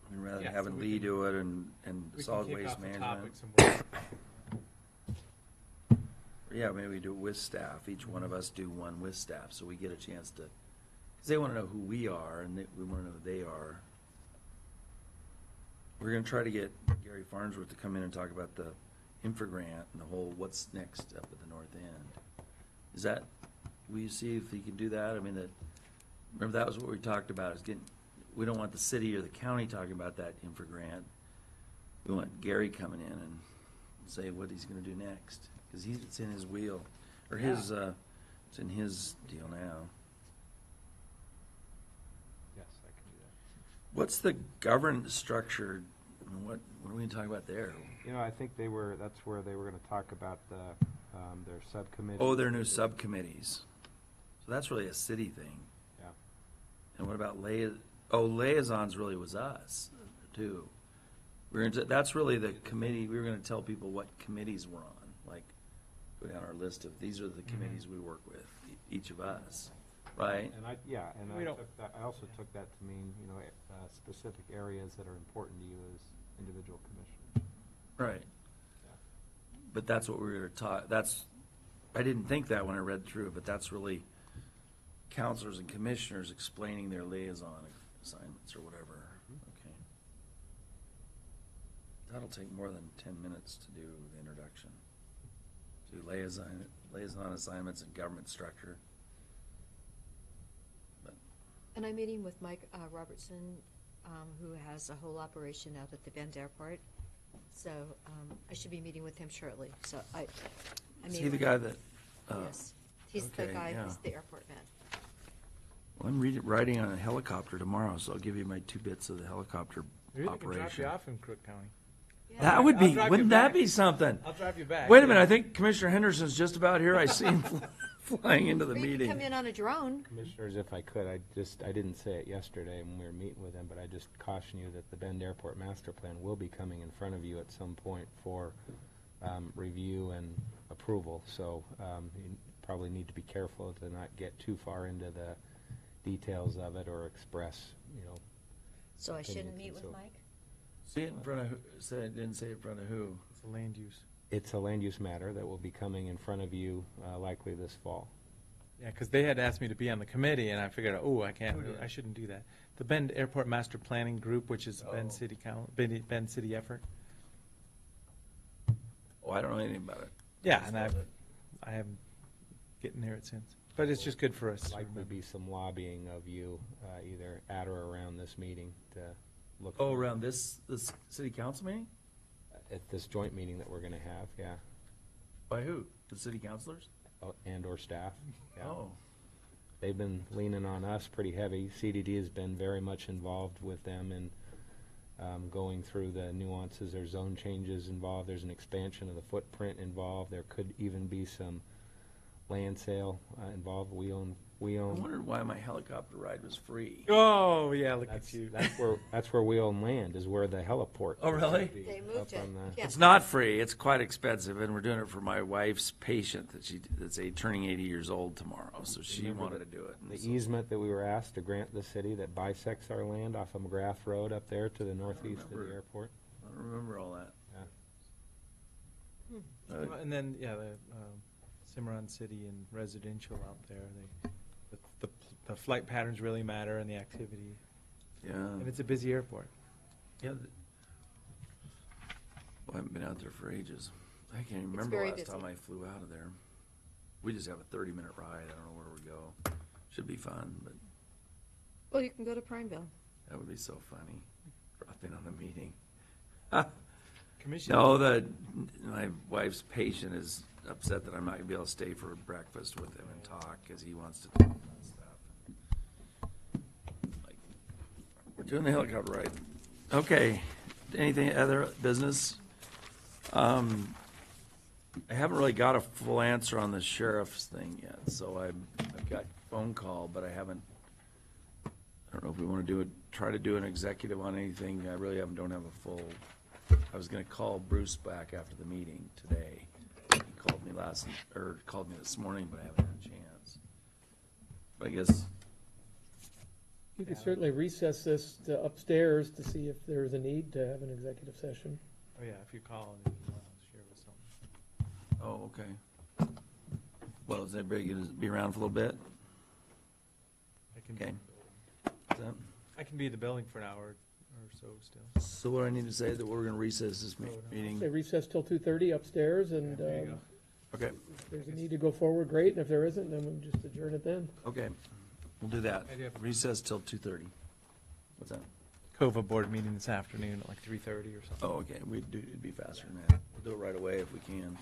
I mean, rather than Yeah, having so we Lee can- do it and We solid can kick waste off the management. topics and Yeah, maybe we do it with staff. Each one of us do one with staff, so we get a chance to, because they want to know who we are, and we want to know who they are. We're going to try to get Gary Farnsworth to come in and talk about the infra grant and the whole what's next up at the north end. Is that, will you see if he can do that? I mean, remember that was what we talked about, is we don't want the city or the county talking about that infra grant. We want Gary coming in and say what he's going to do next, because it's in his wheel, or it's in his deal now. Yes, I can do that. What's the governance structure? I mean, what are we talking about there? You know, I think that's where they were going to talk about their subcommittee. Oh, their new subcommittees. So that's really a city thing. Yeah. And what about liaisons really was us, too. That's really the committee, we were gonna tell people what committees we're on, like, go down our list of, these are the committees we work with, each of us, right? And We don't- I also took that to mean, you know, specific areas that are important to you as individual commissioners. Right. Yeah. But that's what we were gonna talk, I didn't think that when I read through, but that's really counselors and commissioners explaining their liaison assignments or whatever. Okay. That'll take more than 10 minutes to do the introduction. Do liaison assignments and government structure. But And I'm meeting with Mike Robertson, who has a whole operation out at the Bend Airport. So I should be meeting with him shortly. So I is mean. he the guy that? Yes, he's the okay, guy yeah. who's the airport man. Well, I'm riding on a helicopter tomorrow, so I'll give you my 2 bits of the helicopter Maybe they can drop you operation. off in Crook County. That would I'll be, drive you wouldn't that back. be something? I'll drive you back. Wait a minute, I think Commissioner Henderson's just about here. I see him flying into the Or you can come meeting. in on a drone. Commissioners, if I could, I didn't say it yesterday when we were meeting with them, but I just caution you that the Bend Airport Master Plan will be coming in front of you at some point for review and approval. So you probably need to be careful to not get too far into the details of it or express, So I shouldn't meet opinions, with so- Mike? See it in front of, didn't say it in front of who? It's a land use. It's a land use matter that will be coming in front of you likely this fall. Yeah, because they had asked me to be on the committee, and I figured, I can't, I shouldn't do that. The Bend Airport Master Planning Group, which is Bend City Bend City effort. Oh, I don't know anything about it. Yeah, and I haven't getting near it since. But it's just good for us. to Likely remember. be some lobbying of you either at or around this meeting to look. Oh, for- around this city council meeting? At this joint meeting that we're going to have, yeah, By who? The city councilors? and/or staff. Yeah. Oh. They've been leaning on us pretty heavy. CDD has been very much involved with them in going through the nuances. There's zone changes involved. There's an expansion of the footprint involved. There could even be some land sale involved. We own. I wondered why my helicopter ride was free. Oh, yeah, look That's, at you. that's where we own land, is where the heliport. Oh, is really? gonna be, They moved up it. on the- Yeah. It's not free. It's quite expensive, and we're doing it for my wife's patient that's turning 80 years old tomorrow. So she Remember wanted to do it. and The so- easement that we were asked to grant the city that bisects our land off of McGrath Road up there to the northeast of the remember. airport. I don't remember all that. And then, the Cimarron City and residential out there, the flight patterns really matter and the activity. Yeah. And it's a busy airport. Yeah. Well, I haven't been out there for ages. I can't even remember very last busy. time I flew out of there. We just have a 30-minute ride. I don't know where we go. Should be fun, but Well, you can go to Prineville. that would be so funny. Drop in on the meeting. Commission. No, my wife's patient is upset that I'm not gonna be able to stay for breakfast with him and talk, because he wants to talk about stuff. Like, we're doing the helicopter ride. Okay, anything, other business? I haven't really got a full answer on the sheriff's thing yet, so I've got phone call, but I don't know if we wanna try to do an executive on anything. I really don't have a full. I was gonna call Bruce back after the meeting today. He called me this morning, but I haven't had a chance. But I guess, You could certainly recess this to upstairs to see if there's a need to have an executive session. Oh, yeah, if you call and share with someone. oh, okay. Well, is everybody gonna be around for a little bit? I can, Okay. Is that- I can be in the building for an hour or so still. So what I need to say is that we're gonna recess this meeting. Say recess till 2:30 upstairs, and There you go. Okay, if there's a need to go forward, great, and if there isn't, then we'll just adjourn it then. okay. We'll do that. I do have a- Recess till 2:30. What's that? COVA board meeting this afternoon at like 3:30 or something. Oh, okay. It'd be faster than that. We'll do it right away if we can.